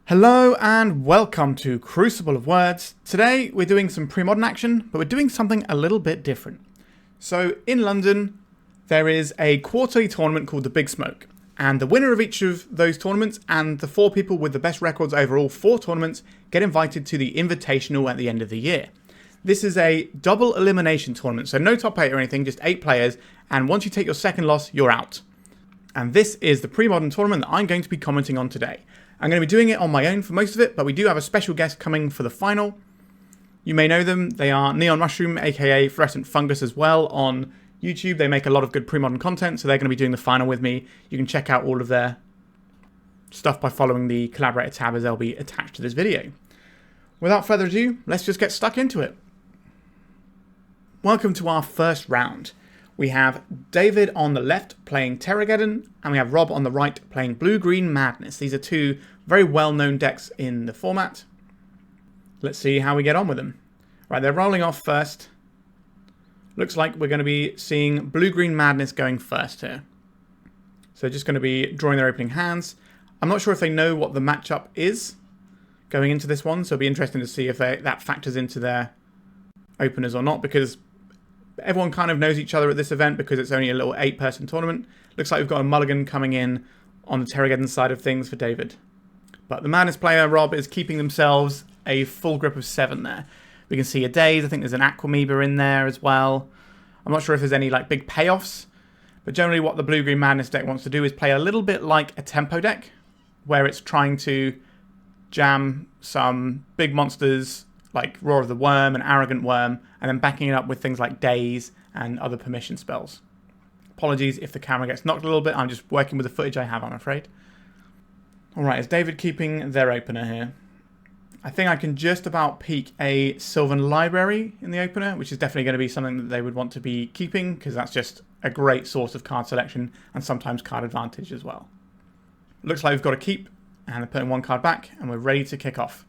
Hello and welcome to Crucible of Words. Today we're doing some pre-modern action, but we're doing something a little bit different. So in London there is a quarterly tournament called the Big Smoke, and the winner of each of those tournaments and the 4 people with the best records over all 4 tournaments get invited to the Invitational at the end of the year. This is a double elimination tournament, so no top 8 or anything, just 8 players, and once you take your second loss, you're out. And this is the Premodern Tournament that I'm going to be commenting on today. I'm going to be doing it on my own for most of it, but we do have a special guest coming for the final. You may know them. They are NeonMushroom, aka Fluorescent Fungus as well, on YouTube. They make a lot of good pre-modern content, so they're going to be doing the final with me. You can check out all of their stuff by following the collaborator tab as they'll be attached to this video. Without further ado, let's just get stuck into it. Welcome to our first round. We have David on the left playing Terrageddon, and we have Rob on the right playing Blue-Green Madness. These are 2 very well-known decks in the format. Let's see how we get on with them. Right, they're rolling off first. Looks like we're going to be seeing Blue-Green Madness going first here. So just going to be drawing their opening hands. I'm not sure if they know what the matchup is going into this one, so it'll be interesting to see if that factors into their openers or not, because everyone kind of knows each other at this event because it's only a little 8-person tournament. Looks like we've got a mulligan coming in on the Terrageddon side of things for David. But the Madness player, Rob, is keeping themselves a full grip of 7 there. We can see a Daze. I think there's an Aquamoeba in there as well. I'm not sure if there's any like big payoffs, but generally what the Blue-Green Madness deck wants to do is play a little bit like a tempo deck, where it's trying to jam some big monsters like Roar of the Worm and Arrogant Worm, and then backing it up with things like Daze and other permission spells. Apologies if the camera gets knocked a little bit, I'm just working with the footage I have, I'm afraid. Alright, is David keeping their opener here? I think I can just about peek a Sylvan Library in the opener, which is definitely going to be something that they would want to be keeping, because that's just a great source of card selection and sometimes card advantage as well. Looks like we've got a keep, and they're putting 1 card back, and we're ready to kick off.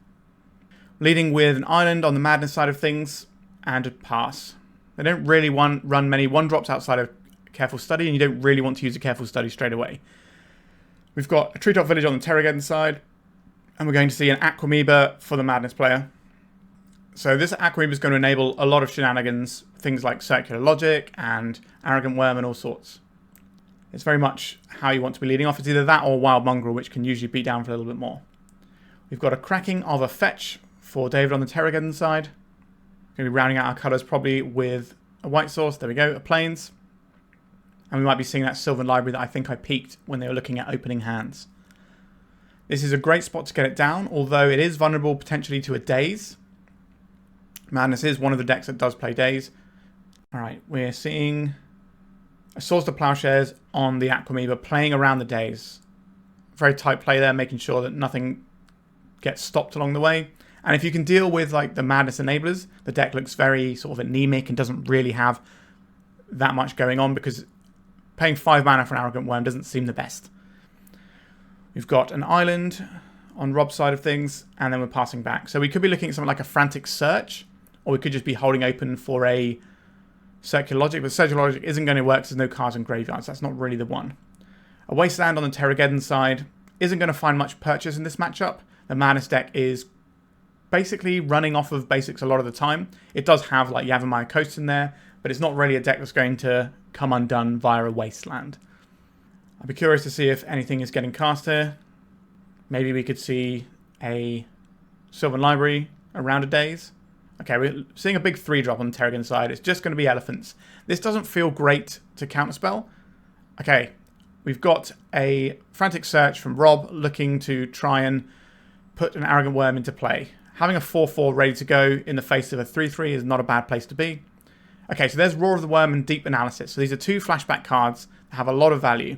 Leading with an island on the Madness side of things, and a pass. They don't really run many 1-drops outside of Careful Study, and you don't really want to use a Careful Study straight away. We've got a Treetop Village on the Terrageddon side, and we're going to see an Aquamoeba for the Madness player. So this Aquamoeba is going to enable a lot of shenanigans, things like Circular Logic and Arrogant Worm and all sorts. It's very much how you want to be leading off. It's either that or Wild Mongrel, which can usually beat down for a little bit more. We've got a cracking of a Fetch for David on the Terrageddon side. Going to be rounding out our colours probably with a white source. There we go, a Plains. And we might be seeing that Sylvan Library that I think I peaked when they were looking at opening hands. This is a great spot to get it down, although it is vulnerable potentially to a Daze. Madness is one of the decks that does play Daze. Alright, we're seeing a Swords to Plowshares on the Aquamoeba playing around the Daze. Very tight play there, making sure that nothing gets stopped along the way. And if you can deal with like the Madness enablers, the deck looks very sort of anemic and doesn't really have that much going on, because paying 5 mana for an Arrogant Worm doesn't seem the best. We've got an island on Rob's side of things, and then we're passing back. So we could be looking at something like a Frantic Search, or we could just be holding open for a Circular Logic, but Circular Logic isn't going to work because there's no cards in graveyards. That's not really the one. A Wasteland on the Terrageddon side isn't going to find much purchase in this matchup. The Madness deck is basically running off of basics a lot of the time. It does have like Yavimaya Coast in there, but it's not really a deck that's going to come undone via a Wasteland. I'd be curious to see if anything is getting cast here. Maybe we could see a Sylvan Library around a Daze. Okay, we're seeing a big 3-drop on the Terrageddon side. It's just going to be Elephants. This doesn't feel great to counterspell. Okay, we've got a Frantic Search from Rob looking to try and put an Arrogant Worm into play. Having a 4-4 ready to go in the face of a 3-3 is not a bad place to be. Okay, so there's Roar of the Worm and Deep Analysis. So these are 2 flashback cards that have a lot of value.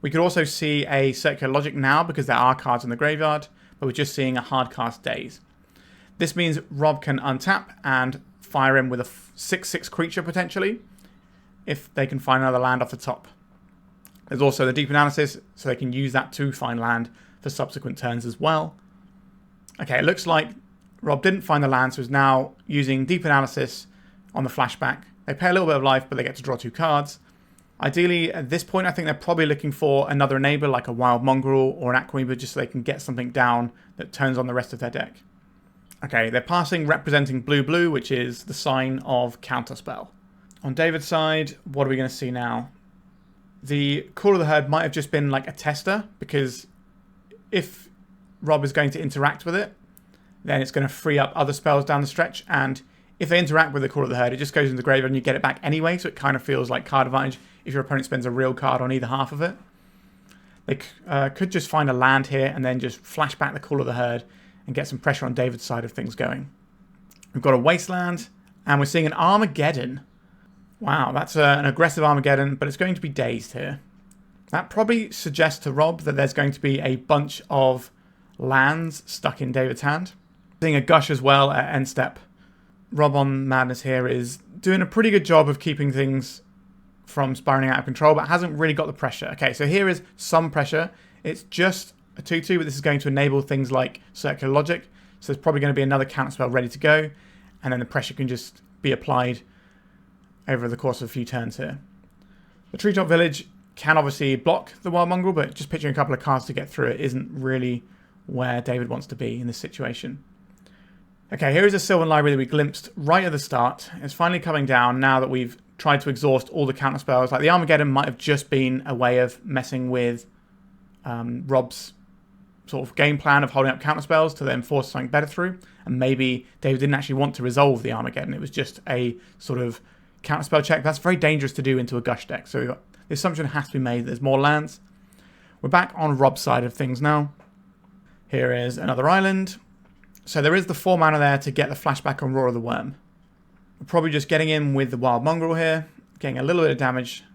We could also see a Circular Logic now because there are cards in the graveyard, but we're just seeing a hard cast Daze. This means Rob can untap and fire in with a 6/6 creature potentially, if they can find another land off the top. There's also the Deep Analysis, so they can use that to find land for subsequent turns as well. Okay, it looks like Rob didn't find the land, so is now using Deep Analysis on the flashback. They pay a little bit of life, but they get to draw 2 cards. Ideally, at this point, I think they're probably looking for another enabler like a Wild Mongrel or an Aquaweaver just so they can get something down that turns on the rest of their deck. Okay, they're passing representing blue-blue, which is the sign of Counterspell. On David's side, what are we going to see now? The Call of the Herd might have just been like a tester, because if Rob is going to interact with it, then it's going to free up other spells down the stretch, and if they interact with the Call of the Herd, it just goes into the graveyard and you get it back anyway, so it kind of feels like card advantage if your opponent spends a real card on either half of it. They could just find a land here and then just flash back the Call of the Herd and get some pressure on David's side of things going. We've got a Wasteland, and we're seeing an Armageddon. Wow, that's an aggressive Armageddon, but it's going to be dazed here. That probably suggests to Rob that there's going to be a bunch of lands stuck in David's hand. Seeing a Gush as well at end step. Rob on Madness here is doing a pretty good job of keeping things from spiraling out of control, but hasn't really got the pressure. Okay, so here is some pressure. It's just a 2-2, but this is going to enable things like Circular Logic. So there's probably going to be another counterspell ready to go, and then the pressure can just be applied over the course of a few turns here. The Treetop Village can obviously block the Wild Mongrel, but just pitching a couple of cards to get through it isn't really where David wants to be in this situation. Okay, here is a Sylvan Library that we glimpsed right at the start. It's finally coming down now that we've tried to exhaust all the counterspells. Like the Armageddon might have just been a way of messing with Rob's sort of game plan of holding up counterspells to then force something better through. And maybe David didn't actually want to resolve the Armageddon. It was just a sort of counterspell check. That's very dangerous to do into a Gush deck. So the assumption has to be made that there's more lands. We're back on Rob's side of things now. Here is another island. So there is the 4 mana there to get the flashback on Roar of the Worm. We're probably just getting in with the Wild Mongrel here, getting a little bit of damage.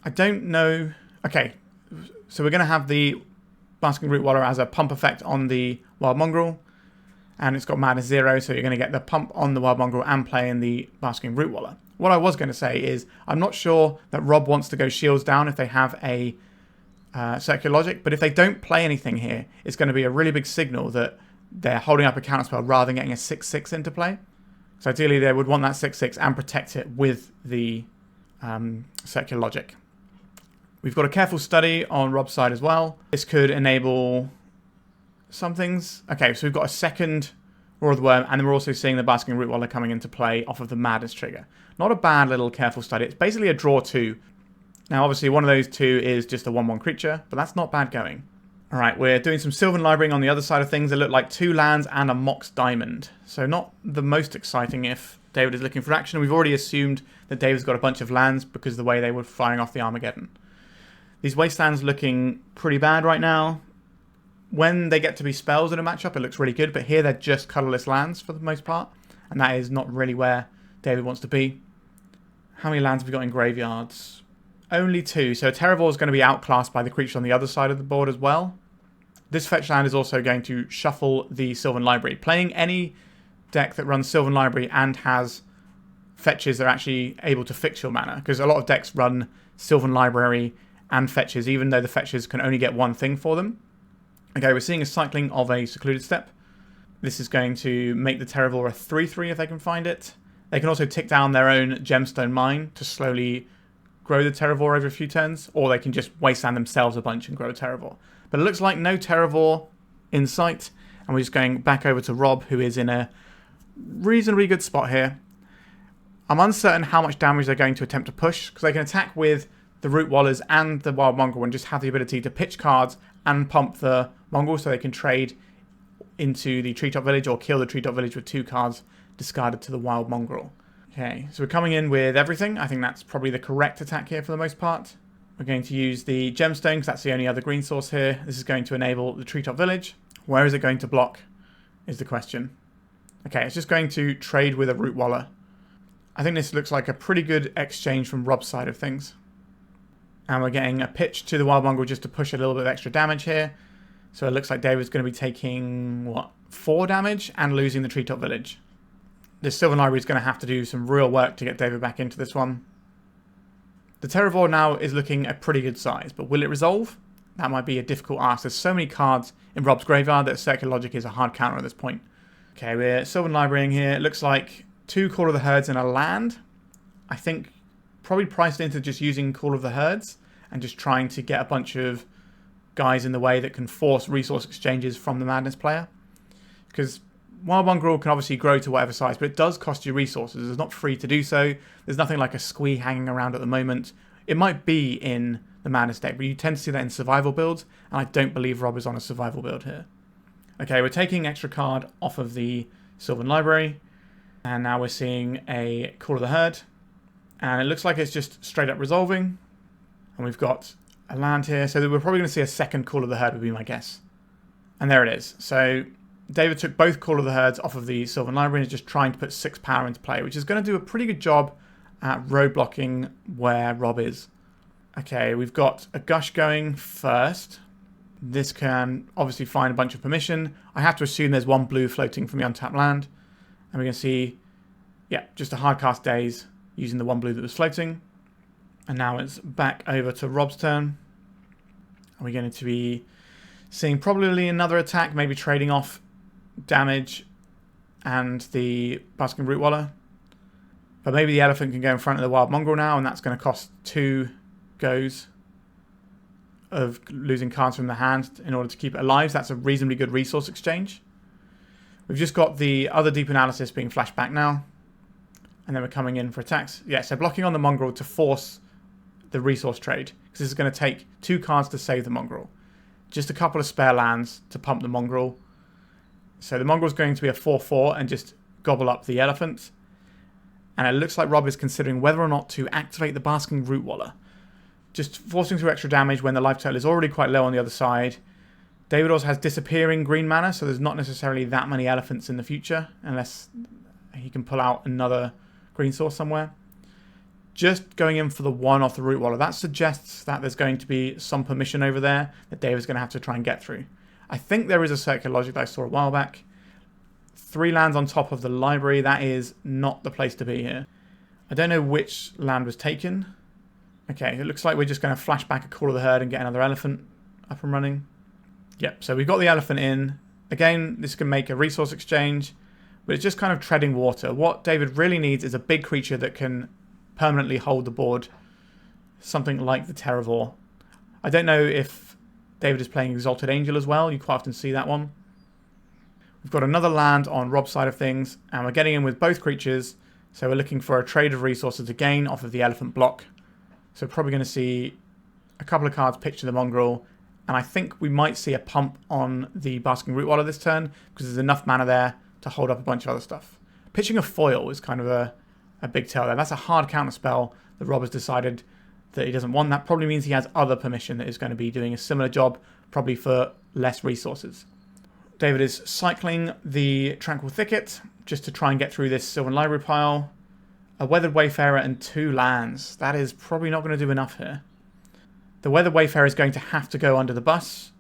I don't know. Okay, so we're going to have the Basking Root Waller as a pump effect on the Wild Mongrel, and it's got Madness 0, so you're going to get the pump on the Wild Mongrel and play in the Basking Root Waller. What I was going to say is I'm not sure that Rob wants to go shields down if they have a Circular Logic, but if they don't play anything here, it's going to be a really big signal that they're holding up a counterspell rather than getting a 6-6 into play. So ideally they would want that 6-6 and protect it with the Circular Logic. We've got a Careful Study on Rob's side as well. This could enable some things. Okay, so we've got a second Roar of the Worm, and then we're also seeing the Basking Root Waller coming into play off of the Madness trigger. Not a bad little Careful Study. It's basically a draw 2. Now obviously one of those 2 is just a 1-1 creature, but that's not bad going. Alright, we're doing some Sylvan Librarying on the other side of things. They look like 2 lands and a Mox Diamond. So not the most exciting if David is looking for action. We've already assumed that David's got a bunch of lands because of the way they were firing off the Armageddon. These Wastelands looking pretty bad right now. When they get to be spells in a matchup, it looks really good, but here they're just colorless lands for the most part, and that is not really where David wants to be. How many lands have we got in graveyards? Only 2, so Terravor is going to be outclassed by the creature on the other side of the board as well. This fetch land is also going to shuffle the Sylvan Library. Playing any deck that runs Sylvan Library and has fetches that are actually able to fix your mana, because a lot of decks run Sylvan Library and fetches, even though the fetches can only get one thing for them. Okay, we're seeing a cycling of a Secluded Step. This is going to make the Terravor a 3-3 if they can find it. They can also tick down their own Gemstone Mine to slowly grow the Terravor over a few turns, or they can just wasteland themselves a bunch and grow a Terravor. But it looks like no Terravor in sight, and we're just going back over to Rob, who is in a reasonably good spot here. I'm uncertain how much damage they're going to attempt to push, because they can attack with the Root Wallers and the Wild Mongrel and just have the ability to pitch cards and pump the Mongrel so they can trade into the Treetop Village or kill the Treetop Village with 2 cards discarded to the Wild Mongrel. Okay, so we're coming in with everything. I think that's probably the correct attack here for the most part. We're going to use the Gemstone because that's the only other green source here. This is going to enable the Treetop Village. Where is it going to block is the question. Okay, it's just going to trade with a Root Waller. I think this looks like a pretty good exchange from Rob's side of things. And we're getting a pitch to the Wild Mongrel just to push a little bit of extra damage here. So it looks like David's going to be taking, what, 4 damage and losing the Treetop Village. This Sylvan Library is going to have to do some real work to get David back into this one. The Terravor now is looking a pretty good size, but will it resolve? That might be a difficult ask. There's so many cards in Rob's graveyard that Circular Logic is a hard counter at this point. Okay, we're Sylvan Librarying here. It looks like 2 Call of the Herds and a land. I think probably priced into just using Call of the Herds and just trying to get a bunch of guys in the way that can force resource exchanges from the Madness player. Because Wild Mongrel can obviously grow to whatever size, but it does cost you resources. It's not free to do so. There's nothing like a squee hanging around at the moment. It might be in the Madness deck, but you tend to see that in survival builds, and I don't believe Rob is on a survival build here. Okay, we're taking extra card off of the Sylvan Library, and now we're seeing a Call of the Herd, and it looks like it's just straight up resolving, and we've got a land here, so we're probably going to see a second Call of the Herd would be my guess. And there it is. So David took both Call of the Herds off of the Sylvan Library and is just trying to put 6 power into play, which is going to do a pretty good job at road blocking where Rob is. Okay, we've got a Gush going first. This can obviously find a bunch of permission. I have to assume there's one blue floating from the untapped land. And we're going to see, yeah, just a hard cast Daze using the one blue that was floating. And now it's back over to Rob's turn. And we're going to be seeing probably another attack, maybe trading off damage and the Basking Rootwaller. But maybe the Elephant can go in front of the Wild Mongrel now, and that's going to cost 2 goes of losing cards from the hand in order to keep it alive. So that's a reasonably good resource exchange. We've just got the other Deep Analysis being flashed back now. And then we're coming in for attacks. Yeah, so blocking on the Mongrel to force the resource trade. Because this is going to take 2 cards to save the Mongrel. Just a couple of spare lands to pump the Mongrel. So the Mongrel's going to be a 4/4 and just gobble up the Elephant. And it looks like Rob is considering whether or not to activate the Basking Rootwaller. Just forcing through extra damage when the life total is already quite low on the other side. David also has disappearing green mana, so there's not necessarily that many elephants in the future, unless he can pull out another green source somewhere. Just going in for the 1 off the Rootwaller. That suggests that there's going to be some permission over there that David's going to have to try and get through. I think there is a circular logic that I saw a while back. 3 lands on top of the library. That is not the place to be here. I don't know which land was taken. Okay, it looks like we're just going to flash back a Call of the Herd and get another elephant up and running. Yep, so we've got the elephant in. Again, this can make a resource exchange, but it's just kind of treading water. What David really needs is a big creature that can permanently hold the board. Something like the Terravore. I don't know if David is playing Exalted Angel as well. You quite often see that one. We've got another land on Rob's side of things, and we're getting in with both creatures. So we're looking for a trade of resources again off of the elephant block. So we're probably going to see a couple of cards pitched to the Mongrel. And I think we might see a pump on the Basking Rootwaller this turn, because there's enough mana there to hold up a bunch of other stuff. Pitching a foil is kind of a big tell there. That's a hard counter spell that Rob has decided that he doesn't want. That probably means he has other permission that is going to be doing a similar job, probably for less resources. David is cycling the Tranquil Thicket just to try and get through this Sylvan Library pile. A Weathered Wayfarer and 2 lands. That is probably not going to do enough here. The Weathered Wayfarer is going to have to go under the bus.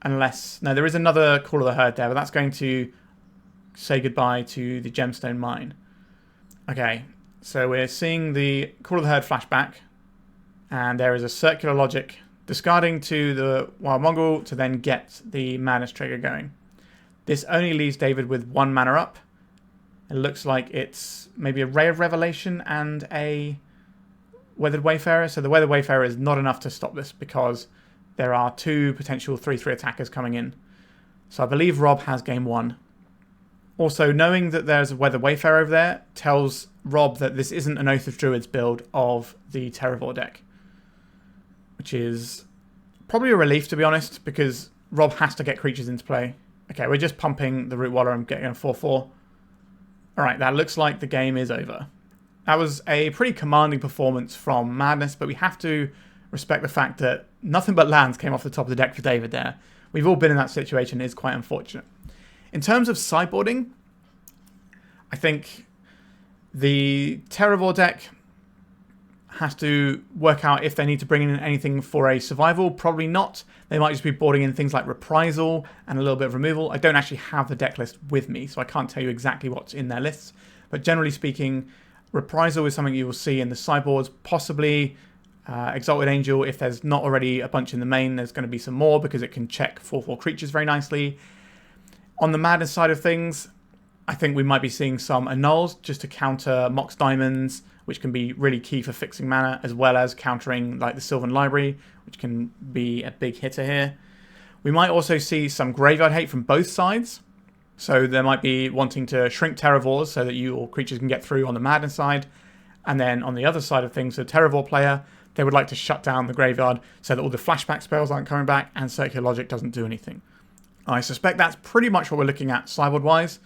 Unless... No, there is another Call of the Herd there, but that's going to say goodbye to the Gemstone Mine. Okay, so we're seeing the Call of the Herd flashback. And there is a circular logic discarding to the Wild Mongrel to then get the Madness trigger going. This only leaves David with 1 mana up. It looks like it's maybe a Ray of Revelation and a Weathered Wayfarer. So the Weathered Wayfarer is not enough to stop this because there are 2 potential 3/3 attackers coming in. So I believe Rob has game 1. Also, knowing that there's a Weathered Wayfarer over there tells Rob that this isn't an Oath of Druids build of the Terravore deck. Which is probably a relief, to be honest, because Rob has to get creatures into play. Okay, we're just pumping the Rootwaller and getting a 4/4. Alright, that looks like the game is over. That was a pretty commanding performance from Madness, but we have to respect the fact that nothing but lands came off the top of the deck for David there. We've all been in that situation. It's quite unfortunate. In terms of sideboarding, I think the Terravore deck has to work out if they need to bring in anything for a survival. Probably not. They might just be boarding in things like Reprisal and a little bit of removal. I don't actually have the deck list with me, so I can't tell you exactly what's in their lists. But generally speaking, Reprisal is something you will see in the sideboards. Possibly Exalted Angel. If there's not already a bunch in the main, there's going to be some more because it can check 4/4 creatures very nicely. On the Madness side of things, I think we might be seeing some annuls just to counter Mox Diamonds which can be really key for fixing mana, as well as countering like the Sylvan Library, which can be a big hitter here. We might also see some graveyard hate from both sides. So there might be wanting to shrink Terravors so that your creatures can get through on the Madness side. And then on the other side of things, the Terravor player, they would like to shut down the graveyard so that all the flashback spells aren't coming back and Circular Logic doesn't do anything. I suspect that's pretty much what we're looking at sideboard-wise.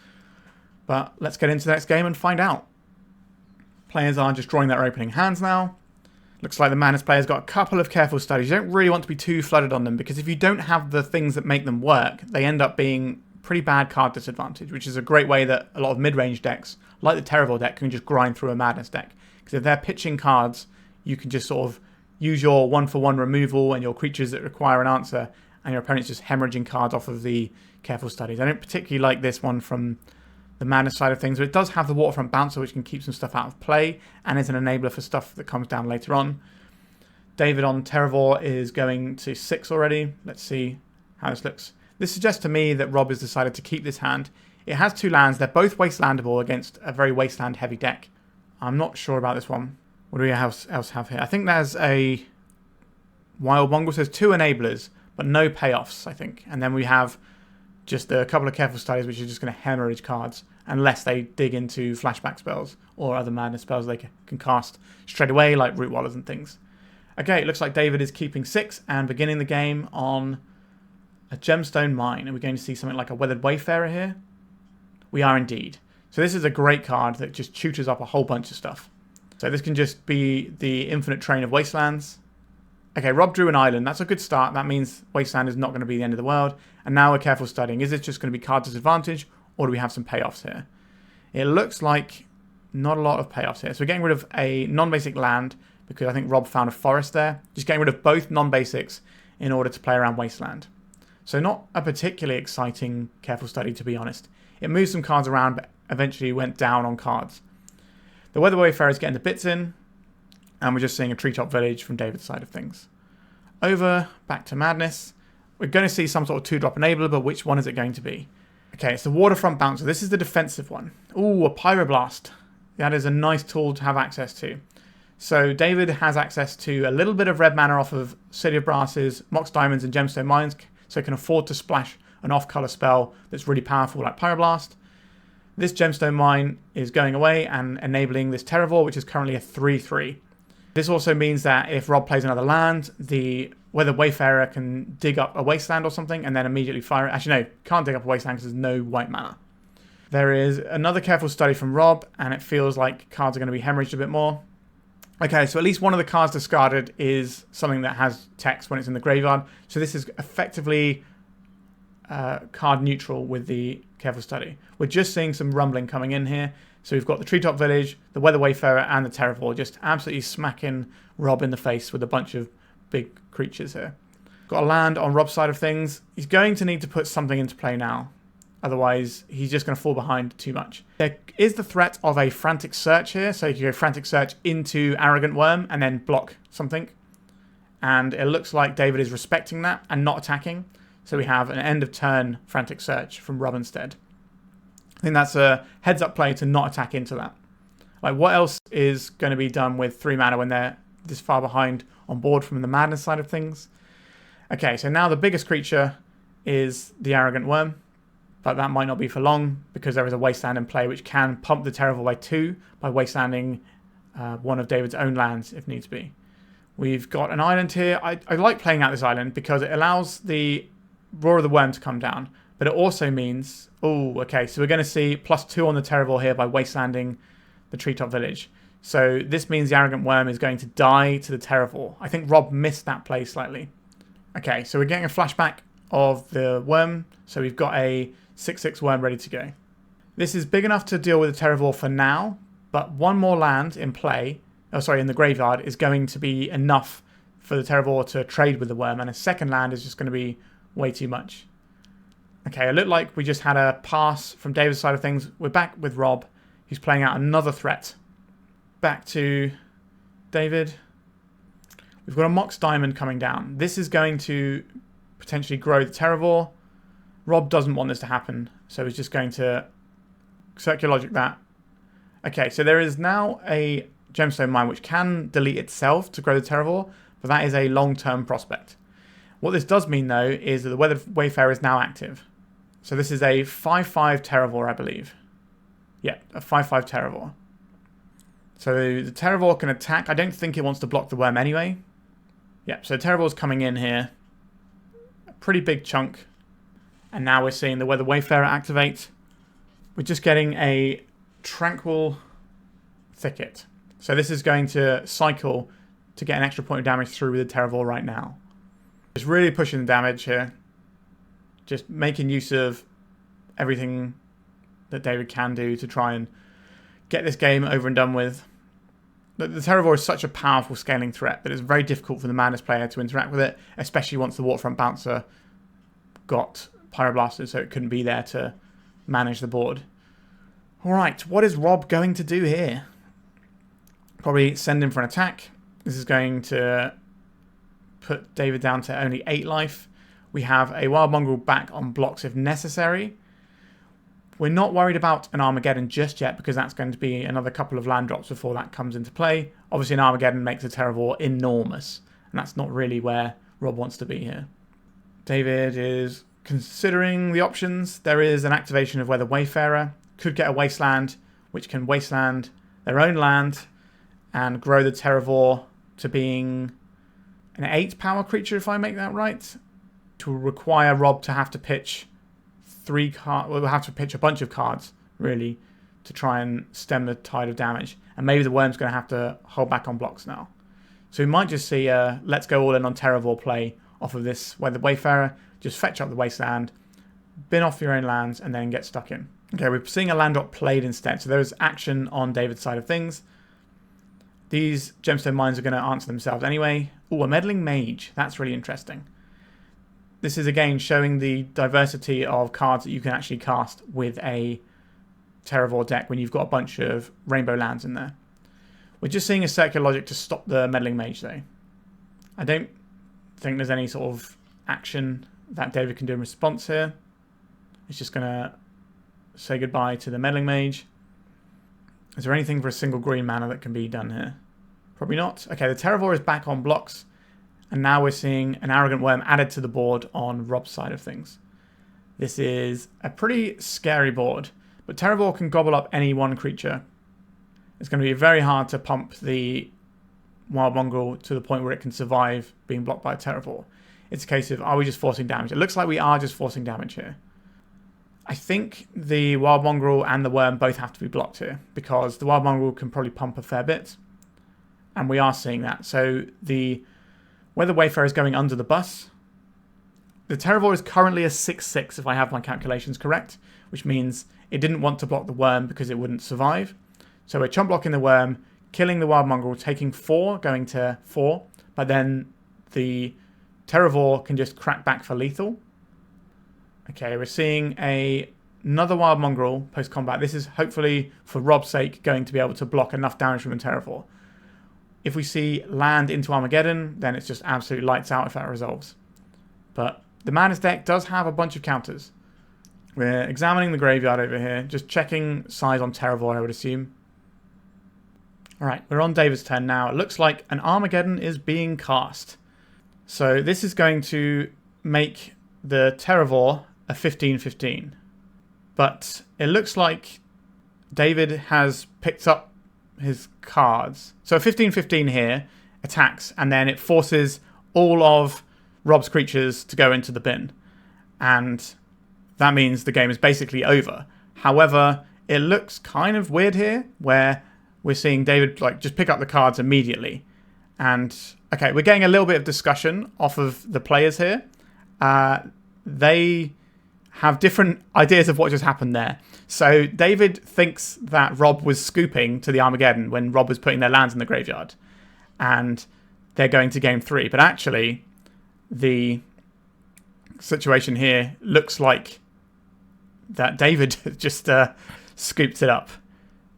But let's get into the next game and find out. Players are just drawing their opening hands now. Looks like the Madness player's got a couple of careful studies. You don't really want to be too flooded on them, because if you don't have the things that make them work, they end up being pretty bad card disadvantage, which is a great way that a lot of mid-range decks, like the Terravor deck, can just grind through a Madness deck. Because if they're pitching cards, you can just sort of use your one-for-one removal and your creatures that require an answer, and your opponent's just hemorrhaging cards off of the careful studies. I don't particularly like this one from the Madness side of things, but it does have the Waterfront Bouncer, which can keep some stuff out of play, and is an enabler for stuff that comes down later on. David on Terravor is going to 6 already. Let's see how this looks. This suggests to me that Rob has decided to keep this hand. It has 2 lands. They're both wastelandable against a very wasteland-heavy deck. I'm not sure about this one. What do we else have here? I think there's a Wild Mongrel. So there's 2 enablers, but no payoffs, I think. And then we have just a couple of careful studies, which are just going to hemorrhage cards, unless they dig into flashback spells or other Madness spells they can cast straight away, like Root Wallers and things. Okay, it looks like David is keeping 6 and beginning the game on a Gemstone Mine. Are we going to see something like a Weathered Wayfarer here? We are indeed. So this is a great card that just tutors up a whole bunch of stuff. So this can just be the infinite train of Wastelands. Okay, Rob drew an island. That's a good start. That means Wasteland is not going to be the end of the world. And now we're careful studying. Is this just going to be card disadvantage, or do we have some payoffs here? It looks like not a lot of payoffs here. So we're getting rid of a non-basic land, because I think Rob found a forest there. Just getting rid of both non-basics in order to play around Wasteland. So not a particularly exciting careful study, to be honest. It moved some cards around, but eventually went down on cards. The Weather Wayfarer is getting the bits in, and we're just seeing a Treetop Village from David's side of things. Over, back to Madness. We're going to see some sort of 2-drop enabler, but which one is it going to be? Okay, it's the Waterfront Bouncer. This is the defensive one. Ooh, a Pyroblast. That is a nice tool to have access to. So David has access to a little bit of red mana off of City of Brasses, Mox Diamonds, and Gemstone Mines, so he can afford to splash an off-color spell that's really powerful like Pyroblast. This Gemstone Mine is going away and enabling this Terravor, which is currently a 3/3. This also means that if Rob plays another land, the Weathered Wayfarer can dig up a wasteland or something and then immediately fire it. Actually, no, can't dig up a wasteland because there's no white mana. There is another careful study from Rob, and it feels like cards are going to be hemorrhaged a bit more. Okay, so at least one of the cards discarded is something that has text when it's in the graveyard. So this is effectively card neutral with the careful study. We're just seeing some rumbling coming in here. So we've got the Treetop Village, the Weather Wayfarer, and the Terravor just absolutely smacking Rob in the face with a bunch of big creatures here. Got a land on Rob's side of things. He's going to need to put something into play now. Otherwise, he's just going to fall behind too much. There is the threat of a Frantic Search here. So you can go Frantic Search into Arrogant Worm and then block something. And it looks like David is respecting that and not attacking. So we have an end of turn Frantic Search from Rob instead. I think that's a heads up play to not attack into that. Like, what else is going to be done with 3 mana when they're this far behind on board from the Madness side of things? Okay, so now the biggest creature is the Arrogant Worm. But that might not be for long, because there is a Wasteland in play which can pump the Terravor by 2 by wastelanding one of David's own lands if needs be. We've got an island here. I like playing out this island because it allows the Roar of the Worm to come down. But it also means... Oh, okay, so we're going to see +2 on the Terravor here by wastelanding the Treetop Village. So this means the Arrogant Worm is going to die to the Terravor. I think Rob missed that play slightly. Okay, so we're getting a flashback of the Worm. So we've got a 6/6 Worm ready to go. This is big enough to deal with the Terravor for now, but one more land in play, in the graveyard, is going to be enough for the Terravor to trade with the Worm, and a second land is just going to be way too much. Okay, it looked like we just had a pass from David's side of things. We're back with Rob. He's playing out another threat. Back to David. We've got a Mox Diamond coming down. This is going to potentially grow the Terravor. Rob doesn't want this to happen, so he's just going to Circular Logic that. Okay, so there is now a gemstone mine, which can delete itself to grow the Terravore, but that is a long-term prospect. What this does mean, though, is that the Weather Wayfarer is now active. So this is a 5/5 Terravore, I believe. Yeah, a 5/5 Terravore. So the Terravore can attack. I don't think it wants to block the worm anyway. Yeah, so Terravore's coming in here. A pretty big chunk. And now we're seeing the Weather Wayfarer activate. We're just getting a Tranquil Thicket. So this is going to cycle to get an extra point of damage through with the Terravore right now. Just really pushing the damage here. Just making use of everything that David can do to try and get this game over and done with. The Terravore is such a powerful scaling threat that it's very difficult for the Madness player to interact with it, especially once the Waterfront Bouncer got Pyroblasted, so it couldn't be there to manage the board. Alright, what is Rob going to do here? Probably send him for an attack. This is going to put David down to only 8 life. We have a Wild Mongrel back on blocks if necessary. We're not worried about an Armageddon just yet because that's going to be another couple of land drops before that comes into play. Obviously an Armageddon makes a Terravore enormous, and that's not really where Rob wants to be here. David is considering the options. There is an activation of Weather Wayfarer. Could get a Wasteland, which can Wasteland their own land and grow the Terravore to being an 8 power creature, if I make that right. To require Rob to have to pitch 3 cards. We'll have to pitch a bunch of cards, really, to try and stem the tide of damage. And maybe the Worm's going to have to hold back on blocks now. So we might just see a let's go all in on Terravore play off of this Weather Wayfarer. Just fetch up the Wasteland, bin off your own lands, and then get stuck in. Okay, we're seeing a land drop played instead. So there's action on David's side of things. These gemstone mines are going to answer themselves anyway. Oh, a Meddling Mage. That's really interesting. This is again showing the diversity of cards that you can actually cast with a Terravore deck when you've got a bunch of rainbow lands in there. We're just seeing a circular logic to stop the Meddling Mage though. I don't think there's any sort of action that David can do in response here. It's just going to say goodbye to the Meddling Mage. Is there anything for a single green mana that can be done here? Probably not. Okay, the Terravore is back on blocks. And now we're seeing an Arrogant Worm added to the board on Rob's side of things. This is a pretty scary board. But Terravore can gobble up any one creature. It's going to be very hard to pump the Wild Mongrel to the point where it can survive being blocked by a Terravore. It's a case of, are we just forcing damage? It looks like we are just forcing damage here. I think the Wild Mongrel and the Worm both have to be blocked here, because the Wild Mongrel can probably pump a fair bit. And we are seeing that. So the Weather Wayfarer is going under the bus. The Terravore is currently a 6/6 if I have my calculations correct, which means it didn't want to block the Worm because it wouldn't survive. So we're chump blocking the Worm, killing the Wild Mongrel, taking 4, going to 4, but then the Terravore can just crack back for lethal. Okay, we're seeing another Wild Mongrel post-combat. This is hopefully, for Rob's sake, going to be able to block enough damage from the Terravore. If we see land into Armageddon, then it's just absolute lights out if that resolves. But the Madness deck does have a bunch of counters. We're examining the graveyard over here, just checking size on Terravore, I would assume. Alright, we're on David's turn now. It looks like an Armageddon is being cast. So this is going to make the Terravore a 15/15. But it looks like David has picked up his cards. So a 15/15 here attacks, and then it forces all of Rob's creatures to go into the bin. And that means the game is basically over. However, it looks kind of weird here, where we're seeing David just pick up the cards immediately. And, okay, we're getting a little bit of discussion off of the players here. They have different ideas of what just happened there. So David thinks that Rob was scooping to the Armageddon when Rob was putting their lands in the graveyard. And they're going to game 3. But actually, the situation here looks like that David just scooped it up.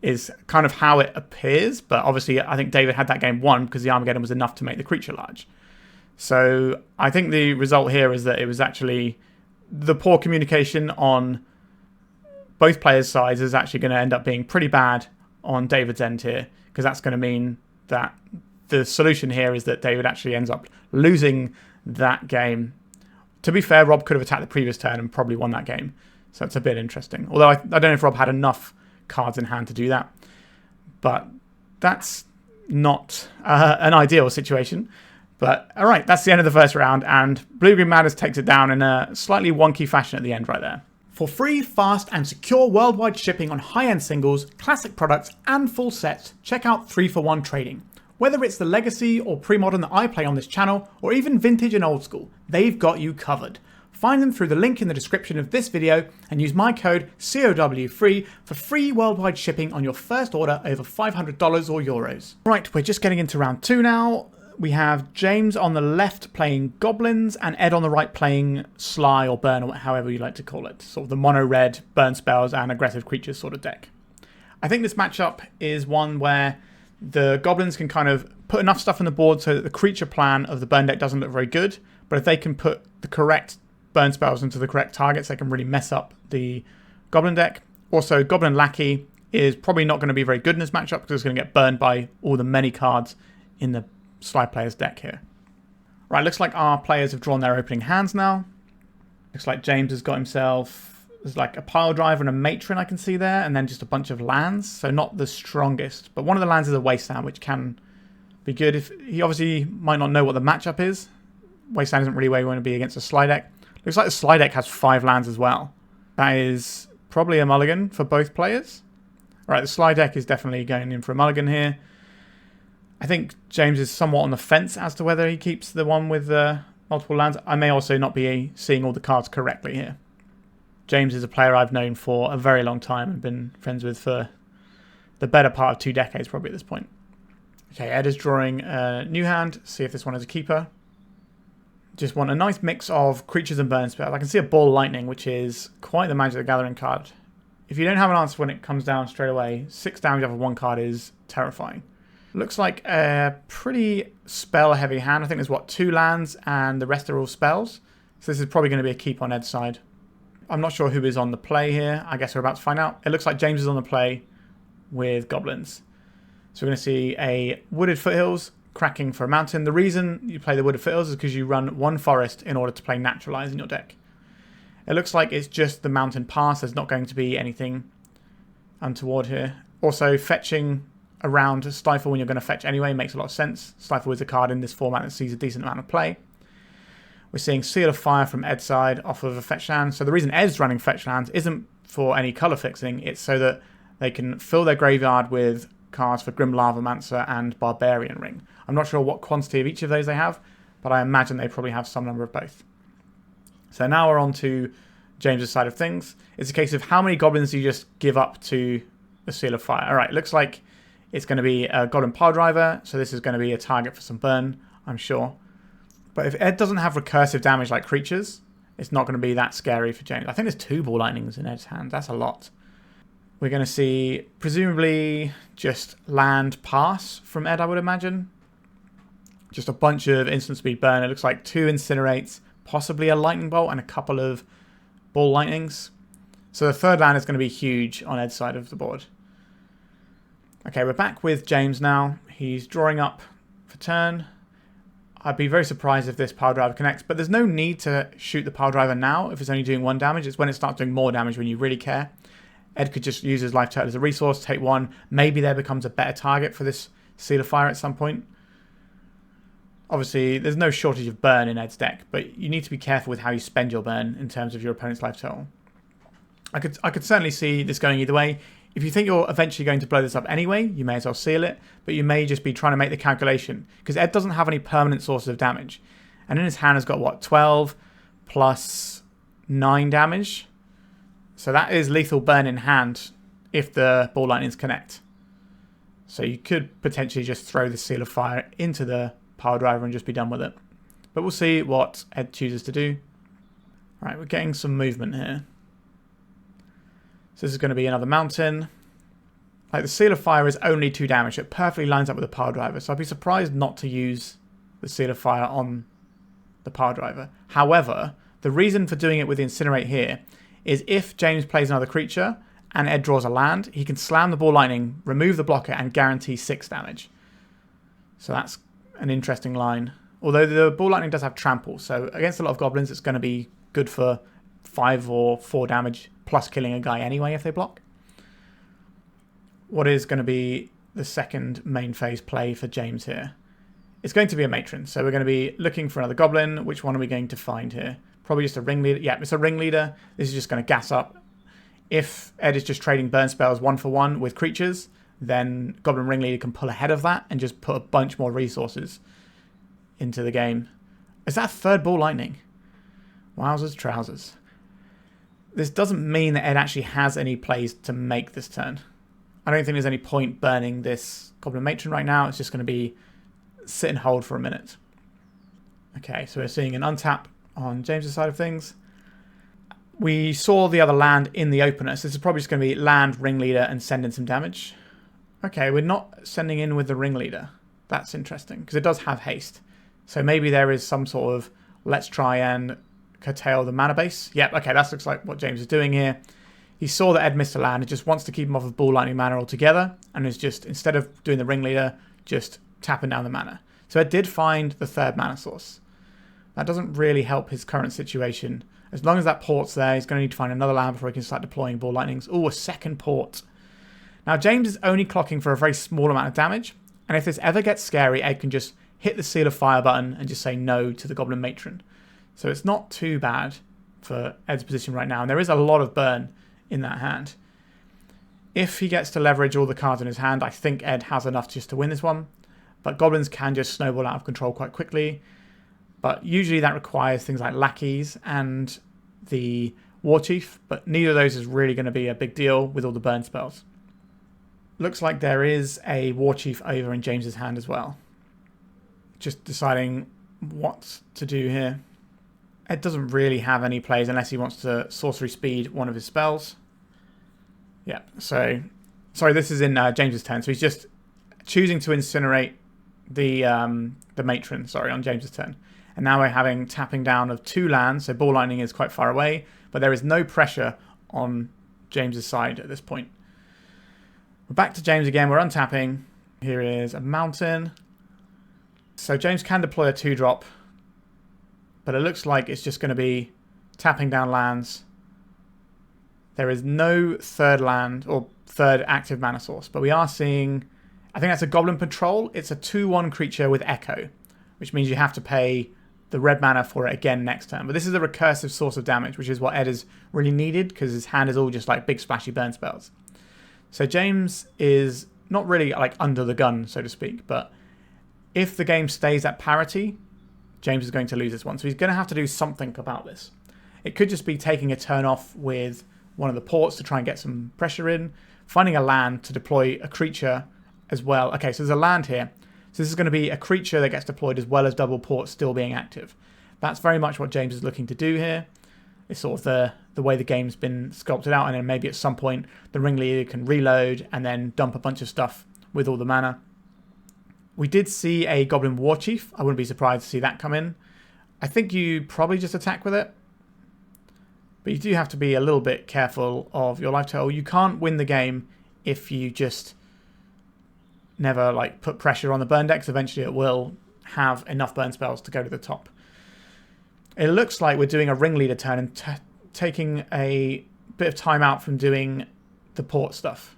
Is kind of how it appears. But obviously, I think David had that game won because the Armageddon was enough to make the creature large. So I think the result here is that it was actually the poor communication on both players' sides is actually going to end up being pretty bad on David's end here, because that's going to mean that the solution here is that David actually ends up losing that game. To be fair, Rob could have attacked the previous turn and probably won that game. So it's a bit interesting. Although I don't know if Rob had enough cards in hand to do that. But that's not an ideal situation. But all right, that's the end of the first round. And Blue-Green Madness takes it down in a slightly wonky fashion at the end right there. For free, fast, and secure worldwide shipping on high-end singles, classic products, and full sets, check out 3-for-1 Trading. Whether it's the Legacy or Premodern that I play on this channel, or even Vintage and Old School, they've got you covered. Find them through the link in the description of this video and use my code COW3 for free worldwide shipping on your first order over $500 or euros. Right, we're just getting into round 2 now. We have James on the left playing Goblins and Ed on the right playing Sly or Burn, or however you like to call it. Sort of the mono-red burn spells and aggressive creatures sort of deck. I think this matchup is one where the Goblins can kind of put enough stuff on the board so that the creature plan of the burn deck doesn't look very good. But if they can put the correct burn spells into the correct targets, they can really mess up the Goblin deck. Also, Goblin Lackey is probably not going to be very good in this matchup because it's going to get burned by all the many cards in the Sly player's deck here. Right, looks like our players have drawn their opening hands now. Looks like James has got himself, there's like a pile driver and a matron I can see there, and then just a bunch of lands, so not the strongest. But one of the lands is a wasteland, which can be good. If he obviously might not know what the matchup is. Wasteland isn't really where you want to be against a Sly deck. Looks like the Sly deck has 5 lands as well. That is probably a mulligan for both players. All right, the Sly deck is definitely going in for a mulligan here. I think James is somewhat on the fence as to whether he keeps the one with multiple lands. I may also not be seeing all the cards correctly here. James is a player I've known for a very long time and been friends with for the better part of 2 decades probably at this point. Okay, Ed is drawing a new hand. See if this one is a keeper. Just want a nice mix of creatures and burn spells. I can see a Ball Lightning, which is quite the Magic the Gathering card. If you don't have an answer when it comes down straight away, 6 damage off of 1 card is terrifying. Looks like a pretty spell-heavy hand. I think there's, what, 2 lands and the rest are all spells. So this is probably going to be a keep on Ed's side. I'm not sure who is on the play here. I guess we're about to find out. It looks like James is on the play with Goblins. So we're going to see a Wooded Foothills cracking for a mountain. The reason you play the Wooded Foothills is because you run 1 forest in order to play Naturalize in your deck. It looks like it's just the mountain pass. There's not going to be anything untoward here. Also, fetching around Stifle when you're going to fetch anyway makes a lot of sense. Stifle is a card in this format that sees a decent amount of play. We're seeing Seal of Fire from Ed's side off of a fetch land. So the reason Ed's running fetch lands isn't for any colour fixing. It's so that they can fill their graveyard with cards for Grim Lavamancer and Barbarian Ring. I'm not sure what quantity of each of those they have, but I imagine they probably have some number of both. So now we're on to James's side of things. It's a case of how many goblins do you just give up to the Seal of Fire. All right, looks like it's going to be a Goblin Pile Driver, so this is going to be a target for some burn, I'm sure. But if Ed doesn't have recursive damage like creatures, it's not going to be that scary for James. I think there's 2 Ball Lightnings in Ed's hand. That's a lot. We're going to see, presumably, just land pass from Ed, I would imagine. Just a bunch of instant speed burn. It looks like 2 Incinerates, possibly a Lightning Bolt, and a couple of Ball Lightnings. So the 3rd land is going to be huge on Ed's side of the board. Okay, we're back with James now. He's drawing up for turn. I'd be very surprised if this Pile Driver connects, but there's no need to shoot the Pile Driver now if it's only doing 1 damage. It's when it starts doing more damage when you really care. Ed could just use his Life Turtle as a resource, take 1. Maybe there becomes a better target for this Seal of Fire at some point. Obviously, there's no shortage of burn in Ed's deck, but you need to be careful with how you spend your burn in terms of your opponent's Life Turtle. I could certainly see this going either way. If you think you're eventually going to blow this up anyway, you may as well seal it, but you may just be trying to make the calculation, because Ed doesn't have any permanent sources of damage. And in his hand has got, what, 12 plus 9 damage? So that is lethal burn in hand if the Ball Lightnings connect. So you could potentially just throw the Seal of Fire into the Pile Driver and just be done with it. But we'll see what Ed chooses to do. Right, we're getting some movement here. So this is going to be another mountain. Like, the Seal of Fire is only 2 damage. It perfectly lines up with the Pile Driver. So I'd be surprised not to use the Seal of Fire on the Pile Driver. However, the reason for doing it with the Incinerate here is if James plays another creature and Ed draws a land, he can slam the Ball Lightning, remove the blocker, and guarantee 6 damage. So that's an interesting line. Although the Ball Lightning does have trample, so against a lot of goblins, it's going to be good for 5 or 4 damage, plus killing a guy anyway if they block. What is going to be the second main phase play for James here? It's going to be a matron, so we're going to be looking for another goblin. Which one are we going to find here? Probably just a ringleader. Yeah, it's a ringleader. This is just going to gas up. If Ed is just trading burn spells 1-for-1 with creatures, then Goblin Ringleader can pull ahead of that and just put a bunch more resources into the game. Is that a third Ball Lightning? Wowzers trousers. This doesn't mean that Ed actually has any plays to make this turn. I don't think there's any point burning this Goblin Matron right now. It's just going to be sit and hold for a minute. Okay, so we're seeing an untap on James's side of things. We saw the other land in the opener, so this is probably just going to be land, Ringleader, and send in some damage. Okay, we're not sending in with the Ringleader. That's interesting, because it does have haste. So maybe there is some sort of, let's try and curtail the mana base. Yep, okay, that looks like what James is doing here. He saw that Ed missed a land, and just wants to keep him off of Ball Lightning mana altogether, and is just, instead of doing the Ringleader, just tapping down the mana. So Ed did find the third mana source. That doesn't really help his current situation. As long as that port's there, he's going to need to find another land before he can start deploying Ball Lightnings. Oh, a second port. Now, James is only clocking for a very small amount of damage, and if this ever gets scary, Ed can just hit the Seal of Fire button and just say no to the Goblin Matron. So it's not too bad for Ed's position right now, and there is a lot of burn in that hand. If he gets to leverage all the cards in his hand, I think Ed has enough just to win this one, but Goblins can just snowball out of control quite quickly. But usually that requires things like lackeys and the War Chief, but neither of those is really going to be a big deal with all the burn spells. Looks like there is a War Chief over in James's hand as well. Just deciding what to do here. Ed doesn't really have any plays unless he wants to sorcery speed one of his spells. Yeah, so sorry, this is in James's turn, so he's just choosing to incinerate the matron, on James's turn. And now we're having tapping down of 2 lands, so Ball Lightning is quite far away, but there is no pressure on James's side at this point. We're back to James again, we're untapping. Here is a mountain. So James can deploy a 2-drop, but it looks like it's just going to be tapping down lands. There is no third land or third active mana source, but we are seeing, I think that's a Goblin Patrol. It's a 2/1 creature with Echo, which means you have to pay the red mana for it again next turn. But this is a recursive source of damage, which is what Ed has really needed, because his hand is all just like big splashy burn spells. So James is not really like under the gun, so to speak, but if the game stays at parity, James is going to lose this one. So he's going to have to do something about this. It could just be taking a turn off with one of the ports to try and get some pressure in, finding a land to deploy a creature as well. Okay, so there's a land here. So this is going to be a creature that gets deployed as well as double ports still being active. That's very much what James is looking to do here. It's sort of the way the game's been sculpted out, and then maybe at some point the Ringleader can reload and then dump a bunch of stuff with all the mana. We did see a Goblin War Chief. I wouldn't be surprised to see that come in. I think you probably just attack with it, but you do have to be a little bit careful of your life total. You can't win the game if you just never like put pressure on the burn decks. Eventually it will have enough burn spells to go to the top. It looks like we're doing a Ringleader turn and taking a bit of time out from doing the port stuff.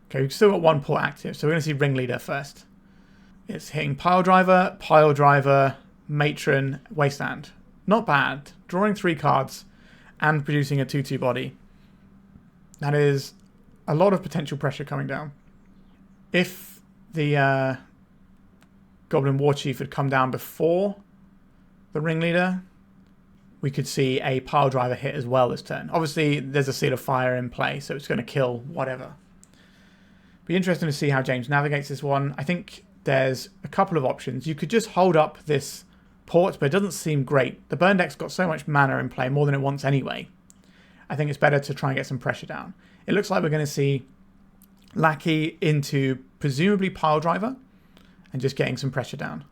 Okay, we've still got 1 port active, so we're going to see Ringleader first. It's hitting Pile Driver, Matron, Wasteland. Not bad. Drawing 3 cards and producing a 2/2 body. That is a lot of potential pressure coming down. If the Goblin War Chief had come down before the Ringleader, we could see a Pile Driver hit as well this turn. Obviously, there's a Seal of Fire in play, so it's going to kill whatever. Be interesting to see how James navigates this one. I think there's a couple of options. You could just hold up this port, but it doesn't seem great. The burn deck's got so much mana in play, more than it wants anyway. I think it's better to try and get some pressure down. It looks like we're going to see Lackey into presumably Pile Driver and just getting some pressure down.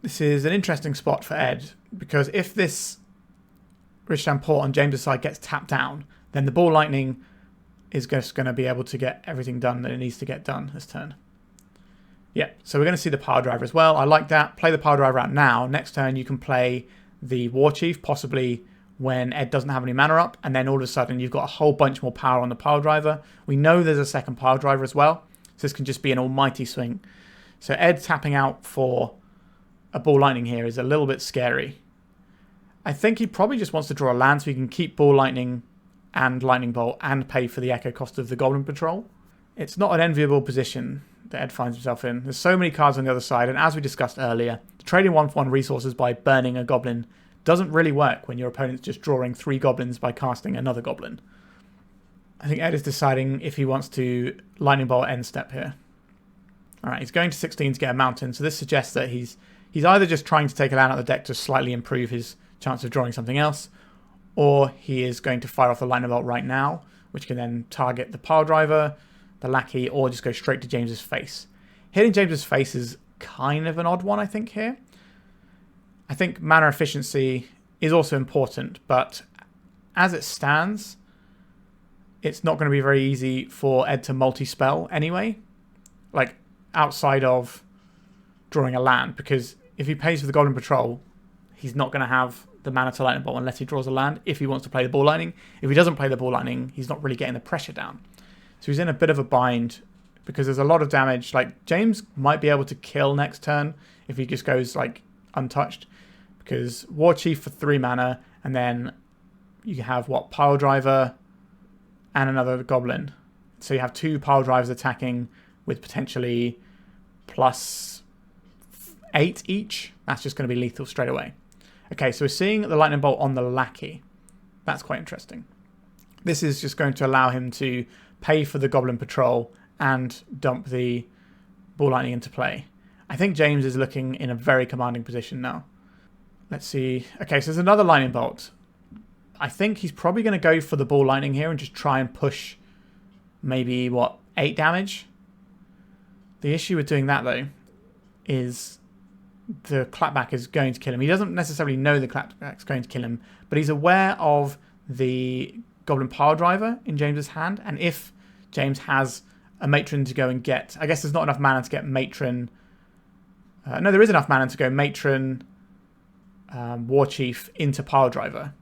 This is an interesting spot for Ed, because if this Richland port on James's side gets tapped down, then the Ball Lightning is just going to be able to get everything done that it needs to get done this turn. Yeah, so we're going to see the Power Driver as well. I like that. Play the Power Driver out now. Next turn you can play the War Chief, possibly when Ed doesn't have any mana up, and then all of a sudden you've got a whole bunch more power on the Power Driver. We know there's a second Power Driver as well, so this can just be an almighty swing. So Ed tapping out for a Ball Lightning here is a little bit scary. I think he probably just wants to draw a land so he can keep Ball Lightning and Lightning Bolt and pay for the echo cost of the Goblin Patrol. It's not an enviable position that Ed finds himself in. There's so many cards on the other side, and as we discussed earlier, trading 1-for-1 resources by burning a Goblin doesn't really work when your opponent's just drawing 3 Goblins by casting another Goblin. I think Ed is deciding if he wants to Lightning Bolt end step here. Alright, he's going to 16 to get a Mountain, so this suggests that he's either just trying to take a land out of the deck to slightly improve his chance of drawing something else, or he is going to fire off the Lightning Bolt right now, which can then target the Power Driver, the Lackey, or just go straight to James's face. Hitting James's face is kind of an odd one, I think, here. I think mana efficiency is also important, but as it stands, it's not going to be very easy for Ed to multi-spell anyway, like outside of drawing a land, because if he pays for the Goblin Patrol, he's not going to have the mana to Lightning Bolt unless he draws a land if he wants to play the Ball Lightning. If he doesn't play the Ball Lightning, he's not really getting the pressure down. So he's in a bit of a bind because there's a lot of damage. Like, James might be able to kill next turn if he just goes like untouched, because War Chief for 3 mana, and then you have what, Pile Driver and another Goblin. So you have 2 Pile Drivers attacking with potentially +8 each. That's just going to be lethal straight away. Okay, so we're seeing the Lightning Bolt on the Lackey. That's quite interesting. This is just going to allow him to pay for the Goblin Patrol and dump the Ball Lightning into play. I think James is looking in a very commanding position now. Let's see. Okay, so there's another Lightning Bolt. I think he's probably going to go for the Ball Lightning here and just try and push maybe, what, 8 damage? The issue with doing that, though, is the clapback is going to kill him. He doesn't necessarily know the clapback's going to kill him, but he's aware of the Goblin Pile Driver in James's hand, and if James has a Matron to go and get... I guess there's not enough mana to get Matron... no, there is enough mana to go Matron, War Chief into Pile Driver,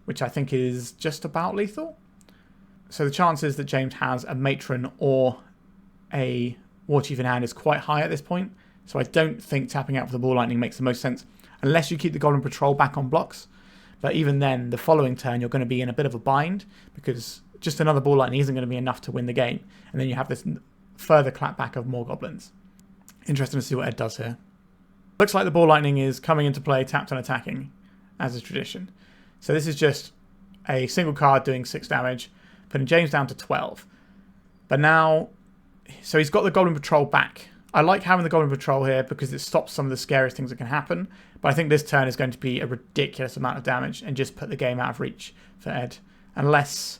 which I think is just about lethal. So the chances that James has a Matron or a War Chief in hand is quite high at this point. So I don't think tapping out for the Ball Lightning makes the most sense unless you keep the Goblin Patrol back on blocks. But even then, the following turn, you're going to be in a bit of a bind because just another Ball Lightning isn't going to be enough to win the game. And then you have this further clapback of more Goblins. Interesting to see what Ed does here. Looks like the Ball Lightning is coming into play tapped and attacking, as is tradition. So this is just a single card doing 6 damage, putting James down to 12. But now, so he's got the Goblin Patrol back. I like having the Goblin Patrol here because it stops some of the scariest things that can happen. But I think this turn is going to be a ridiculous amount of damage and just put the game out of reach for Ed. Unless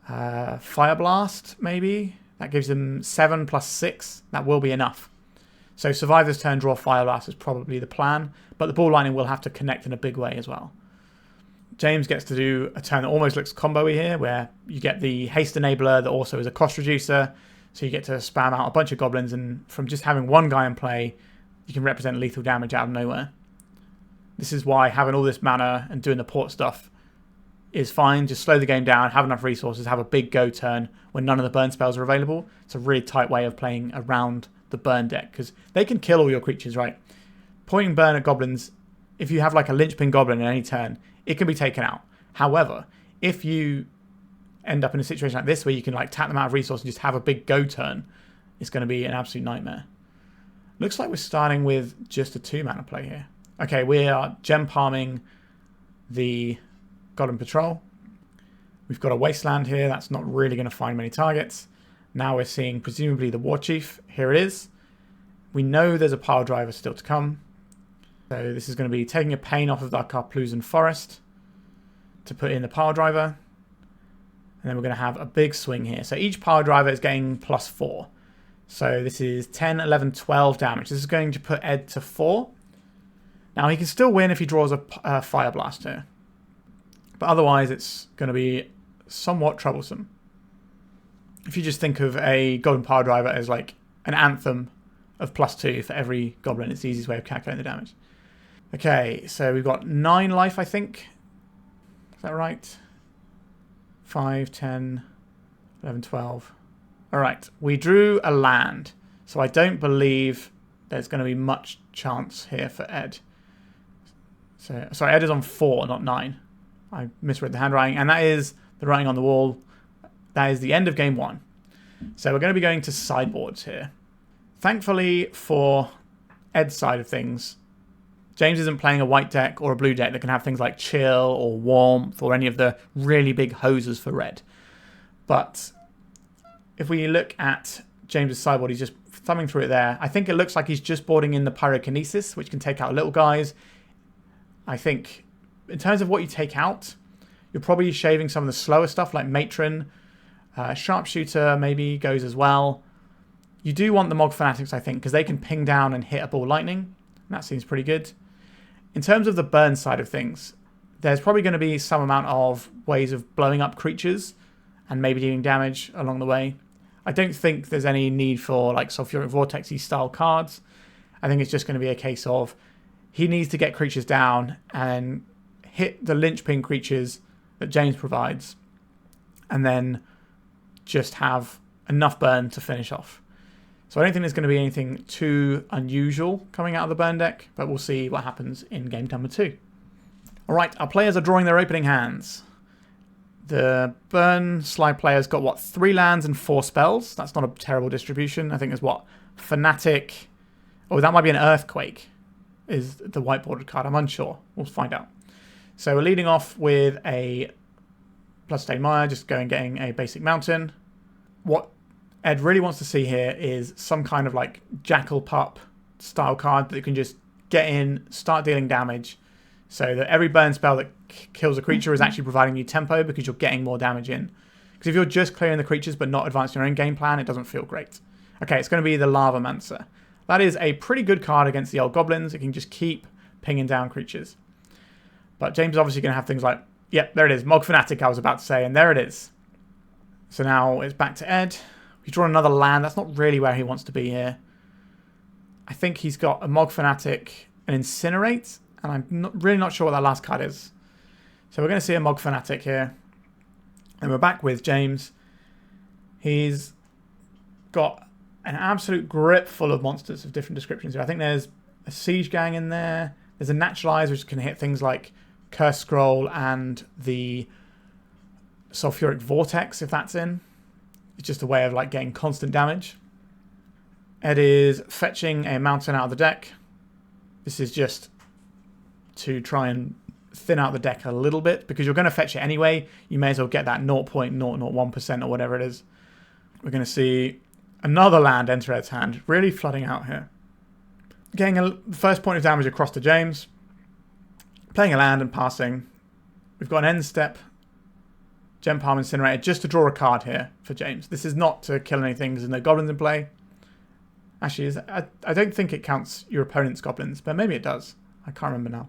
Fire Blast, maybe. That gives him 7 + 6. That will be enough. So survive this turn, draw Fire Blast is probably the plan. But the Ball Lightning will have to connect in a big way as well. James gets to do a turn that almost looks combo-y here, where you get the Haste Enabler that also is a cost reducer. So you get to spam out a bunch of Goblins, and from just having one guy in play, you can represent lethal damage out of nowhere. This is why having all this mana and doing the port stuff is fine. Just slow the game down, have enough resources, have a big go turn when none of the burn spells are available. It's a really tight way of playing around the burn deck, because they can kill all your creatures, right? Pointing burn at Goblins, if you have like a Linchpin Goblin in any turn, it can be taken out. However, if you end up in a situation like this where you can like tap them out of resource and just have a big go turn, it's going to be an absolute nightmare. Looks like we're starting with just a 2 mana play here. Okay, we are gem palming the Goblin Patrol. We've got a Wasteland here. That's not really going to find many targets. Now we're seeing presumably the War Chief. Here it is. We know there's a Pile Driver still to come. So this is going to be taking a pain off of our Karplusan Forest to put in the Pile Driver. And then we're going to have a big swing here. So each Pile Driver is getting +4. So this is 10, 11, 12 damage. This is going to put Ed to 4. Now he can still win if he draws a Fire Blast here. But otherwise, it's going to be somewhat troublesome. If you just think of a Goblin Power Driver as like an anthem of +2 for every goblin, it's the easiest way of calculating the damage. Okay, so we've got 9 life, I think. Is that right? 5, 10, 11, 12. All right, we drew a land, so I don't believe there's going to be much chance here for Ed. So, sorry, Ed is on 4, not 9. I misread the handwriting, and that is the writing on the wall. That is the end of game 1. So we're going to be going to sideboards here. Thankfully for Ed's side of things, James isn't playing a white deck or a blue deck that can have things like chill or warmth or any of the really big hoses for red. But if we look at James's sideboard, he's just thumbing through it there. I think it looks like he's just boarding in the Pyrokinesis, which can take out little guys. I think in terms of what you take out, you're probably shaving some of the slower stuff like Matron. Sharpshooter maybe goes as well. You do want the Mog Fanatics, I think, because they can ping down and hit a ball lightning. That seems pretty good. In terms of the burn side of things, there's probably going to be some amount of ways of blowing up creatures and maybe dealing damage along the way. I don't think there's any need for like Sulfuric Vortex-y style cards. I think it's just going to be a case of he needs to get creatures down and hit the linchpin creatures that James provides, and then just have enough burn to finish off. So I don't think there's going to be anything too unusual coming out of the burn deck, but we'll see what happens in game number 2. Alright, our players are drawing their opening hands. The burn slide players got, what, 3 lands and 4 spells? That's not a terrible distribution. I think there's, what, Fanatic... Oh, that might be an Earthquake, is the white bordered card. I'm unsure. We'll find out. So we're leading off with a Bloodstained Mire, just going getting a basic mountain. What Ed really wants to see here is some kind of like Jackal Pup style card that you can just get in, start dealing damage, so that every burn spell that kills a creature is actually providing you tempo because you're getting more damage in. Because if you're just clearing the creatures but not advancing your own game plan, it doesn't feel great. Okay, it's going to be the Lavamancer. That is a pretty good card against the old goblins. It can just keep pinging down creatures. But James is obviously going to have things like, yep, there it is, Mog Fanatic I was about to say, and there it is. So now it's back to Ed. He's drawn another land. That's not really where he wants to be here. I think he's got a Mog Fanatic, an Incinerate, and I'm really not sure what that last card is. So we're going to see a Mog Fanatic here. And we're back with James. He's got an absolute grip full of monsters of different descriptions here. I think there's a Siege Gang in there. There's a Naturalize, which can hit things like Curse Scroll and the Sulfuric Vortex, if that's in. It's just a way of like getting constant damage. Ed is fetching a mountain out of the deck. This is just to try and thin out the deck a little bit, because you're going to fetch it anyway. You may as well get that 0.001% or whatever it is. We're going to see another land enter Ed's hand, really flooding out here. Getting the first point of damage across to James. Playing a land and passing. We've got an end step Gem Palm Incinerator just to draw a card here for James. This is not to kill anything. There's no goblins in play. Actually, I don't think it counts your opponent's goblins, but maybe it does. I can't remember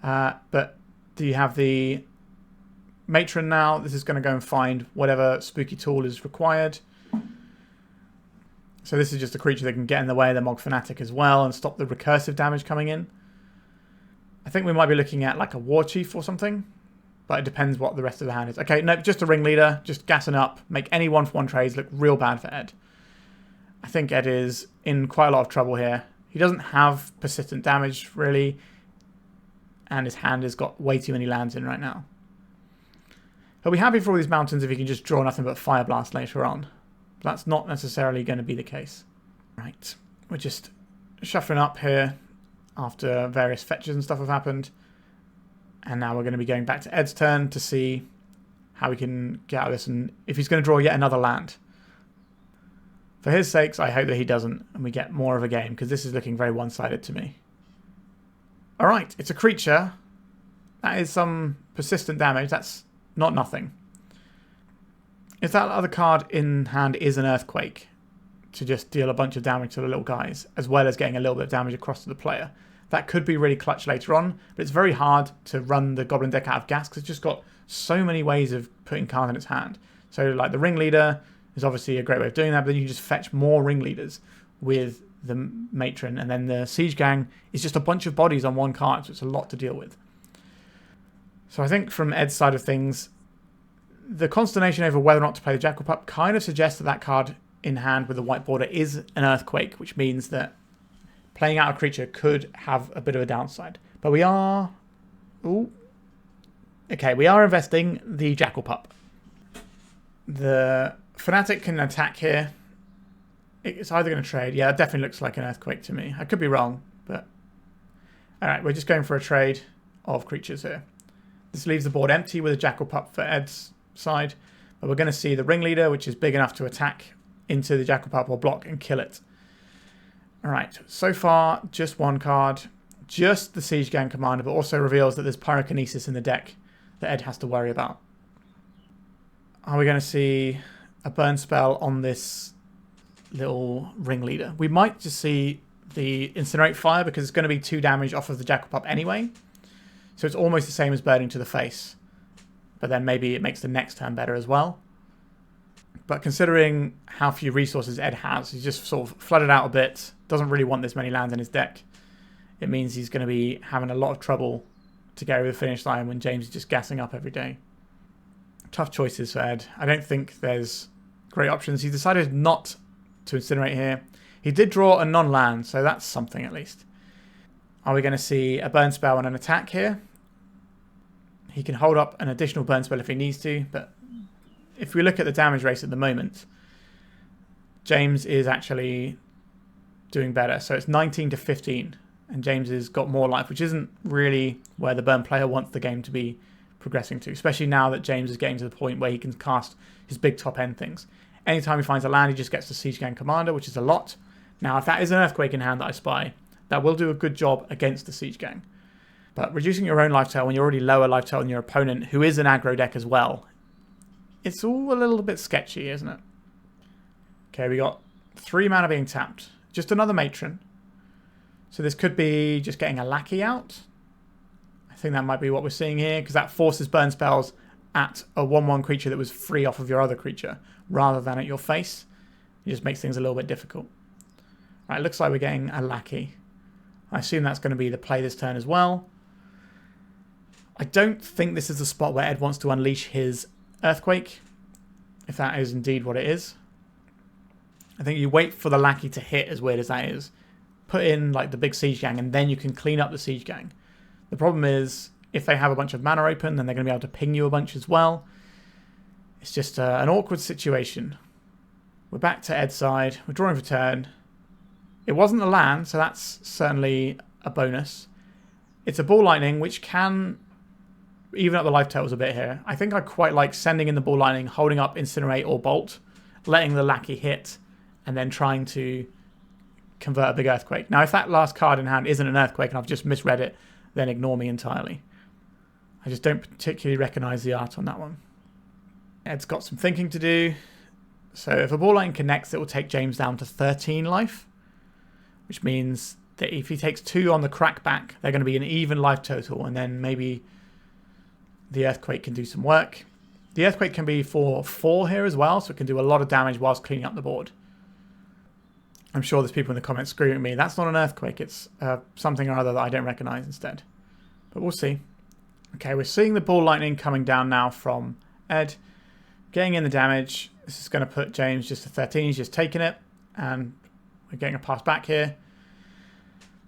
now. But do you have the Matron now? This is going to go and find whatever spooky tool is required. So this is just a creature that can get in the way of the Mog Fanatic as well and stop the recursive damage coming in. I think we might be looking at like a War Chief or something, but it depends what the rest of the hand is. Okay, no, just a Ringleader, just gassing up, make any 1-for-1 trades look real bad for Ed. I think Ed is in quite a lot of trouble here. He doesn't have persistent damage, really, and his hand has got way too many lands in right now. He'll be happy for all these mountains if he can just draw nothing but Fire Blast later on. But that's not necessarily going to be the case. Right, we're just shuffling up here after various fetches and stuff have happened. And now we're going to be going back to Ed's turn to see how we can get out of this and if he's going to draw yet another land. For his sakes, I hope that he doesn't and we get more of a game, because this is looking very one-sided to me. Alright, it's a creature. That is some persistent damage. That's not nothing. If that other card in hand is an Earthquake, to just deal a bunch of damage to the little guys, as well as getting a little bit of damage across to the player, That could be really clutch later on, but it's very hard to run the Goblin deck out of gas because it's just got so many ways of putting cards in its hand. So like the Ringleader is obviously a great way of doing that, but then you can just fetch more Ringleaders with the Matron, and then the Siege Gang is just a bunch of bodies on one card, so it's a lot to deal with. So I think from Ed's side of things, the consternation over whether or not to play the Jackal Pup kind of suggests that that card in hand with the white border is an Earthquake, which means that playing out a creature could have a bit of a downside. But we are... Ooh. Okay, we are investing the Jackal Pup. The Fanatic can attack here. It's either going to trade. Yeah, it definitely looks like an Earthquake to me. I could be wrong, but... Alright, we're just going for a trade of creatures here. This leaves the board empty with a Jackal Pup for Ed's side. But we're going to see the Ringleader, which is big enough to attack into the Jackal Pup or block and kill it. Alright, so far, just one card. Just the Siege Gang Commander, but also reveals that there's Pyrokinesis in the deck that Ed has to worry about. Are we going to see a burn spell on this little Ringleader? We might just see the Incinerate Fire because it's going to be 2 damage off of the Jackal Pup anyway. So it's almost the same as burning to the face. But then maybe it makes the next turn better as well. But considering how few resources Ed has, he's just sort of flooded out a bit. Doesn't really want this many lands in his deck. It means he's going to be having a lot of trouble to get over the finish line when James is just gassing up every day. Tough choices for Ed. I don't think there's great options. He decided not to Incinerate here. He did draw a non-land, so that's something at least. Are we going to see a burn spell and an attack here? He can hold up an additional burn spell if he needs to, but if we look at the damage race at the moment, James is actually doing better. So it's 19 to 15, and James has got more life, which isn't really where the burn player wants the game to be progressing to, especially now that James is getting to the point where he can cast his big top end things. Anytime he finds a land, he just gets the Siege Gang Commander, which is a lot. Now, if that is an Earthquake in hand that I spy, that will do a good job against the Siege Gang. But reducing your own life total when you're already lower life total than your opponent, who is an aggro deck as well, it's all a little bit sketchy, isn't it? Okay, we got 3 mana being tapped. Just another Matron. So this could be just getting a Lackey out. I think that might be what we're seeing here, because that forces burn spells at a 1/1 creature that was free off of your other creature, rather than at your face. It just makes things a little bit difficult. Right, looks like we're getting a Lackey. I assume that's going to be the play this turn as well. I don't think this is the spot where Ed wants to unleash his Earthquake, if that is indeed what it is. I think you wait for the Lackey to hit, as weird as that is. Put in like the big Siege Gang, and then you can clean up the Siege Gang. The problem is, if they have a bunch of mana open, then they're going to be able to ping you a bunch as well. It's just an awkward situation. We're back to Ed's side. We're drawing for turn. It wasn't a land, so that's certainly a bonus. It's a Ball Lightning, which can even up the life totals a bit here. I think I quite like sending in the Ball Lightning, holding up Incinerate or Bolt, letting the Lackey hit, and then trying to convert a big Earthquake. Now, if that last card in hand isn't an Earthquake and I've just misread it, then ignore me entirely. I just don't particularly recognise the art on that one. Ed's got some thinking to do. So if a Ball Lightning connects, it will take James down to 13 life, which means that if he takes 2 on the crackback, they're going to be an even life total, and then maybe the Earthquake can do some work. The Earthquake can be for 4 here as well, so it can do a lot of damage whilst cleaning up the board. I'm sure there's people in the comments screaming at me, that's not an Earthquake, it's something or other that I don't recognise instead. But we'll see. Okay, we're seeing the Ball Lightning coming down now from Ed. Getting in the damage. This is going to put James just to 13. He's just taking it. And we're getting a pass back here.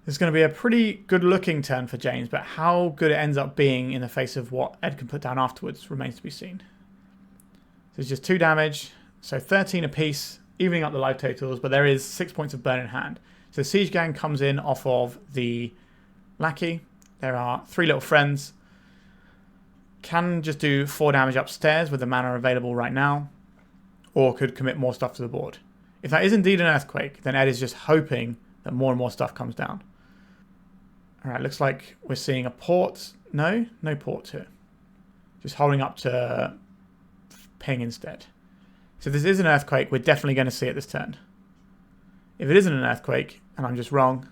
This is going to be a pretty good looking turn for James, but how good it ends up being in the face of what Ed can put down afterwards remains to be seen. So it's just 2 damage. So 13 apiece, evening up the life totals, but there is 6 points of burn in hand. So the Siege Gang comes in off of the Lackey. There are 3 little friends. Can just do 4 damage upstairs with the mana available right now, or could commit more stuff to the board. If that is indeed an Earthquake, then Ed is just hoping that more and more stuff comes down. Alright, looks like we're seeing a port. No port here. Just holding up to ping instead. So if this is an Earthquake, we're definitely going to see it this turn. If it isn't an Earthquake, and I'm just wrong,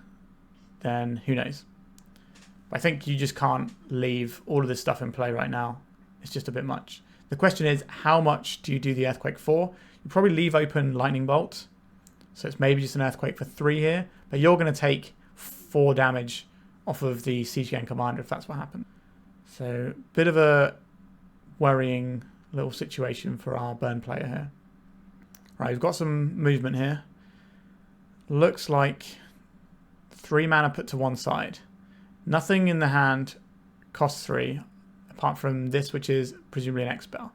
then who knows. I think you just can't leave all of this stuff in play right now. It's just a bit much. The question is, how much do you do the Earthquake for? You probably leave open Lightning Bolt. So it's maybe just an Earthquake for 3 here. But you're going to take 4 damage off of the Siege Gang Commander if that's what happens. So, bit of a worrying little situation for our burn player here. Right, we've got some movement here. Looks like 3 mana put to one side. Nothing in the hand costs 3, apart from this, which is presumably an Expel.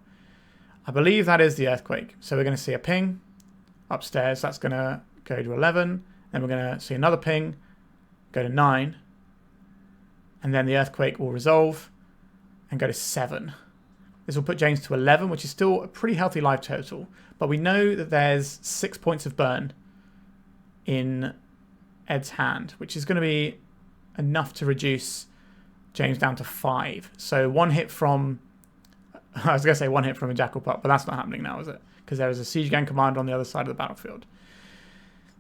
I believe that is the Earthquake. So we're going to see a ping upstairs. That's going to go to 11. Then we're going to see another ping, go to 9. And then the Earthquake will resolve and go to 7. This will put James to 11, which is still a pretty healthy life total. But we know that there's 6 points of burn in Ed's hand, which is going to be enough to reduce James down to 5. So 1 hit from... I was going to say 1 hit from a Jackal Pup, but that's not happening now, is it? Because there is a Siege Gang Commander on the other side of the battlefield.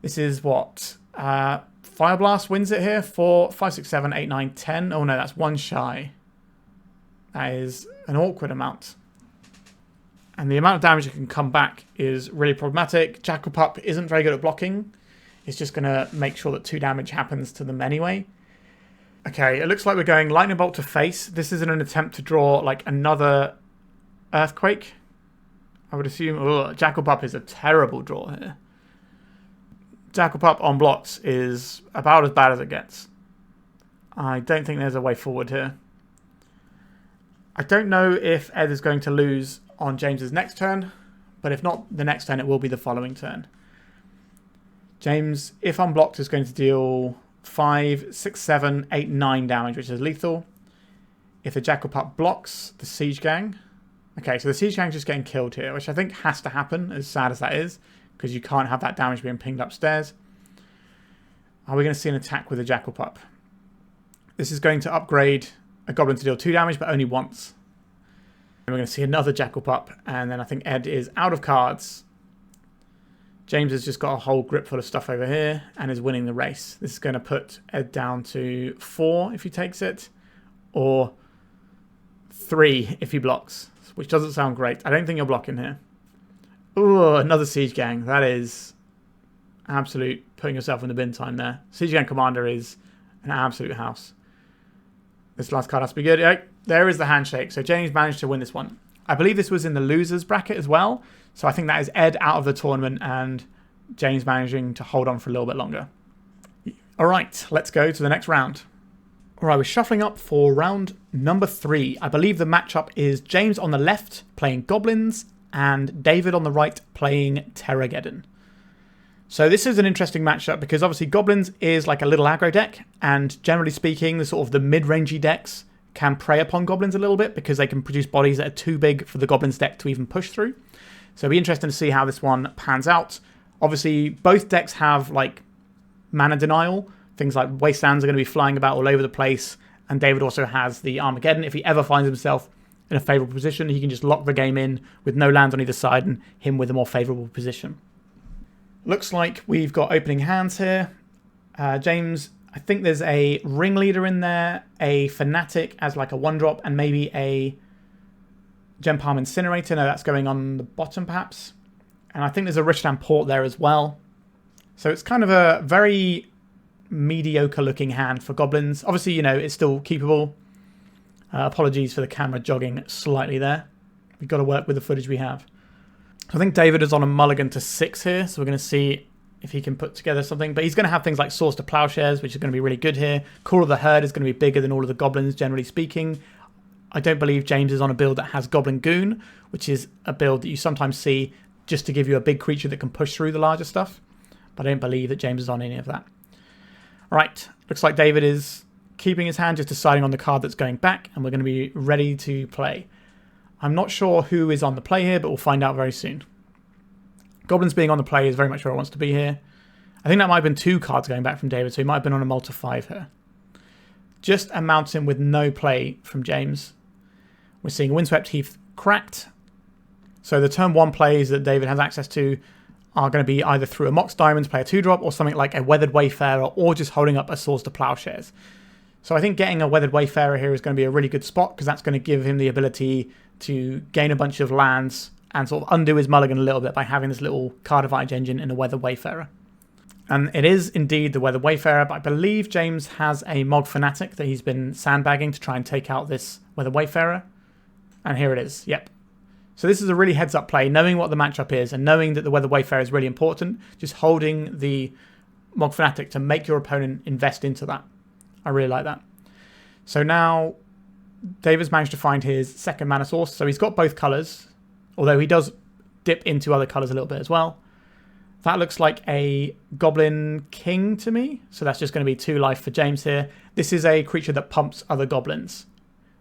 This is what? Fire Blast wins it here. 4, 5, 6, 7, 8, 9, 10. Oh no, that's 1 shy. That is an awkward amount. And the amount of damage that can come back is really problematic. Jackal Pup isn't very good at blocking. It's just going to make sure that 2 damage happens to them anyway. Okay, it looks like we're going Lightning Bolt to face. This is in an attempt to draw like another Earthquake, I would assume. Ugh, Jackal Pup is a terrible draw here. Jackal Pup on blocks is about as bad as it gets. I don't think there's a way forward here. I don't know if Ed is going to lose on James's next turn, but if not the next turn, it will be the following turn. James, if unblocked, is going to deal 5, 6, 7, 8, 9 damage, which is lethal. If the Jackal Pup blocks the Siege Gang... Okay, so the Siege Gang is just getting killed here, which I think has to happen, as sad as that is, because you can't have that damage being pinged upstairs. Are we going to see an attack with the Jackal Pup? This is going to upgrade a Goblin to deal 2 damage, but only once. And we're going to see another Jackal Pup, and then I think Ed is out of cards. James has just got a whole grip full of stuff over here and is winning the race. This is going to put Ed down to 4 if he takes it, or 3 if he blocks, which doesn't sound great. I don't think you're blocking here. Ooh, another Siege Gang. That is absolute putting yourself in the bin time there. Siege Gang Commander is an absolute house. This last card has to be good. Oh, there is the handshake. So James managed to win this one. I believe this was in the losers bracket as well. So I think that is Ed out of the tournament and James managing to hold on for a little bit longer. All right, let's go to the next round. All right, we're shuffling up for round number 3. I believe the matchup is James on the left playing Goblins and David on the right playing Terrageddon. So this is an interesting matchup because obviously Goblins is like a little aggro deck, and generally speaking, the sort of the mid-rangey decks can prey upon Goblins a little bit because they can produce bodies that are too big for the Goblins deck to even push through. So it'll be interesting to see how this one pans out. Obviously, both decks have like mana denial. Things like Wastelands are going to be flying about all over the place, and David also has the Armageddon. If he ever finds himself in a favourable position, he can just lock the game in with no lands on either side and him with a more favourable position. Looks like we've got opening hands here. James, I think there's a Ringleader in there, a Fanatic as like a 1-drop, and maybe a Gem Palm Incinerator. No, that's going on the bottom perhaps. And I think there's a Richland Port there as well. So it's kind of a very mediocre looking hand for Goblins. Obviously, you know, it's still keepable. Apologies for the camera jogging slightly there. We've got to work with the footage we have. I think David is on a mulligan to 6 here, so we're going to see if he can put together something. But he's going to have things like Swords to Plowshares, which is going to be really good here. Call of the Herd is going to be bigger than all of the Goblins, generally speaking. I don't believe James is on a build that has Goblin Goon, which is a build that you sometimes see just to give you a big creature that can push through the larger stuff. But I don't believe that James is on any of that. All right, looks like David is keeping his hand, just deciding on the card that's going back, and we're going to be ready to play. I'm not sure who is on the play here, but we'll find out very soon. Goblins being on the play is very much where it wants to be here. I think that might have been 2 cards going back from David, so he might have been on a multi 5 here. Just a mountain with no play from James. We're seeing Windswept Heath cracked. So the turn 1 plays that David has access to are going to be either through a Mox Diamond to play a 2-drop, or something like a Weathered Wayfarer, or just holding up a Swords to Plowshares. So I think getting a Weathered Wayfarer here is going to be a really good spot, because that's going to give him the ability to gain a bunch of lands and sort of undo his mulligan a little bit by having this little card advantage engine in a Weathered Wayfarer. And it is indeed the Weathered Wayfarer, but I believe James has a Mog Fanatic that he's been sandbagging to try and take out this Weathered Wayfarer. And here it is, yep. So this is a really heads-up play, knowing what the matchup is and knowing that the Weathered Wayfarer is really important, just holding the Mog Fanatic to make your opponent invest into that. I really like that. So now David's managed to find his second mana source, so he's got both colours, although he does dip into other colours a little bit as well. That looks like a Goblin King to me, so that's just going to be 2 life for James here. This is a creature that pumps other goblins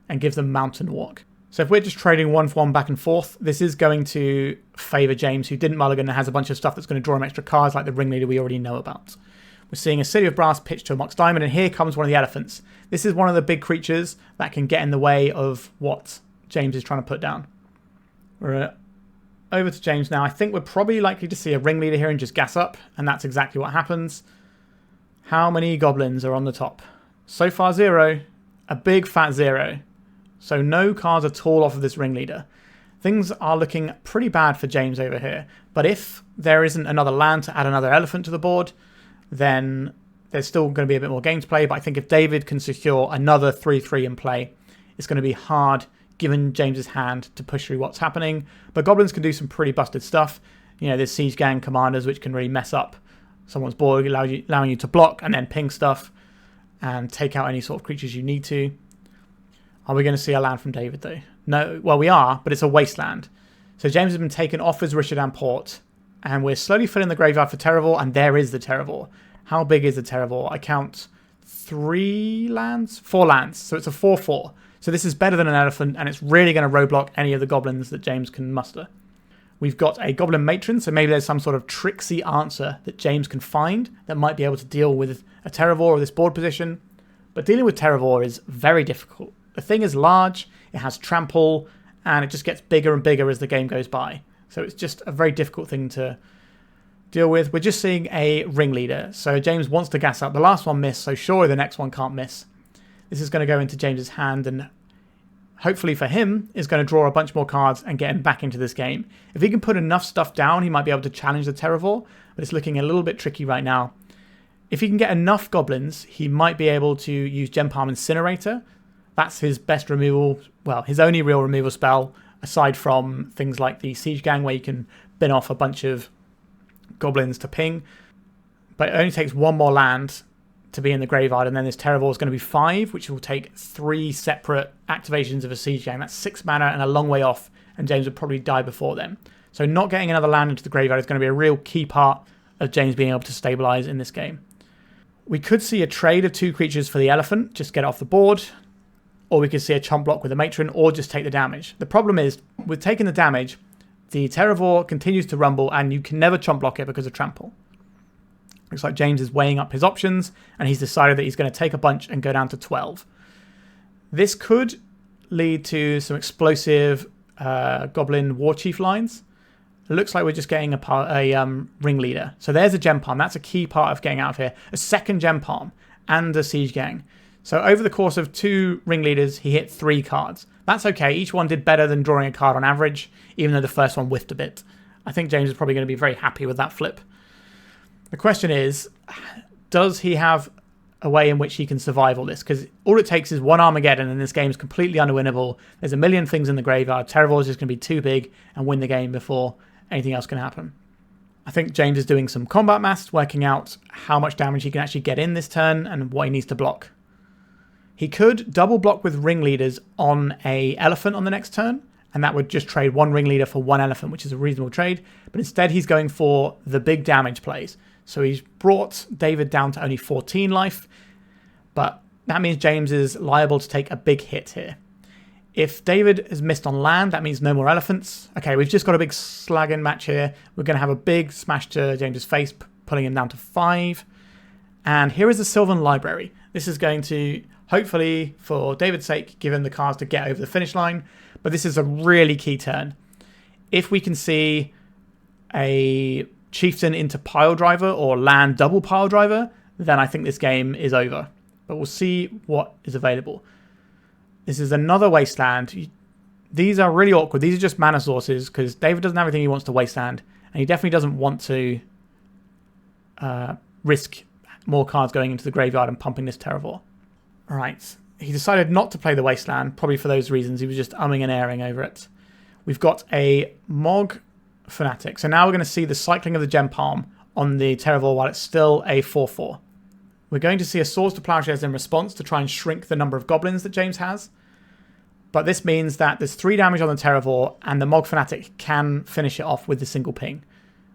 and gives them Mountain Walk. So if we're just trading 1-for-1 back and forth, this is going to favour James, who didn't mulligan and has a bunch of stuff that's going to draw him extra cards, like the Ringleader we already know about. We're seeing a City of Brass pitched to a Mox Diamond, and here comes one of the elephants. This is one of the big creatures that can get in the way of what James is trying to put down. We're over to James now. I think we're probably likely to see a Ringleader here and just gas up, and that's exactly what happens. How many goblins are on the top? So far 0. A big fat 0. So no cards at all off of this Ringleader. Things are looking pretty bad for James over here. But if there isn't another land to add another elephant to the board, then there's still going to be a bit more game to play. But I think if David can secure another 3-3 in play, it's going to be hard, given James's hand, to push through what's happening. But goblins can do some pretty busted stuff. You know, there's Siege Gang commanders, which can really mess up someone's board, allowing you to block and then ping stuff and take out any sort of creatures you need to. Are we going to see a land from David, though? No. Well, we are, but it's a wasteland. So James has been taken off his Rishadan Port, and we're slowly filling the graveyard for Terravor, and there is the Terravor. How big is the Terravor? I count 4 lands, so it's a 4-4. So this is better than an elephant, and it's really going to roadblock any of the goblins that James can muster. We've got a Goblin Matron, so maybe there's some sort of tricksy answer that James can find that might be able to deal with a Terravor or this board position. But dealing with Terravor is very difficult. The thing is large, it has trample, and it just gets bigger and bigger as the game goes by. So it's just a very difficult thing to deal with. We're just seeing a Ringleader. So James wants to gas up. The last one missed, so surely the next one can't miss. This is going to go into James's hand, and hopefully for him, is going to draw a bunch more cards and get him back into this game. If he can put enough stuff down, he might be able to challenge the Terravor, but it's looking a little bit tricky right now. If he can get enough goblins, he might be able to use Gem Palm Incinerator. That's his best removal, well, his only real removal spell, aside from things like the Siege Gang, where you can bin off a bunch of goblins to ping. But it only takes 1 more land to be in the graveyard, and then this Terravor is going to be 5, which will take 3 separate activations of a Siege Gang. That's 6 mana and a long way off, and James would probably die before then. So not getting another land into the graveyard is going to be a real key part of James being able to stabilize in this game. We could see a trade of 2 creatures for the elephant, just get it off the board. Or we could see a chump block with a Matron, or just take the damage. The problem is, with taking the damage, the Terravor continues to rumble, and you can never chump block it because of trample. Looks like James is weighing up his options, and he's decided that he's going to take a bunch and go down to 12. This could lead to some explosive Goblin War Chief lines. It looks like we're just getting a Ringleader. So there's a Gem Palm. That's a key part of getting out of here. A second Gem Palm and a Siege Gang. So over the course of 2 Ringleaders, he hit 3 cards. That's okay. Each one did better than drawing a card on average, even though the first one whiffed a bit. I think James is probably going to be very happy with that flip. The question is, does he have a way in which he can survive all this? Because all it takes is 1 Armageddon, and this game is completely unwinnable. There's a million things in the graveyard. Terravor is just going to be too big and win the game before anything else can happen. I think James is doing some combat maths, working out how much damage he can actually get in this turn and what he needs to block. He could double block with Ringleaders on a elephant on the next turn, and that would just trade 1 Ringleader for 1 elephant, which is a reasonable trade. But instead, he's going for the big damage plays. So he's brought David down to only 14 life, but that means James is liable to take a big hit here. If David has missed on land, that means no more elephants. Okay, we've just got a big slagging match here. We're going to have a big smash to James's face, pulling him down to 5. And here is the Sylvan Library. This is going to, hopefully, for David's sake, give him the cards to get over the finish line. But this is a really key turn. If we can see a Chieftain into Pile Driver or land double Pile Driver, then I think this game is over. but we'll see what is available. This is another wasteland. These are really awkward. These are just mana sources because David doesn't have everything he wants to wasteland, and he definitely doesn't want to risk more cards going into the graveyard and pumping this Terravor. Alright, he decided not to play the wasteland, probably for those reasons. He was just umming and ahhing over it. We've got a Mog Fanatic. So now we're going to see the cycling of the Gem Palm on the Terravor while it's still a 4-4. We're going to see a Swords to Plowshares in response to try and shrink the number of goblins that James has. But this means that there's 3 damage on the Terravor, and the Mog Fanatic can finish it off with a single ping,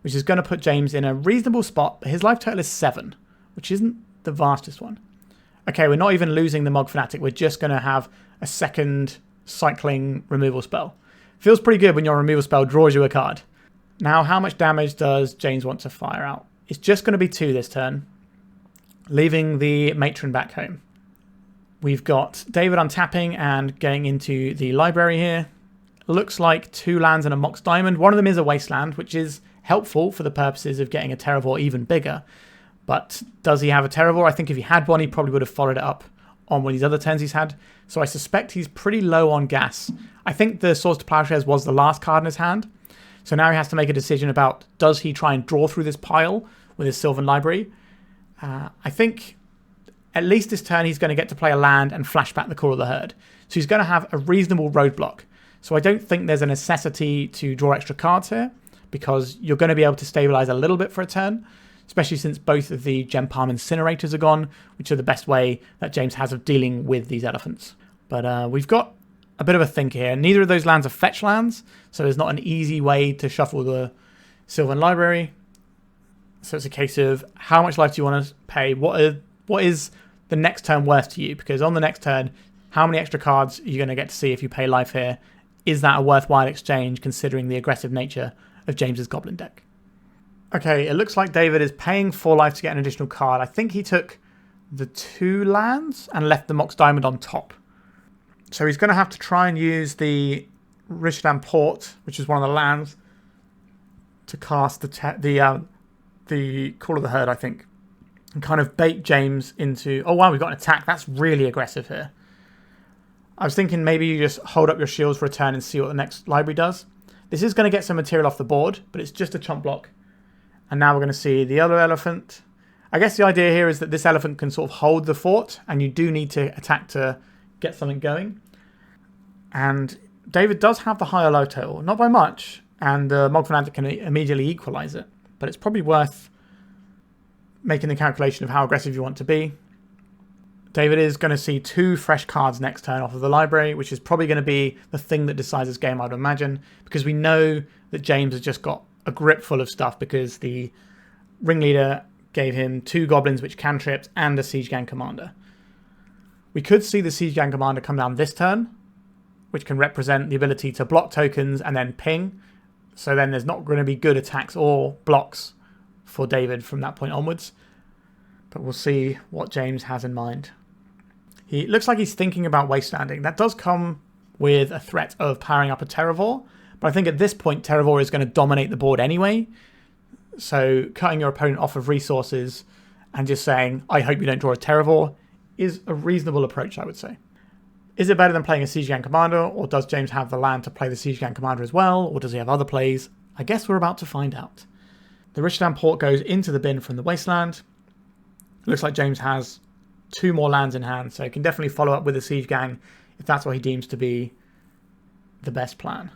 which is going to put James in a reasonable spot. But his life total is 7, which isn't the vastest one. Okay, we're not even losing the Mog Fanatic. We're just going to have a second cycling removal spell. Feels pretty good when your removal spell draws you a card. Now, how much damage does James want to fire out? It's just going to be 2 this turn, leaving the Matron back home. We've got David untapping and going into the library here. Looks like 2 lands and a Mox Diamond. One of them is a wasteland, which is helpful for the purposes of getting a Terravor even bigger. But does he have a Terravor? I think if he had one, he probably would have followed it up on one of these other turns he's had. So I suspect he's pretty low on gas. I think the Swords to Plowshares was the last card in his hand. So now he has to make a decision about, does he try and draw through this pile with his Sylvan Library? I think at least this turn he's going to get to play a land and flash back the Call of the Herd. So he's going to have a reasonable roadblock. So I don't think there's a necessity to draw extra cards here, because you're going to be able to stabilize a little bit for a turn, especially since both of the Gem Palm Incinerators are gone, which are the best way that James has of dealing with these elephants. But we've got a bit of a think here. Neither of those lands are fetch lands, so there's not an easy way to shuffle the Sylvan Library. So it's a case of how much life do you want to pay? What is the next turn worth to you? Because on the next turn, how many extra cards are you going to get to see if you pay life here? Is that a worthwhile exchange considering the aggressive nature of James's Goblin deck? Okay, it looks like David is paying 4 life to get an additional card. I think he took the 2 lands and left the Mox Diamond on top. So he's going to have to try and use the Rishadan Port, which is one of the lands, to cast the Call of the Herd, I think, and kind of bait James into... Oh, wow, we've got an attack. That's really aggressive here. I was thinking maybe you just hold up your shields for a turn and see what the next library does. This is going to get some material off the board, but it's just a chump block. And now we're going to see the other elephant. I guess the idea here is that this elephant can sort of hold the fort, and you do need to attack to get something going. And David does have the higher low total, not by much, and the Mog Fanatic can immediately equalize it. But it's probably worth making the calculation of how aggressive you want to be. David is going to see 2 fresh cards next turn off of the library, which is probably going to be the thing that decides this game, I'd imagine, because we know that James has just got a grip full of stuff because the ringleader gave him 2 goblins which cantrips and a Siege Gang Commander. We could see the Siege Gang Commander come down this turn, which can represent the ability to block tokens and then ping. So then there's not going to be good attacks or blocks for David from that point onwards. But we'll see what James has in mind. He looks like he's thinking about wastelanding. That does come with a threat of powering up a Terravor. But I think at this point, Terravor is going to dominate the board anyway. So cutting your opponent off of resources and just saying, I hope you don't draw a Terravor, is a reasonable approach, I would say. Is it better than playing a Siege Gang Commander, or does James have the land to play the Siege Gang Commander as well, or does he have other plays? I guess we're about to find out. The Rishadan Port goes into the bin from the Wasteland. Looks like James has 2 more lands in hand, so he can definitely follow up with the Siege Gang if that's what he deems to be the best plan.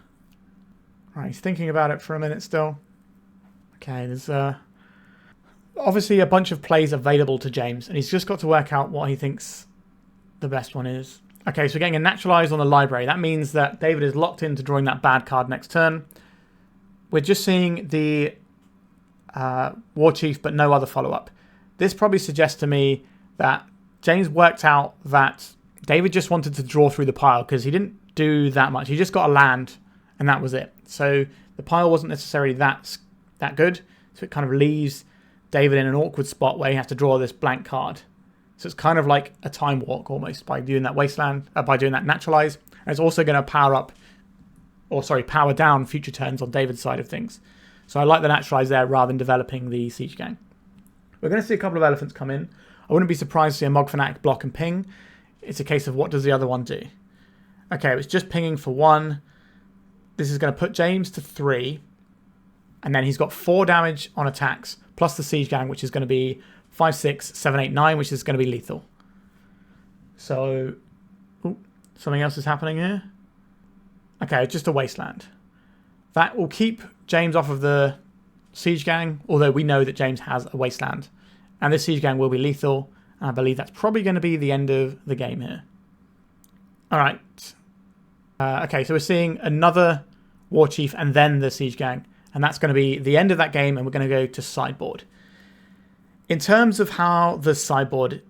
Right, he's thinking about it for a minute still. Okay, there's obviously a bunch of plays available to James, and he's just got to work out what he thinks the best one is. Okay, so we're getting a Naturalize on the library. That means that David is locked into drawing that bad card next turn. We're just seeing the War Chief, but no other follow-up. This probably suggests to me that James worked out that David just wanted to draw through the pile because he didn't do that much. He just got a land, and that was it. So the pile wasn't necessarily that good, so it kind of leaves David in an awkward spot where he has to draw this blank card. So it's kind of like a time walk almost by doing that wasteland, by doing that Naturalize. And it's also going to power down future turns on David's side of things. So I like the Naturalize there rather than developing the Siege Gang. We're going to see a couple of elephants come in. I wouldn't be surprised to see a Mog Fanatic block and ping. It's a case of what does the other one do. Okay, it's just pinging for 1. This is going to put James to 3. And then he's got 4 damage on attacks, plus the Siege Gang, which is going to be 5, 6, 7, 8, 9, which is going to be lethal. So, something else is happening here. Okay, just a Wasteland. That will keep James off of the Siege Gang, although we know that James has a Wasteland. And this Siege Gang will be lethal. And I believe that's probably going to be the end of the game here. Alright. Okay, so we're seeing another War Chief and then the Siege Gang. And that's going to be the end of that game, and we're going to go to sideboard. In terms of how the sideboard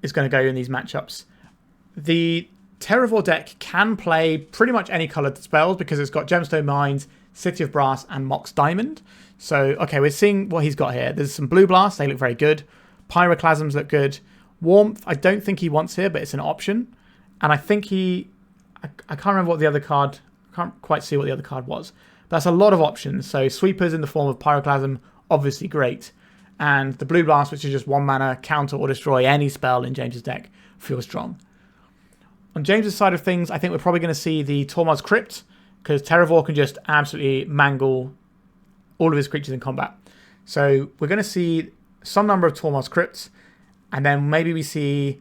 is going to go in these matchups, the Terravore deck can play pretty much any coloured spells because it's got Gemstone Mines, City of Brass, and Mox Diamond. So, okay, we're seeing what he's got here. There's some Blue Blasts, they look very good. Pyroclasms look good. Warmth, I don't think he wants here, but it's an option. And I think I can't remember what the other card, I can't quite see what the other card was. But that's a lot of options. So Sweepers in the form of Pyroclasm, obviously great. And the Blue Blast, which is just 1 mana, counter or destroy any spell in James's deck, feels strong. On James's side of things, I think we're probably going to see the Tormod's Crypt, because Terravore can just absolutely mangle all of his creatures in combat. So we're going to see some number of Tormod's Crypts, and then maybe we see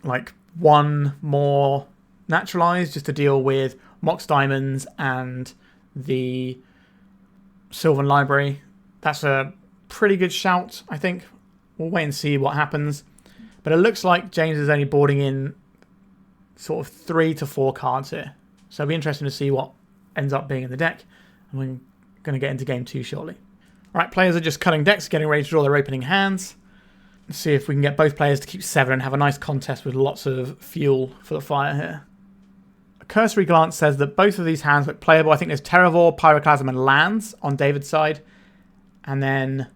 like 1 more Naturalized just to deal with Mox Diamonds and the Sylvan Library. That's a pretty good shout, I think. We'll wait and see what happens. But it looks like James is only boarding in sort of 3 to 4 cards here. So it'll be interesting to see what ends up being in the deck. And we're going to get into game 2 shortly. Alright, players are just cutting decks, getting ready to draw their opening hands. Let's see if we can get both players to keep 7 and have a nice contest with lots of fuel for the fire here. A cursory glance says that both of these hands look playable. I think there's Terravore, Pyroclasm, and lands on David's side. And then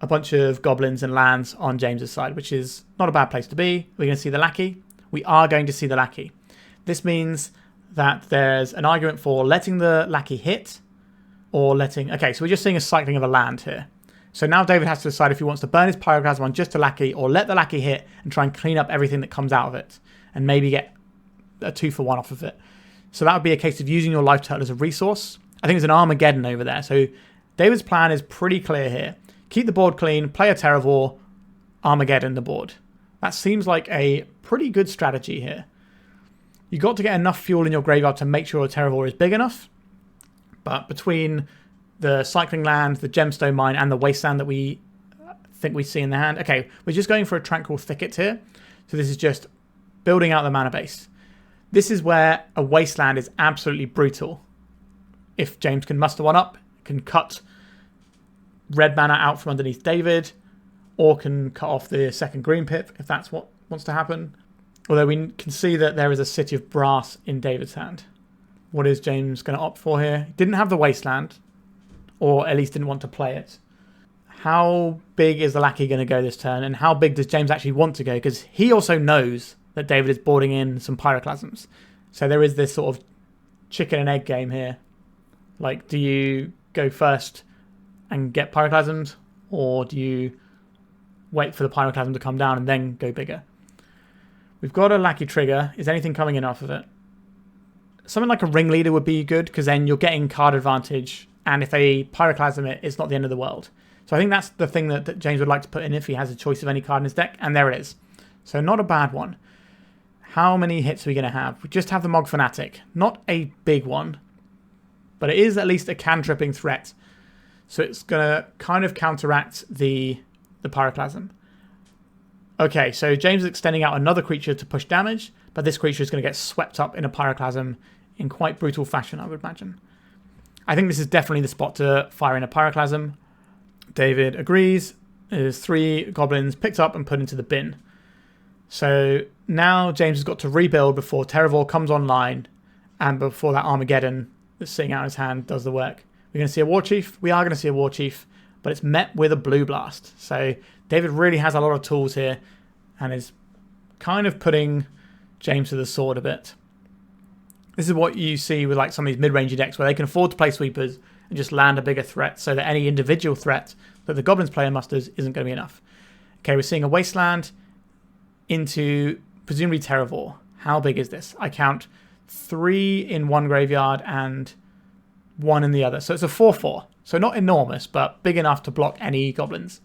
a bunch of goblins and lands on James's side, which is not a bad place to be. We're going to see the Lackey. We are going to see the Lackey. This means that there's an argument for letting the Lackey hit or letting... Okay, so we're just seeing a cycling of a land here. So now David has to decide if he wants to burn his Pyroclasm on just a Lackey or let the Lackey hit and try and clean up everything that comes out of it and maybe get a 2-for-1 off of it. So that would be a case of using your Life Turtle as a resource. I think there's an Armageddon over there. So David's plan is pretty clear here. Keep the board clean, play a Terravore, Armageddon the board. That seems like a pretty good strategy here. You've got to get enough fuel in your graveyard to make sure a Terravore is big enough. But between the Cycling Land, the Gemstone Mine, and the Wasteland that we think we see in the hand. Okay, we're just going for a Tranquil Thicket here. So this is just building out the mana base. This is where a Wasteland is absolutely brutal. If James can muster one up, can cut red mana out from underneath David, or can cut off the second green pip, if that's what wants to happen. Although we can see that there is a City of Brass in David's hand. What is James going to opt for here? He didn't have the Wasteland, or at least didn't want to play it. How big is the Lackey going to go this turn, and how big does James actually want to go? Because he also knows that David is boarding in some Pyroclasms. So there is this sort of chicken and egg game here. Like, do you go first and get Pyroclasms, or do you wait for the Pyroclasm to come down and then go bigger? We've got a Lackey trigger. Is anything coming in off of it? Something like a Ringleader would be good, because then you're getting card advantage, and if they Pyroclasm it, it's not the end of the world. So I think that's the thing that James would like to put in if he has a choice of any card in his deck, and there it is. So not a bad one. How many hits are we going to have? We just have the Mog Fanatic. Not a big one, but it is at least a cantripping threat. So it's going to kind of counteract the Pyroclasm. Okay, so James is extending out another creature to push damage, but this creature is going to get swept up in a Pyroclasm in quite brutal fashion, I would imagine. I think this is definitely the spot to fire in a Pyroclasm. David agrees. There's 3 goblins picked up and put into the bin. So now James has got to rebuild before Terravore comes online and before that Armageddon that's sitting out in his hand does the work. We're going to see a War Chief. We are going to see a War Chief, but it's met with a Blue Blast. So David really has a lot of tools here and is kind of putting James to the sword a bit. This is what you see with like some of these mid-range decks where they can afford to play sweepers and just land a bigger threat so that any individual threat that the Goblins player musters isn't going to be enough. Okay, we're seeing a Wasteland into presumably Terravore. How big is this? I count 3 in one graveyard and 1 in the other. So it's a 4/4. So not enormous, but big enough to block any goblins.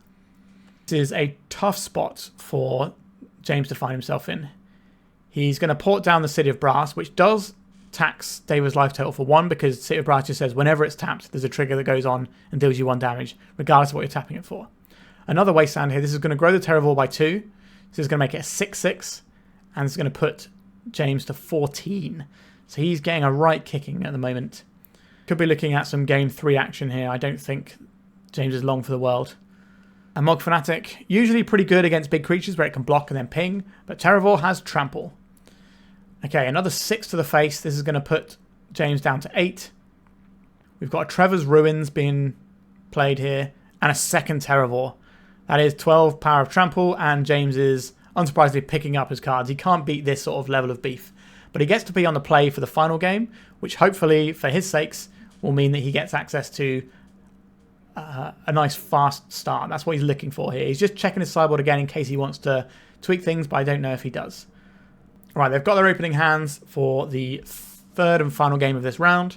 This is a tough spot for James to find himself in. He's going to port down the City of Brass, which does tax David's life total for 1, because City of Brass just says whenever it's tapped, there's a trigger that goes on and deals you 1 damage, regardless of what you're tapping it for. Another Wasteland here. This is going to grow the Terravore by 2. This is going to make it a 6/6, and it's going to put James to 14. So he's getting a right kicking at the moment. Could be looking at some game 3 action here. I don't think James is long for the world. A Mog Fanatic, usually pretty good against big creatures where it can block and then ping, but Terravore has Trample. Okay, another 6 to the face. This is going to put James down to 8. We've got a Trevor's Ruins being played here, and a second Terravore. That is 12 power of Trample, and James is unsurprisingly picking up his cards. He can't beat this sort of level of beef. But he gets to be on the play for the final game, which hopefully, for his sakes, will mean that he gets access to a nice fast start. That's what he's looking for here. He's just checking his sideboard again in case he wants to tweak things, but I don't know if he does. All right, they've got their opening hands for the third and final game of this round.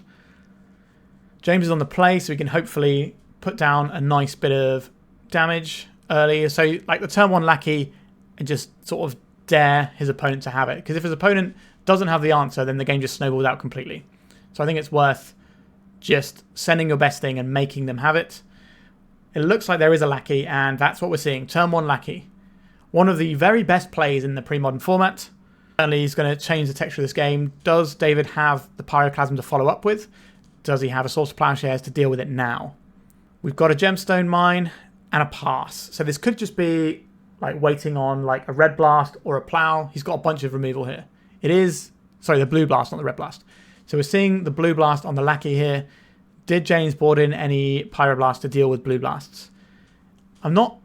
James is on the play, so he can hopefully put down a nice bit of damage early. So, like the turn 1 Lackey, and just sort of dare his opponent to have it. Because if his opponent doesn't have the answer, then the game just snowballs out completely. So I think it's worth just sending your best thing and making them have it. It looks like there is a Lackey, and that's what we're seeing. Turn 1 Lackey. One of the very best plays in the pre-modern format. Certainly he's going to change the texture of this game. Does David have the Pyroclasm to follow up with? Does he have a Source of Plowshares to deal with it now? We've got a Gemstone Mine and a pass. So this could just be like waiting on like a Red Blast or a Plow. He's got a bunch of removal here. It is, sorry, the Blue Blast, not the Red Blast. So we're seeing the Blue Blast on the Lackey here. Did James board in any Pyroblast to deal with Blue Blasts? I'm not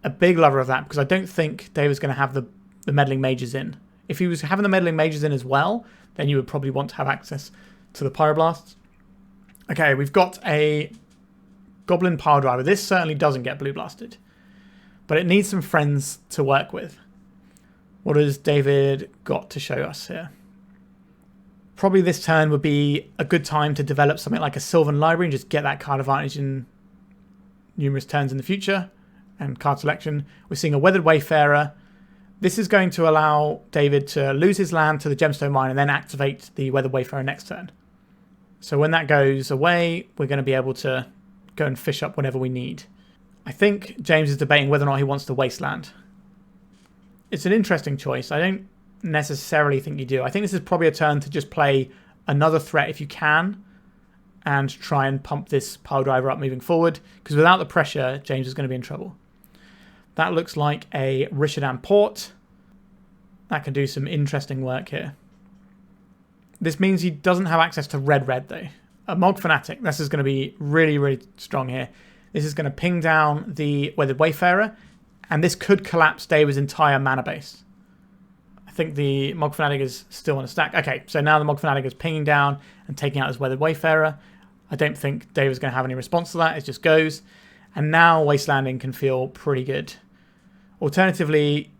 a big lover of that because I don't think David's going to have the Meddling Mages in. If he was having the Meddling Mages in as well, then you would probably want to have access to the Pyroblasts. Okay, we've got a Goblin Pile Driver. This certainly doesn't get Blue Blasted, but it needs some friends to work with. What has David got to show us here? Probably this turn would be a good time to develop something like a Sylvan Library and just get that card advantage in numerous turns in the future and card selection. We're seeing a Weathered Wayfarer. This is going to allow David to lose his land to the Gemstone Mine and then activate the Weathered Wayfarer next turn. So when that goes away, we're going to be able to go and fish up whatever we need. I think James is debating whether or not he wants to Wasteland. It's an interesting choice. I don't necessarily think you do. I think this is probably a turn to just play another threat if you can and try and pump this Pile Driver up moving forward, because without the pressure, James is going to be in trouble. That looks like a Rishadan Port. That can do some interesting work here. This means he doesn't have access to red though. A Mog Fanatic, this is going to be really, really strong here. This is going to ping down the Weathered Wayfarer, and this could collapse David's entire mana base. I think the Mog Fanatic is still on a stack. Okay, so now the Mog Fanatic is pinging down and taking out his Weathered Wayfarer. I don't think David's going to have any response to that. It just goes. And now Wastelanding can feel pretty good. Alternatively,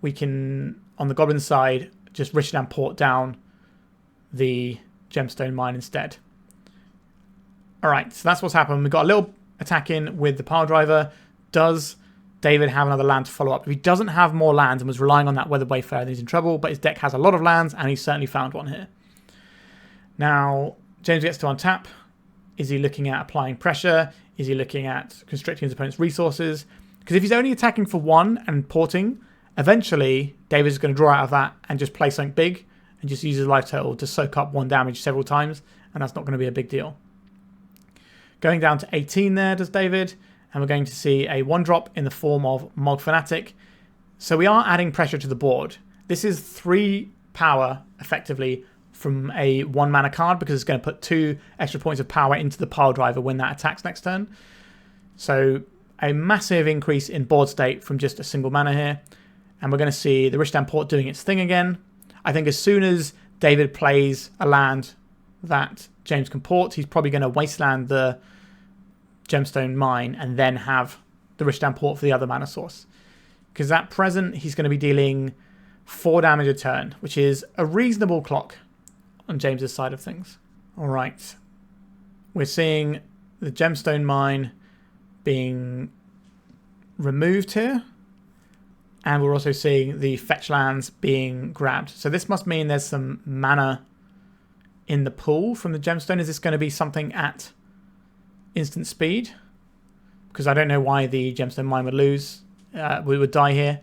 we can, on the Goblin side, just Rishadan Port down the Gemstone Mine instead. Alright, so that's what's happened. We've got a little attack in with the Pile Driver. Does David have another land to follow up? If he doesn't have more lands and was relying on that Weathered Wayfarer, then he's in trouble, but his deck has a lot of lands, and he's certainly found one here. Now, James gets to untap. Is he looking at applying pressure? Is he looking at constricting his opponent's resources? Because if he's only attacking for 1 and porting, eventually David's going to draw out of that and just play something big and just use his life total to soak up 1 damage several times, and that's not going to be a big deal. Going down to 18 there, does David, and we're going to see a 1-drop in the form of Mog Fanatic. So we are adding pressure to the board. This is 3 power, effectively, from a 1-mana card, because it's going to put 2 extra points of power into the Pile Driver when that attacks next turn. So a massive increase in board state from just a single mana here. And we're going to see the Rishadan Port doing its thing again. I think as soon as David plays a land that James can port, he's probably going to Wasteland the Gemstone Mine and then have the Rishadan Port for the other mana source. because at present he's going to be dealing 4 damage a turn, which is a reasonable clock on James's side of things. All right. We're seeing the gemstone mine being removed here. And we're also seeing the fetch lands being grabbed. So this must mean there's some mana in the pool from the gemstone. Is this going to be something at instant speed? Because I don't know why the gemstone mine would lose. We would die here.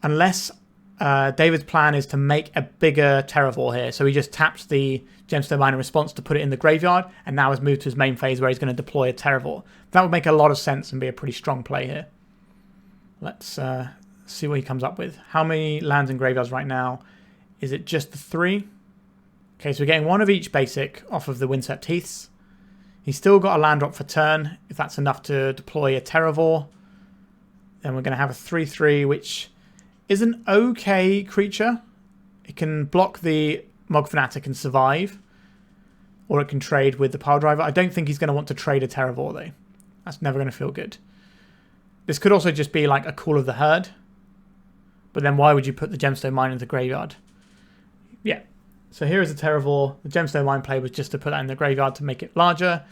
Unless David's plan is to make a bigger Terravore here. So he just taps the gemstone mine in response to put it in the graveyard, and now has moved to his main phase where he's going to deploy a Terravore. That would make a lot of sense and be a pretty strong play here. Let's see what he comes up with. How many lands and graveyards right now? Is it just the 3? Okay, so we're getting 1 of each basic off of the Windswept Heaths. He's still got a land drop for turn. If that's enough to deploy a Terravore, then we're going to have a 3/3, which is an okay creature. It can block the Mog Fanatic and survive, or it can trade with the Pile Driver. I don't think he's going to want to trade a Terravore, though. That's never going to feel good. This could also just be like a Call of the Herd, but then why would you put the Gemstone Mine into the graveyard? Yeah. So here is a Terravore. The Gemstone Mine play was just to put that in the graveyard to make it larger.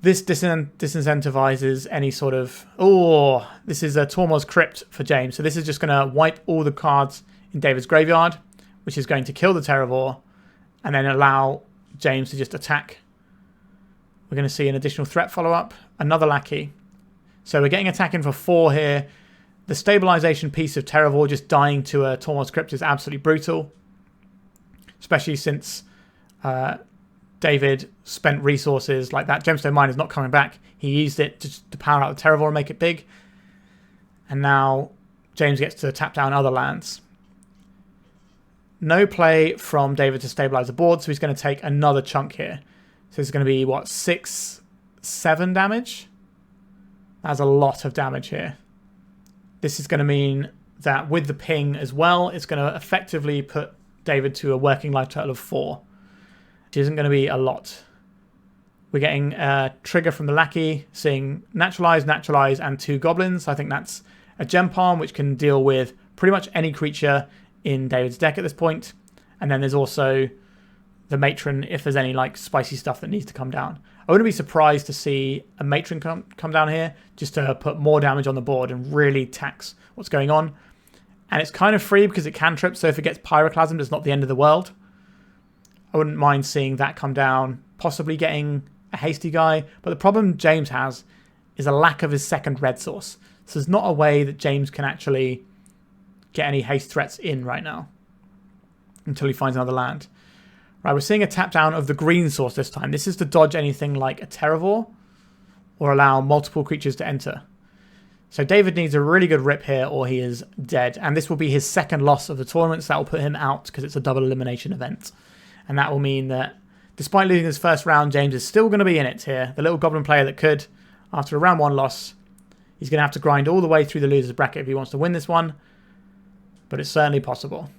This disincentivizes any sort of... Oh, this is a Tormod's Crypt for James. So this is just going to wipe all the cards in David's graveyard, which is going to kill the Terravore, and then allow James to just attack. We're going to see an additional threat follow-up. Another Lackey. So we're getting attack in for 4 here. The stabilization piece of Terravore just dying to a Tormod's Crypt is absolutely brutal. Especially since David spent resources like that. Gemstone Mine is not coming back. He used it to power out the Terravore and make it big. And now James gets to tap down other lands. No play from David to stabilize the board, so he's going to take another chunk here. So it's going to be, what, 6, 7 damage? That's a lot of damage here. This is going to mean that with the ping as well, it's going to effectively put David to a working life total of 4, which isn't going to be a lot. We're getting a trigger from the Lackey, seeing Naturalize, and 2 Goblins. I think that's a Gem Palm, which can deal with pretty much any creature in David's deck at this point. And then there's also the Matron, if there's any like spicy stuff that needs to come down. I wouldn't be surprised to see a Matron come down here, just to put more damage on the board and really tax what's going on. And it's kind of free because it cantrips, so if it gets Pyroclasm, it's not the end of the world. I wouldn't mind seeing that come down, possibly getting a hasty guy. But the problem James has is a lack of his second red source. So there's not a way that James can actually get any haste threats in right now until he finds another land. Right, we're seeing a tap down of the green source this time. This is to dodge anything like a Terravore or allow multiple creatures to enter. So David needs a really good rip here or he is dead. And this will be his second loss of the tournament, so that will put him out because it's a double elimination event. And that will mean that despite losing his first round, James is still going to be in it here. The little goblin player that could, after a round 1 loss, he's going to have to grind all the way through the loser's bracket if he wants to win this one. But it's certainly possible.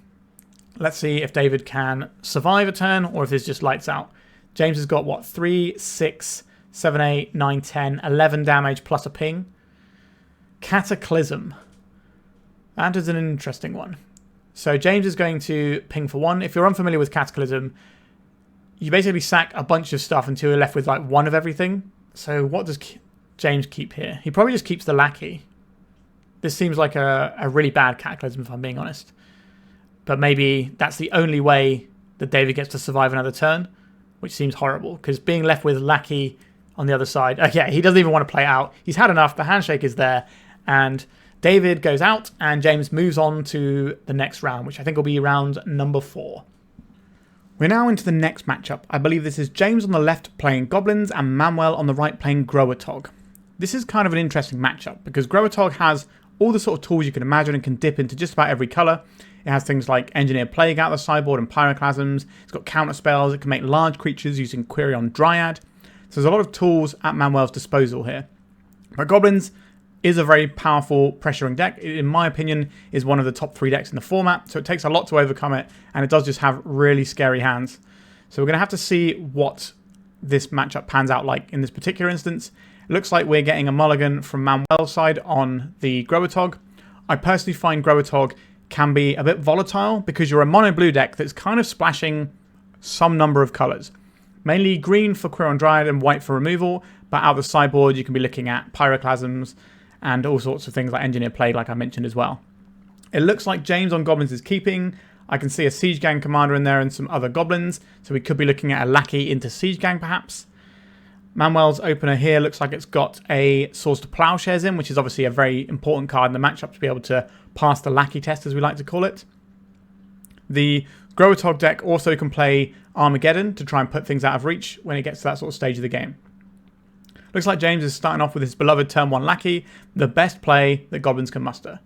Let's see if David can survive a turn or if this just lights out. James has got, what, 3, 6, 7, 8, 9, 10, 11 damage plus a ping. Cataclysm. That is an interesting one. So James is going to ping for 1. If you're unfamiliar with Cataclysm, you basically sack a bunch of stuff until you're left with like 1 of everything. So what does James keep here? He probably just keeps the Lackey. This seems like a really bad Cataclysm, if I'm being honest. But maybe that's the only way that David gets to survive another turn, which seems horrible, because being left with Lackey on the other side, yeah, he doesn't even want to play out. He's had enough. The handshake is there. And David goes out, and James moves on to the next round, which I think will be round number 4. We're now into the next matchup. I believe this is James on the left playing Goblins, and Manuel on the right playing Growatog. This is kind of an interesting matchup, because Growatog has all the sort of tools you can imagine and can dip into just about every colour. It has things like Engineer Plague out the sideboard and Pyroclasms. It's got counter spells. It can make large creatures using Query on Dryad. So there's a lot of tools at Manuel's disposal here. But Goblins is a very powerful pressuring deck. It, in my opinion, is one of the top 3 decks in the format. So it takes a lot to overcome it. And it does just have really scary hands. So we're going to have to see what this matchup pans out like in this particular instance. It looks like we're getting a mulligan from Manuel's side on the Growatog. I personally find Growatog can be a bit volatile because you're a mono blue deck that's kind of splashing some number of colours. Mainly green for Quirion Dryad and white for removal, but out of the sideboard you can be looking at Pyroclasms and all sorts of things like Engineer Plague, like I mentioned as well. It looks like James on Goblins is keeping. I can see a Siege Gang commander in there and some other Goblins, so we could be looking at a Lackey into Siege Gang perhaps. Manuel's opener here looks like it's got a Swords to Plowshares in, which is obviously a very important card in the matchup to be able to pass the Lackey test, as we like to call it. The Growatog deck also can play Armageddon to try and put things out of reach when it gets to that sort of stage of the game. Looks like James is starting off with his beloved turn 1 Lackey, the best play that Goblins can muster.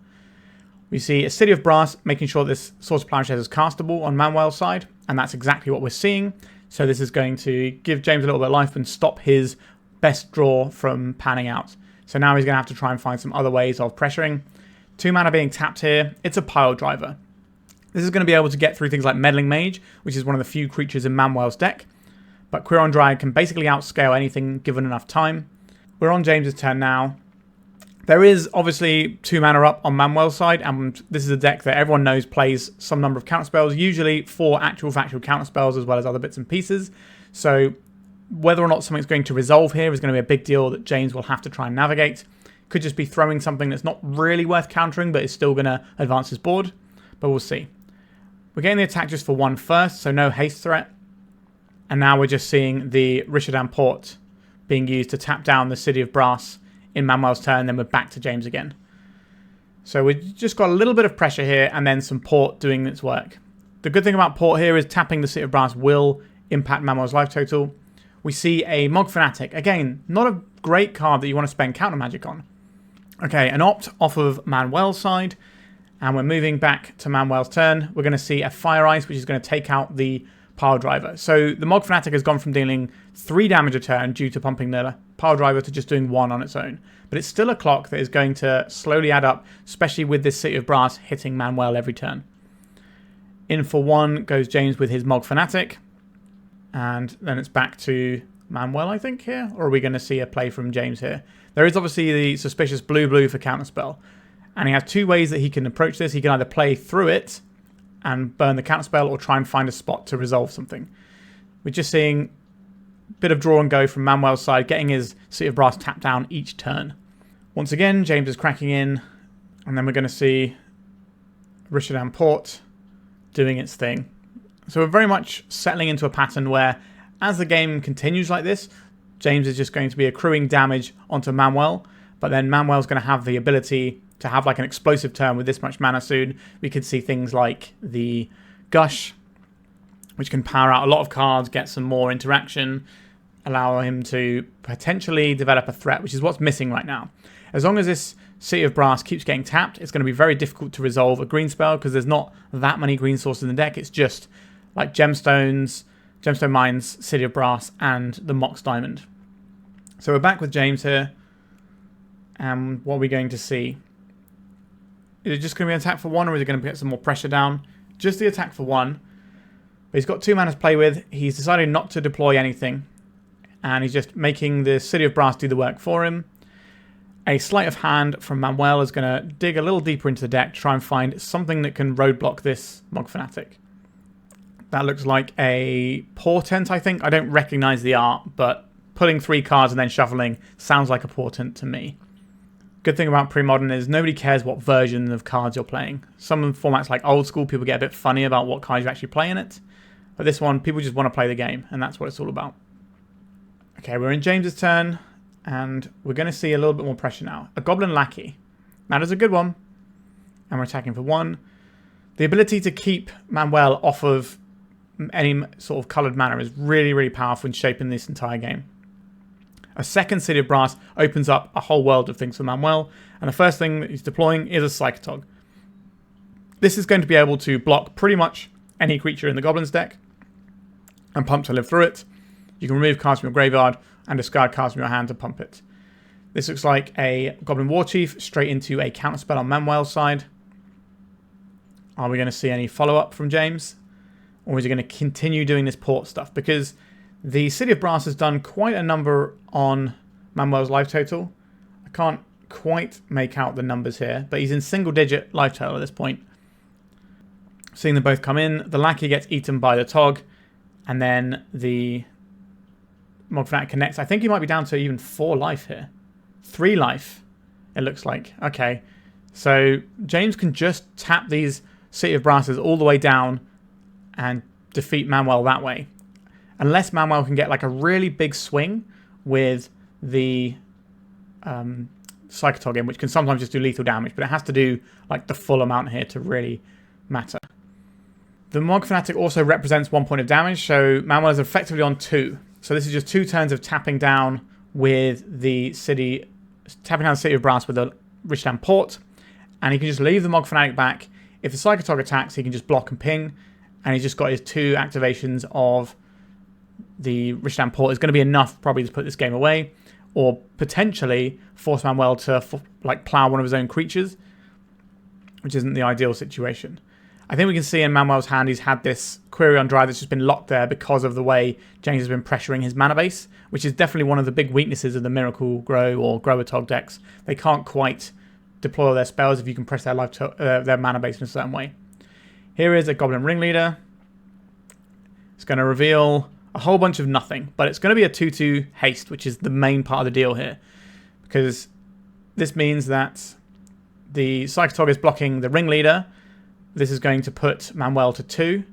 We see a City of Brass making sure this Swords to Plowshares is castable on Manuel's side, and that's exactly what we're seeing. So this is going to give James a little bit of life and stop his best draw from panning out. So now he's going to have to try and find some other ways of pressuring. 2 mana being tapped here. It's a pile driver. This is going to be able to get through things like Meddling Mage, which is one of the few creatures in Manuel's deck. But Quirion Dryad can basically outscale anything given enough time. We're on James's turn now. There is obviously 2 mana up on Manuel's side, and this is a deck that everyone knows plays some number of counterspells, usually 4 actual factual counterspells as well as other bits and pieces. So whether or not something's going to resolve here is going to be a big deal that James will have to try and navigate. Could just be throwing something that's not really worth countering, but is still going to advance his board. But we'll see. We're getting the attack just for 1 first, so no haste threat. And now we're just seeing the Rishadan Port being used to tap down the City of Brass in Manuel's turn, then we're back to James again. So we've just got a little bit of pressure here and then some Port doing its work. The good thing about Port here is tapping the City of Brass will impact Manuel's life total. We see a Mog Fanatic. Again, not a great card that you want to spend counter magic on. Okay, an opt off of Manuel's side, and we're moving back to Manuel's turn. We're going to see a Fire Ice, which is going to take out the Pile Driver. So the Mog Fanatic has gone from dealing 3 damage a turn due to pumping the Pile Driver to just doing 1 on its own. But it's still a clock that is going to slowly add up, especially with this City of Brass hitting Manuel every turn. In for 1 goes James with his Mog Fanatic. And then it's back to Manuel, I think, here. Or are we going to see a play from James here? There is obviously the suspicious blue-blue for counterspell. And he has 2 ways that he can approach this. He can either play through it and burn the counterspell, or try and find a spot to resolve something. We're just seeing a bit of draw and go from Manuel's side, getting his City of Brass tapped down each turn. Once again, James is cracking in, and then we're going to see Rishadan Port doing its thing. So we're very much settling into a pattern where, as the game continues like this, James is just going to be accruing damage onto Manuel, but then Manuel's going to have the ability to have like an explosive turn with this much mana soon. We could see things like the Gush, which can power out a lot of cards, get some more interaction, allow him to potentially develop a threat, which is what's missing right now. As long as this City of Brass keeps getting tapped, it's going to be very difficult to resolve a green spell because there's not that many green sources in the deck. It's just like Gemstones, Gemstone Mines, City of Brass, and the Mox Diamond. So we're back with James here. And what are we going to see? Is it just going to be an attack for 1, or is it going to get some more pressure down? Just the attack for 1. But he's got 2 mana to play with. He's decided not to deploy anything. And he's just making the City of Brass do the work for him. A Sleight of Hand from Manuel is going to dig a little deeper into the deck to try and find something that can roadblock this Mog Fanatic. That looks like a Portent, I think. I don't recognize the art, but pulling 3 cards and then shuffling sounds like a Portent to me. Good thing about Premodern is nobody cares what version of cards you're playing. Some formats like Old School, people get a bit funny about what cards you actually play in it. But this one, people just want to play the game, and that's what it's all about. Okay, we're in James's turn, and we're going to see a little bit more pressure now. A Goblin Lackey. That is a good one. And we're attacking for 1. The ability to keep Manuel off of any sort of coloured mana is really, really powerful in shaping this entire game. A second City of Brass opens up a whole world of things for Manuel, and the first thing that he's deploying is a Psychotog. This is going to be able to block pretty much any creature in the Goblin's deck, and pump to live through it. You can remove cards from your graveyard, and discard cards from your hand to pump it. This looks like a Goblin Warchief straight into a counterspell on Manuel's side. Are we going to see any follow-up from James? Or is he going to continue doing this Port stuff? Because the City of Brass has done quite a number on Manuel's life total. I can't quite make out the numbers here, but he's in single-digit life total at this point. Seeing them both come in, the Lackey gets eaten by the Tog, and then the Mog Fanatic connects. I think he might be down to even 4 life here. 3 life, it looks like. Okay, so James can just tap these City of Brasses all the way down and defeat Manuel that way. Unless Manuel can get like a really big swing with the Psychotog in, which can sometimes just do lethal damage, but it has to do like the full amount here to really matter. The Mog Fanatic also represents 1 point of damage, so Manuel is effectively on 2. So this is just 2 turns of tapping down with the City, tapping down the City of Brass with the Rishdam Port, and he can just leave the Mog Fanatic back. If the Psychotog attacks, he can just block and ping, and he's just got his 2 activations of the Rishdam Port. Is going to be enough probably to put this game away, or potentially force Manuel to like plow one of his own creatures, which isn't the ideal situation. I think we can see in Manuel's hand he's had this Query on Drive that's just been locked there because of the way James has been pressuring his mana base, which is definitely one of the big weaknesses of the Miracle Grow or Grower Tog decks. They can't quite deploy their spells if you can press their mana base in a certain way. Here is a Goblin Ringleader. It's going to reveal a whole bunch of nothing, but it's going to be a 2/2 haste, which is the main part of the deal here, because this means that the Psychotog is blocking the Ringleader. This is going to put Manuel to 2.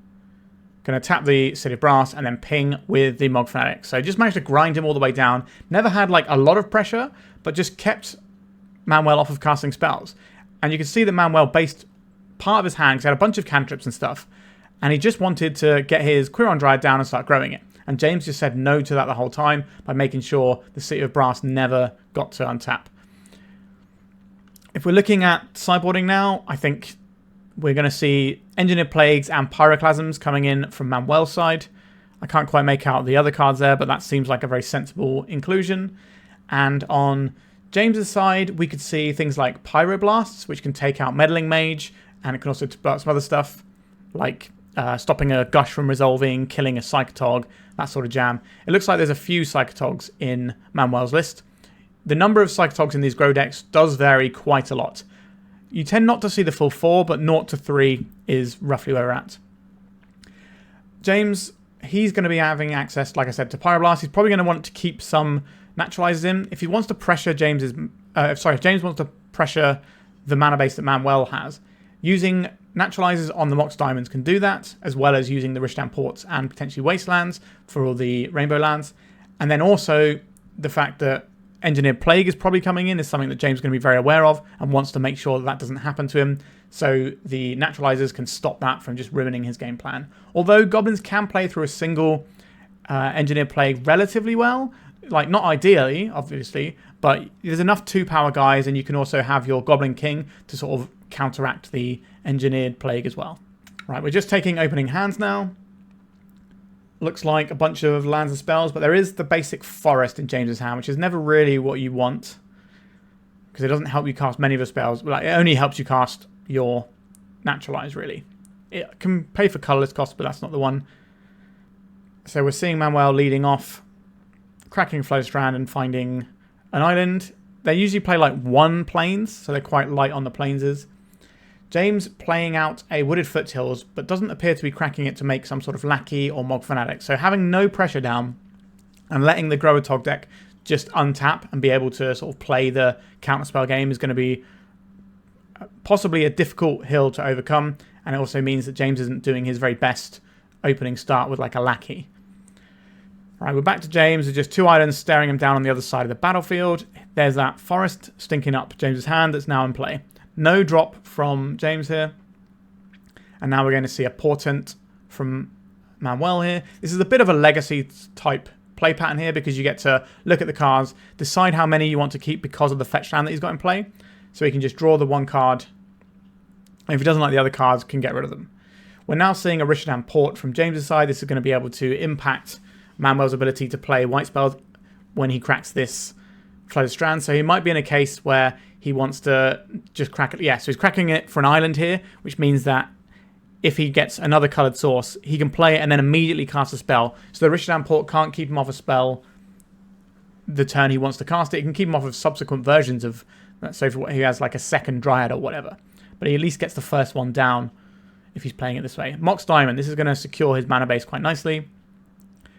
Going to tap the City of Brass and then ping with the Mog Fanatic. So just managed to grind him all the way down. Never had like a lot of pressure, but just kept Manuel off of casting spells. And you can see that Manuel based part of his hand, because he had a bunch of cantrips and stuff, and he just wanted to get his Query on Drive down and start growing it. And James just said no to that the whole time by making sure the City of Brass never got to untap. If we're looking at sideboarding now, I think we're going to see Engineered Plagues and Pyroclasms coming in from Manuel's side. I can't quite make out the other cards there, but that seems like a very sensible inclusion. And on James's side, we could see things like Pyroblasts, which can take out Meddling Mage, and it can also block some other stuff, like stopping a Gush from resolving, killing a Psychotog, that sort of jam. It looks like there's a few Psychotogs in Manuel's list. The number of Psychotogs in these Grow decks does vary quite a lot. You tend not to see the full 4, but 0 to 3 is roughly where we're at. James, he's going to be having access, like I said, to Pyroblast. He's probably going to want to keep some Naturalizers in. If he wants to pressure James's... if James wants to pressure the mana base that Manuel has, using Naturalizers on the Mox Diamonds can do that, as well as using the Rishdam Ports and potentially Wastelands for all the Rainbow Lands. And then also the fact that Engineered Plague is probably coming in is something that James is going to be very aware of and wants to make sure that that doesn't happen to him, so the Naturalizers can stop that from just ruining his game plan. Although Goblins can play through a single Engineered Plague relatively well, like not ideally, obviously, but there's enough 2-power guys, and you can also have your Goblin King to sort of counteract the Engineered Plague as well. Right, we're just taking opening hands now. Looks like a bunch of lands and spells, but there is the basic Forest in James's hand, which is never really what you want, because it doesn't help you cast many of the spells. Like, it only helps you cast your Naturalize, really. It can pay for colorless cost, but that's not the one. So we're seeing Manuel leading off, cracking Flow Strand and finding an island. They usually play like 1 plains, so they're quite light on the plainses. James playing out a Wooded Foothills, but doesn't appear to be cracking it to make some sort of Lackey or Mog Fanatic. So having no pressure down and letting the Grower Tog deck just untap and be able to sort of play the counterspell game is going to be possibly a difficult hill to overcome. And it also means that James isn't doing his very best opening start with like a Lackey. All right, we're back to James with just 2 islands staring him down on the other side of the battlefield. There's that Forest stinking up James's hand that's now in play. No drop from James here. And now we're going to see a Portent from Manuel here. This is a bit of a legacy type play pattern here, because you get to look at the cards, decide how many you want to keep because of the fetch land that he's got in play. So he can just draw the 1 card. And if he doesn't like the other cards, can get rid of them. We're now seeing a Rishdam Port from James's side. This is going to be able to impact Manuel's ability to play white spells when he cracks this Flow Strand. So he might be in a case where he wants to just crack it. Yeah, so he's cracking it for an island here, which means that if he gets another coloured source, he can play it and then immediately cast a spell. So the Rishdam Port can't keep him off a spell the turn he wants to cast it. He can keep him off of subsequent versions of that. So if he has like a second Dryad or whatever. But he at least gets the first one down if he's playing it this way. Mox Diamond. This is going to secure his mana base quite nicely.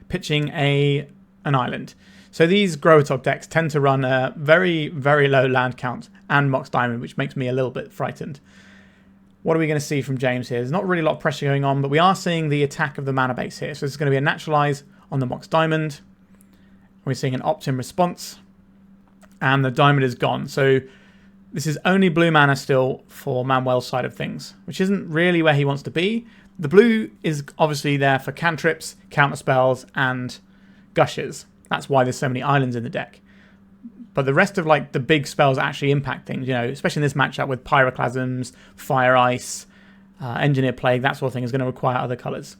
Pitching an island. So these Growitog decks tend to run a very, very low land count and Mox Diamond, which makes me a little bit frightened. What are we going to see from James here? There's not really a lot of pressure going on, but we are seeing the attack of the mana base here. So this is going to be a Naturalize on the Mox Diamond. We're seeing an Opt-in response. And the Diamond is gone. So this is only blue mana still for Manuel's side of things, which isn't really where he wants to be. The blue is obviously there for cantrips, counterspells, and gushes. That's why there's so many islands in the deck. But the rest of like the big spells actually impact things, you know, especially in this matchup with Pyroclasms, Fire Ice, Engineer Plague, that sort of thing is going to require other colours.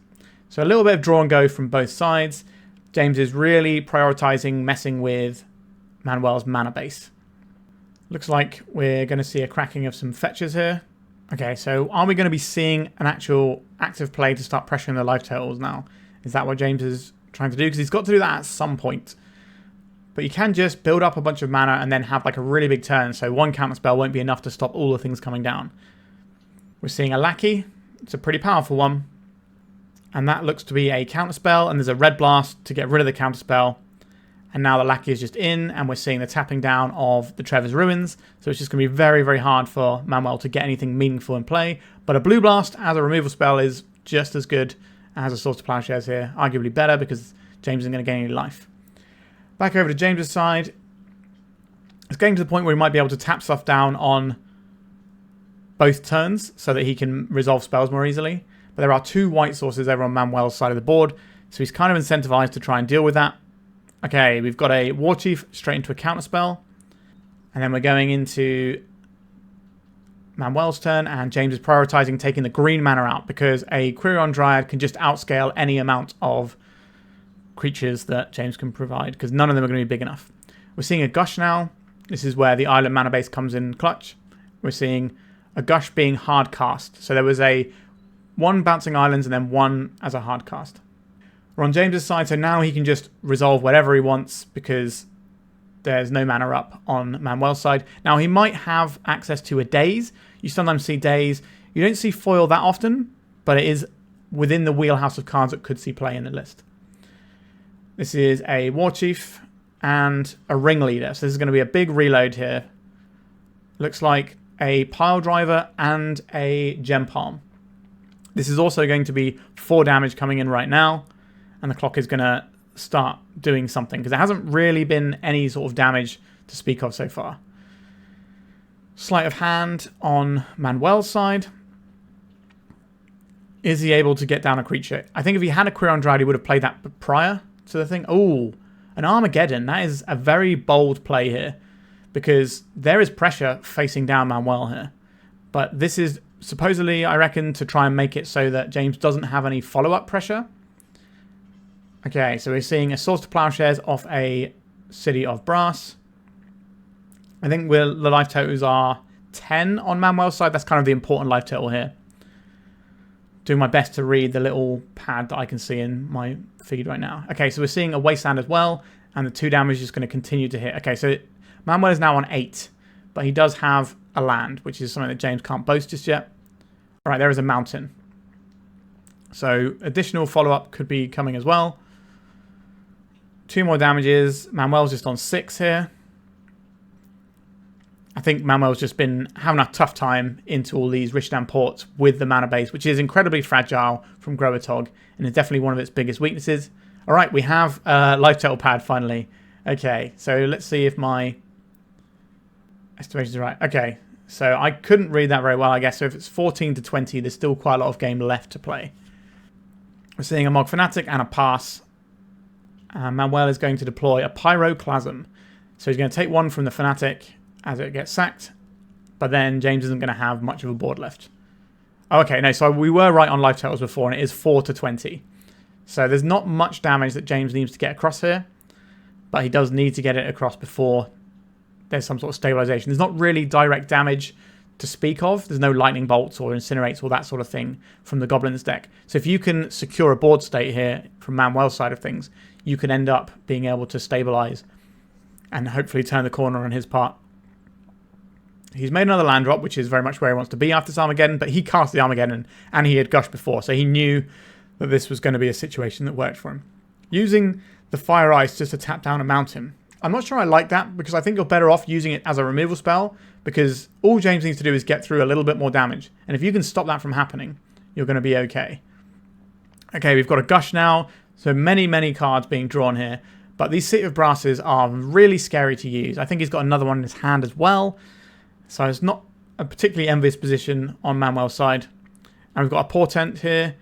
So a little bit of draw and go from both sides. James is really prioritising messing with Manuel's mana base. Looks like we're going to see a cracking of some fetches here. Okay, so are we going to be seeing an actual active play to start pressuring the life totals now? Is that what James is trying to do? Because he's got to do that at some point. But you can just build up a bunch of mana and then have like a really big turn. So one counterspell won't be enough to stop all the things coming down. We're seeing a Lackey. It's a pretty powerful one. And that looks to be a counterspell. And there's a Red Blast to get rid of the counterspell. And now the Lackey is just in. And we're seeing the tapping down of the Trevor's Ruins. So it's just going to be very, very hard for Manuel to get anything meaningful in play. But a Blue Blast as a removal spell is just as good as a Swords to Plowshares here. Arguably better because James isn't going to gain any life. Back over to James's side. It's getting to the point where he might be able to tap stuff down on both turns so that he can resolve spells more easily. But there are two white sources over on Manuel's side of the board, so he's kind of incentivized to try and deal with that. Okay, we've got a War Chief straight into a counterspell. And then we're going into Manuel's turn, and James is prioritizing taking the green mana out because a Quirion Dryad can just outscale any amount of creatures that James can provide because none of them are going to be big enough. We're seeing a Gush now. This is where the island mana base comes in clutch. We're seeing a Gush being hard cast. So there was one bouncing islands and then one as a hard cast. We're on James's side, so now he can just resolve whatever he wants because there's no mana up on Manuel's side. Now he might have access to a Daze. You sometimes see Daze. You don't see foil that often, but it is within the wheelhouse of cards that could see play in the list. This is a War Chief and a Ringleader. So this is going to be a big reload here. Looks like a Pile Driver and a Gem Palm. This is also going to be 4 damage coming in right now. And the clock is going to start doing something. Because there hasn't really been any sort of damage to speak of so far. Sleight of Hand on Manuel's side. Is he able to get down a creature? I think if he had a Quirion Dryad, he would have played that prior to the thing. Oh, an Armageddon. That is a very bold play here. Because there is pressure facing down Manuel here. But this is supposedly, I reckon, to try and make it so that James doesn't have any follow-up pressure. Okay, so we're seeing a Swords to Plowshares off a City of Brass. I think the life totals are 10 on Manuel's side. That's kind of the important life total here. Doing my best to read the little pad that I can see in my feed right now. Okay, so we're seeing a Wasteland as well. And the 2 damage is going to continue to hit. Okay, so Manuel is now on 8. But he does have a land, which is something that James can't boast just yet. All right, there is a mountain. So additional follow-up could be coming as well. 2 more damages. Manuel's just on 6 here. I think Manuel's just been having a tough time into all these Rishdam ports with the mana base, which is incredibly fragile from Growitog, and is definitely one of its biggest weaknesses. All right, we have a life total pad finally. Okay, so let's see if my estimations are right. Okay, so I couldn't read that very well, I guess. So if it's 14 to 20, there's still quite a lot of game left to play. We're seeing a Mog Fanatic and a Pass. Manuel is going to deploy a Pyroclasm. So he's going to take 1 from the Fanatic as it gets sacked. But then James isn't going to have much of a board left. Okay, no, so we were right on life totals before, and it is 4 to 20. So there's not much damage that James needs to get across here. But he does need to get it across before there's some sort of stabilization. There's not really direct damage to speak of. There's no lightning bolts or incinerates or that sort of thing from the Goblins deck. So if you can secure a board state here from Manuel's side of things, you can end up being able to stabilize and hopefully turn the corner on his part. He's made another land drop, which is very much where he wants to be after this Armageddon, but he cast the Armageddon and he had Gush before, so he knew that this was going to be a situation that worked for him. Using the Fire Ice just to tap down and mount him. I'm not sure I like that, because I think you're better off using it as a removal spell, because all James needs to do is get through a little bit more damage, and if you can stop that from happening, you're going to be okay. Okay, we've got a Gush now, so many cards being drawn here, but these City of Brasses are really scary to use. I think he's got another one in his hand as well, so it's not a particularly envious position on Manuel's side. And we've got a Portent here.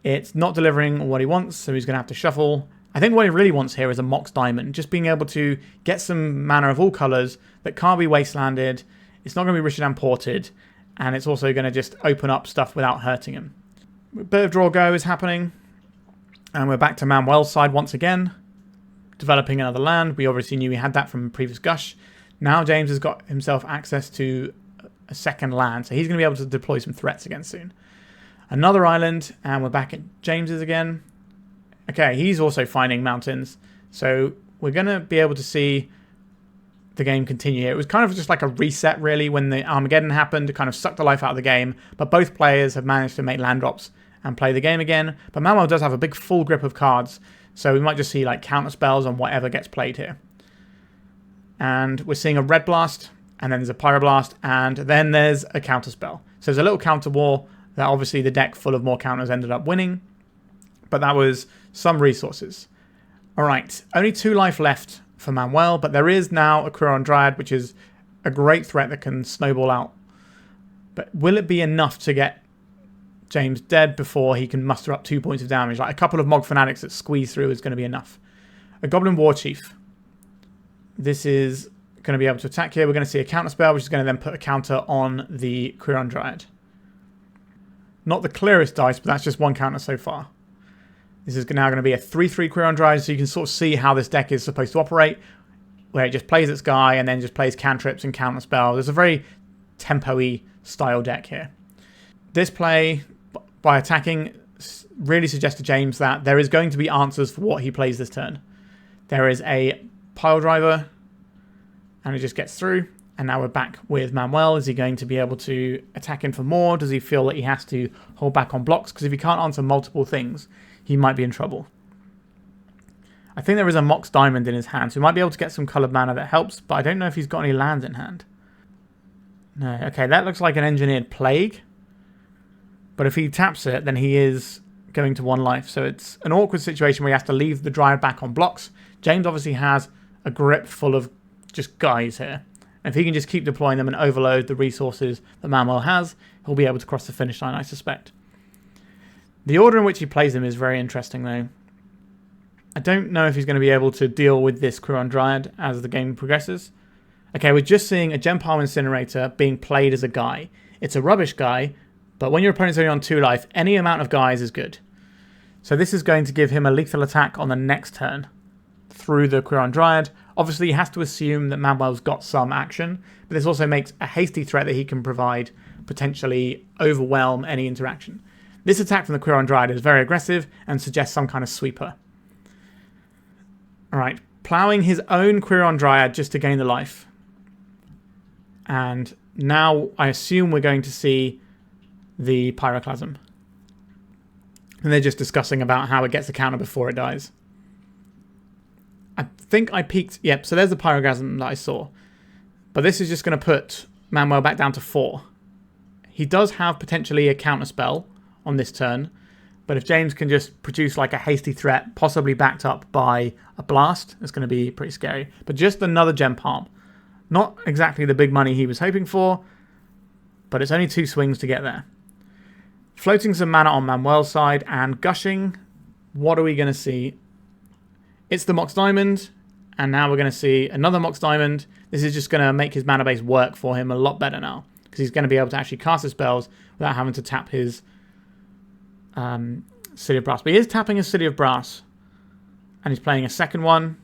It's not delivering what he wants, so he's going to have to shuffle. I think what he really wants here is a Mox Diamond, just being able to get some mana of all colours that can't be wastelanded, it's not going to be Rishadan ported, and it's also going to just open up stuff without hurting him. A bit of draw go is happening, and we're back to Manuel's side once again, developing another land. We obviously knew he had that from previous Gush. Now James has got himself access to a second land, so he's going to be able to deploy some threats again soon. Another island, and we're back at James's again. Okay, he's also finding mountains, so we're going to be able to see the game continue here. It was kind of just like a reset, really, when the Armageddon happened. It kind of sucked the life out of the game, but both players have managed to make land drops and play the game again. But Manuel does have a big full grip of cards, so we might just see like counter spells on whatever gets played here. And we're seeing a Red Blast, and then there's a Pyroblast, and then there's a counter spell. So there's a little counter war that obviously the deck full of more counters ended up winning, but that was some resources. Alright, only 2 life left for Manuel, but there is now a Quirion Dryad, which is a great threat that can snowball out. But will it be enough to get James dead before he can muster up 2 points of damage? Like a couple of Mog Fanatics that squeeze through is going to be enough. A Goblin War Chief. This is going to be able to attack here. We're going to see a counter spell, which is going to then put a counter on the Quirion Dryad. Not the clearest dice, but that's just one counter so far. This is now going to be a 3/3 Quirion Dryad, so you can sort of see how this deck is supposed to operate, where it just plays its guy and then just plays cantrips and counter spells. It's a very tempo-y style deck here. This play, by attacking, really suggests to James that there is going to be answers for what he plays this turn. There is a Pile Driver, and it just gets through. And now we're back with Manuel. Is he going to be able to attack in for more? Does he feel that he has to hold back on blocks? Because if he can't answer multiple things, he might be in trouble. I think there is a Mox Diamond in his hand, so he might be able to get some coloured mana that helps, but I don't know if he's got any lands in hand. No, okay, that looks like an Engineered Plague. But if he taps it, then he is going to 1 life. So it's an awkward situation where he has to leave the Dryad back on blocks. James obviously has a grip full of just guys here. And if he can just keep deploying them and overload the resources that Manuel has, he'll be able to cross the finish line, I suspect. The order in which he plays them is very interesting, though. I don't know if he's going to be able to deal with this Quirion Dryad as the game progresses. Okay, we're just seeing a Gem Pile Incinerator being played as a guy. It's a rubbish guy, but when your opponent's only on 2 life, any amount of guys is good. So this is going to give him a lethal attack on the next turn through the Quirion Dryad. Obviously, he has to assume that Manuel's got some action, but this also makes a hasty threat that he can provide, potentially overwhelm any interaction. This attack from the Quirion Dryad is very aggressive and suggests some kind of sweeper. Alright, ploughing his own Quirion Dryad just to gain the life. And now I assume we're going to see the Pyroclasm. And they're just discussing about how it gets a counter before it dies. I think I peeked... Yep, so there's the Pyroclasm that I saw. But this is just going to put Manuel back down to 4. He does have potentially a counter spell on this turn. But if James can just produce like a hasty threat, possibly backed up by a blast, it's going to be pretty scary. But just another Gem Palm. Not exactly the big money he was hoping for, but it's only 2 swings to get there. Floating some mana on Manuel's side and gushing. What are we going to see? It's the Mox Diamond, and now we're going to see another Mox Diamond. This is just going to make his mana base work for him a lot better now, because he's going to be able to actually cast his spells without having to tap his City of Brass. But he is tapping his City of Brass, and he's playing a second one.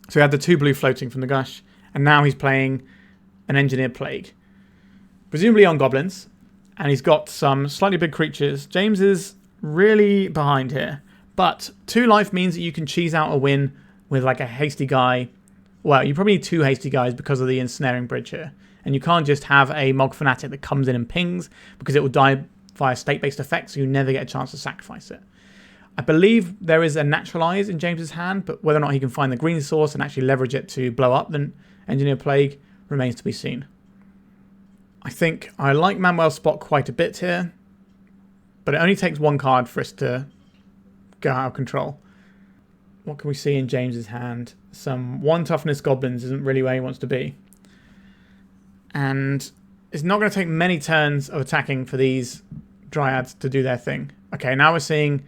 So he had the 2 blue floating from the Gush, and now he's playing an Engineered Plague, presumably on goblins, and he's got some slightly big creatures. James is really behind here, but 2 life means that you can cheese out a win with like a hasty guy Well, you probably need 2 hasty guys because of the ensnaring bridge here. And you can't just have a Mog Fanatic that comes in and pings, because it will die via state-based effects, so you never get a chance to sacrifice it. I believe there is a Naturalize in James's hand, but whether or not he can find the green source and actually leverage it to blow up the Engineer Plague remains to be seen. I think I like Manuel's spot quite a bit here, but it only takes 1 card for us to go out of control. What can we see in James's hand? Some 1 toughness goblins isn't really where he wants to be. And it's not going to take many turns of attacking for these Dryads to do their thing. Okay, now we're seeing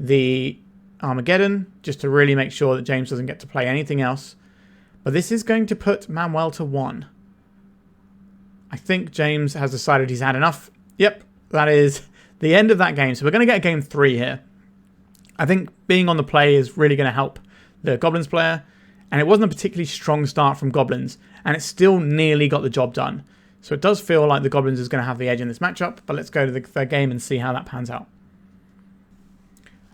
the Armageddon, just to really make sure that James doesn't get to play anything else. But this is going to put Manuel to 1. I think James has decided he's had enough. Yep, that is the end of that game. So we're going to get a game 3 here. I think being on the play is really going to help the Goblins player. And it wasn't a particularly strong start from Goblins. And it still nearly got the job done. So it does feel like the Goblins is going to have the edge in this matchup. But let's go to the third game and see how that pans out.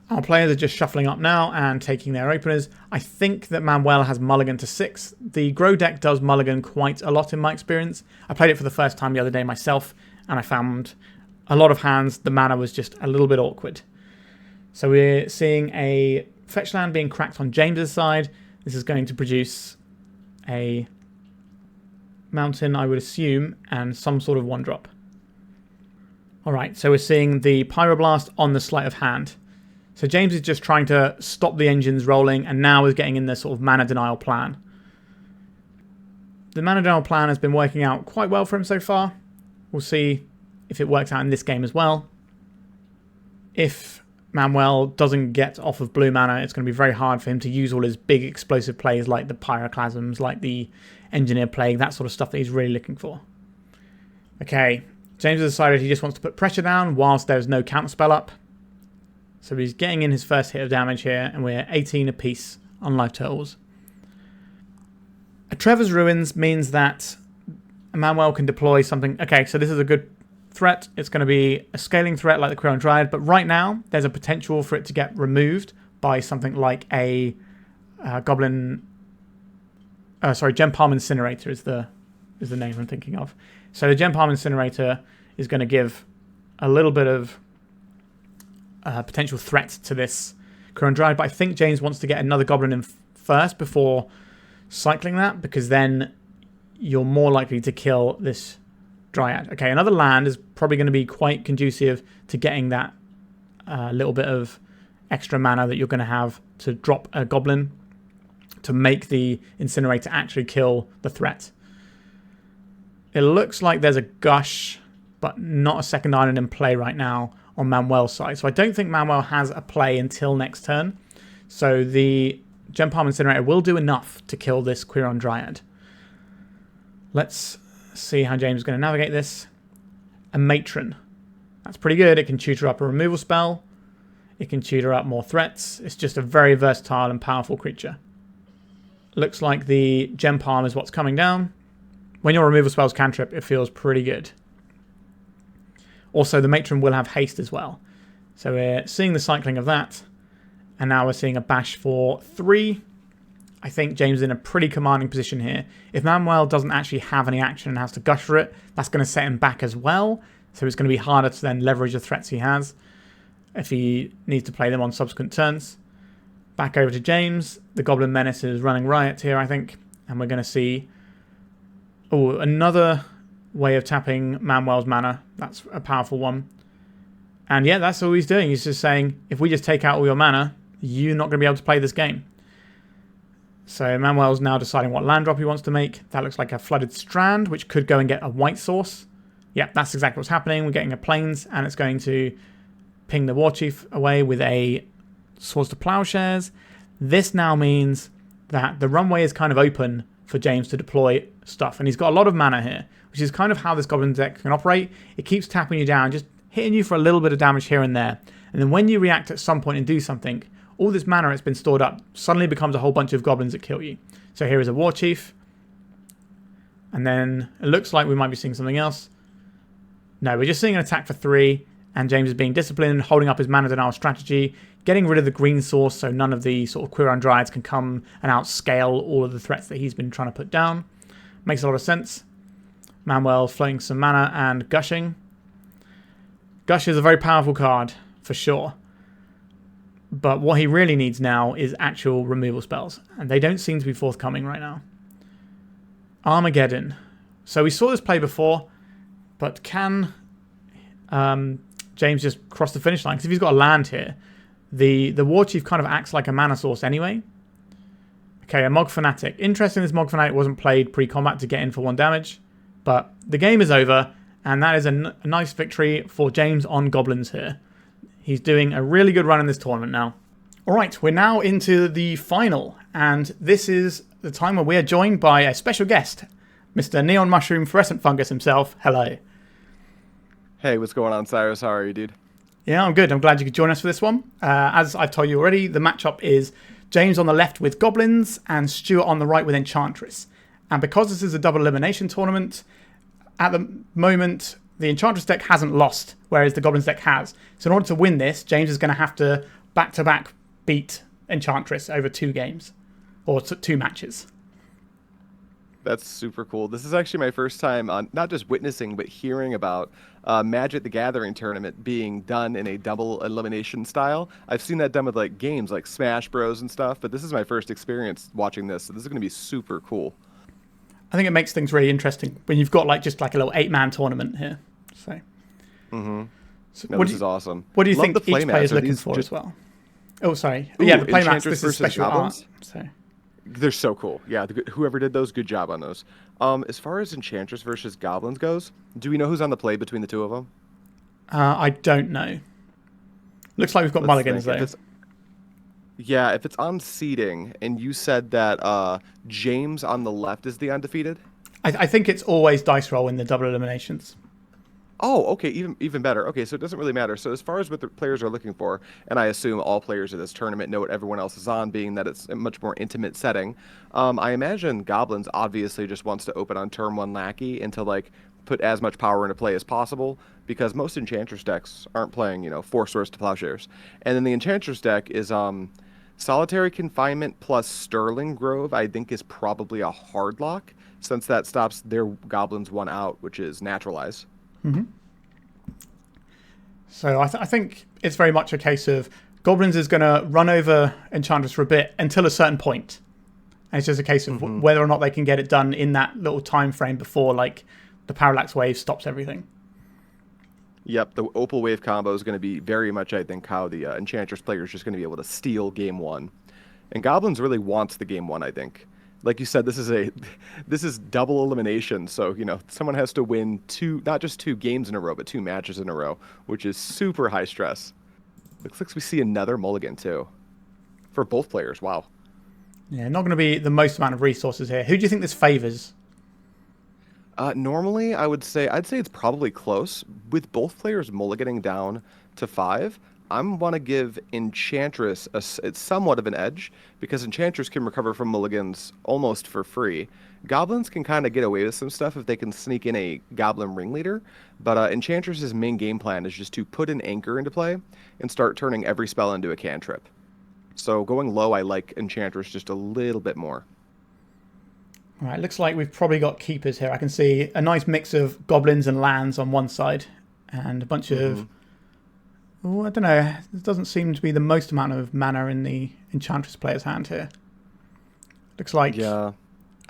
Our players are just shuffling up now and taking their openers. I think that Manuel has mulligan to 6. The Grow deck does mulligan quite a lot in my experience. I played it for the first time the other day myself, and I found a lot of hands, the mana was just a little bit awkward. So we're seeing a fetch land being cracked on James's side. This is going to produce a mountain, I would assume, and some sort of 1-drop. Alright, so we're seeing the Pyroblast on the sleight of hand. So James is just trying to stop the engines rolling and now is getting in the sort of mana denial plan. The mana denial plan has been working out quite well for him so far. We'll see if it works out in this game as well. If Manuel doesn't get off of blue mana, it's going to be very hard for him to use all his big explosive plays like the Pyroclasms, like the Engineer Plague, that sort of stuff that he's really looking for. Okay, James has decided he just wants to put pressure down whilst there's no counterspell up. So he's getting in his first hit of damage here, and we're 18 apiece on live totals. A Trevor's Ruins means that Manuel can deploy something. Okay, so this is a good threat. It's going to be a scaling threat like the Quirion Dryad, but right now there's a potential for it to get removed by something like a Gem Palm Incinerator is the name I'm thinking of. So the Gem Palm Incinerator is going to give a little bit of potential threat to this Quirion Dryad, but I think James wants to get another Goblin in first before cycling that, because then you're more likely to kill this Dryad. Okay, another land is probably going to be quite conducive to getting that little bit of extra mana that you're going to have to drop a Goblin to make the Incinerator actually kill the threat. It looks like there's a Gush, but not a second island in play right now on Manuel's side. So I don't think Manuel has a play until next turn. So the Gem Palm Incinerator will do enough to kill this Quirion Dryad. Let's see how James is going to navigate this. A Matron. That's pretty good. It can tutor up a removal spell. It can tutor up more threats. It's just a very versatile and powerful creature. Looks like the Gem Palm is what's coming down. When your removal spells cantrip, it feels pretty good. Also, the Matron will have haste as well. So we're seeing the cycling of that. And now we're seeing a bash for 3. I think James is in a pretty commanding position here. If Manuel doesn't actually have any action and has to gush for it, that's going to set him back as well. So it's going to be harder to then leverage the threats he has if he needs to play them on subsequent turns. Back over to James. The Goblin Menace is running riot here, I think. And we're going to see another way of tapping Manuel's mana. That's a powerful one. And yeah, that's all he's doing. He's just saying, if we just take out all your mana, you're not going to be able to play this game. So Manuel's now deciding what land drop he wants to make. That looks like a Flooded Strand, which could go and get a white source. Yeah, that's exactly what's happening. We're getting a Plains, and it's going to ping the War Chief away with a Swords to Plowshares. This now means that the runway is kind of open for James to deploy stuff. And he's got a lot of mana here, which is kind of how this Goblin deck can operate. It keeps tapping you down, just hitting you for a little bit of damage here and there. And then when you react at some point and do something, all this mana that's been stored up suddenly becomes a whole bunch of Goblins that kill you. So here is a War Chief. And then it looks like we might be seeing something else. No, we're just seeing an attack for 3. And James is being disciplined, holding up his mana denial strategy, getting rid of the green source so none of the sort of Quirion Dryads can come and outscale all of the threats that he's been trying to put down. Makes a lot of sense. Manuel flowing some mana and gushing. Gush is a very powerful card, for sure. But what he really needs now is actual removal spells. And they don't seem to be forthcoming right now. Armageddon. So we saw this play before, but can James just cross the finish line? Because if he's got a land here, the War Chief kind of acts like a mana source anyway. Okay, a Mog Fanatic. Interesting, this Mog Fanatic wasn't played pre-combat to get in for 1 damage. But the game is over, and that is a nice victory for James on Goblins here. He's doing a really good run in this tournament now. Alright, we're now into the final, and this is the time where we are joined by a special guest, Mr. NeonMushroom Fluorescent Fungus himself. Hello. Hey, what's going on, Cyrus? How are you, dude? Yeah, I'm good. I'm glad you could join us for this one. As I've told you already, the matchup is James on the left with Goblins and Stuart on the right with Enchantress. And because this is a double elimination tournament, at the moment, the Enchantress deck hasn't lost, whereas the Goblins deck has. So in order to win this, James is going to have to back-to-back beat Enchantress over 2 games, or 2 matches. That's super cool. This is actually my first time on not just witnessing, but hearing about Magic the Gathering tournament being done in a double elimination style. I've seen that done with like games like Smash Bros and stuff, but this is my first experience watching this, so this is going to be super cool. I think it makes things really interesting when you've got like just like a little 8-man tournament here. So, no, what this is awesome. What do you Love think each player is looking for as well? Oh, sorry. Ooh, yeah, the playmats. This is versus special Goblins? art. So. They're so cool. Yeah, whoever did those, good job on those. As far as Enchantress versus Goblins goes, do we know who's on the play between the 2 of them? I don't know. Looks like we've got mulligans though. Yeah, if it's on seeding, and you said that James on the left is the undefeated? I think it's always dice roll in the double eliminations. Oh, okay, even better. Okay, so it doesn't really matter. So as far as what the players are looking for, and I assume all players of this tournament know what everyone else is on, being that it's a much more intimate setting, I imagine Goblins obviously just wants to open on turn 1 Lackey and to like put as much power into play as possible, because most Enchantress decks aren't playing, 4 Swords to Plowshares. And then the Enchantress deck is Solitary Confinement plus Sterling Grove, I think, is probably a hard lock, since that stops their Goblins 1 out, which is Naturalize. Mm-hmm. So I think it's very much a case of Goblins is going to run over Enchantress for a bit until a certain point. And it's just a case of whether or not they can get it done in that little time frame before like the Parallax Wave stops everything. Yep, the Opal Wave combo is going to be very much, I think, how the Enchantress player is just going to be able to steal game 1. And Goblins really wants the game 1, I think. Like you said, this is double elimination, so someone has to win not just 2 games in a row, but 2 matches in a row, which is super high stress. Looks like we see another mulligan too, for both players. Wow. Yeah, not going to be the most amount of resources here. Who do you think this favors? Normally, I'd say it's probably close. With both players mulliganing down to 5, I want to give Enchantress it's somewhat of an edge, because Enchantress can recover from mulligans almost for free. Goblins can kind of get away with some stuff if they can sneak in a Goblin Ringleader, but Enchantress's main game plan is just to put an Anchor into play and start turning every spell into a cantrip. So going low, I like Enchantress just a little bit more. All right, looks like we've probably got keepers here. I can see a nice mix of Goblins and lands on one side, and a bunch of... Oh, I don't know. There doesn't seem to be the most amount of mana in the Enchantress player's hand here. Looks like... Yeah.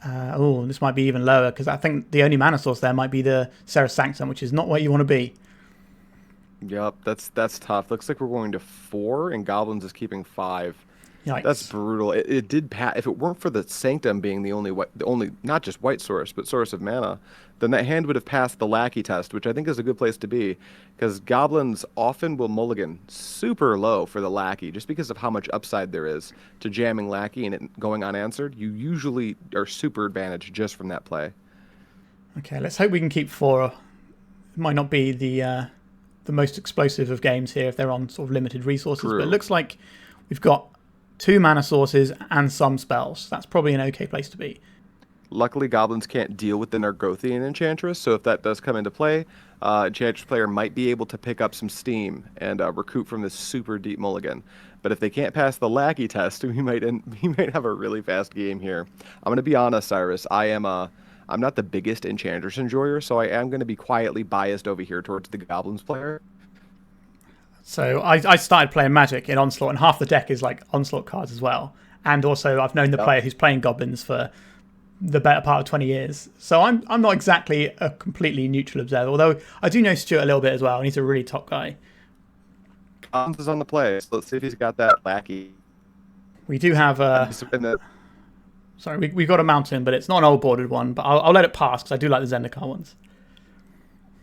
This might be even lower, because I think the only mana source there might be the Seraph Sanctum, which is not where you want to be. Yep, that's tough. Looks like we're going to 4, and Goblins is keeping 5. Yikes. That's brutal. It did pass. If it weren't for the Sanctum being the only not just white source, but source of mana, then that hand would have passed the Lackey test, which I think is a good place to be, because Goblins often will mulligan super low for the Lackey, just because of how much upside there is to jamming Lackey and it going unanswered. You usually are super advantaged just from that play. Okay, let's hope we can keep 4. It might not be the most explosive of games here if they're on sort of limited resources, True. But it looks like we've got 2 mana sources and some spells. That's probably an okay place to be. Luckily, goblins can't deal with the Nargothian Enchantress, so if that does come into play, Enchantress player might be able to pick up some steam and recoup from this super deep mulligan. But if they can't pass the lackey test, we might have a really fast game here. I'm gonna be honest, Cyrus. I'm not the biggest Enchantress enjoyer, so I am gonna be quietly biased over here towards the goblins player. So I started playing Magic in Onslaught, and half the deck is like Onslaught cards as well. And also, I've known the Yep. player who's playing goblins for the better part of 20 years. So I'm not exactly a completely neutral observer, although I do know Stuart a little bit as well, and he's a really top guy. Hans is on the play, so let's see if he's got that lackey. We do have And the- sorry, we've got a mountain, but it's not an old bordered one, but I'll let it pass because I do like the Zendikar ones.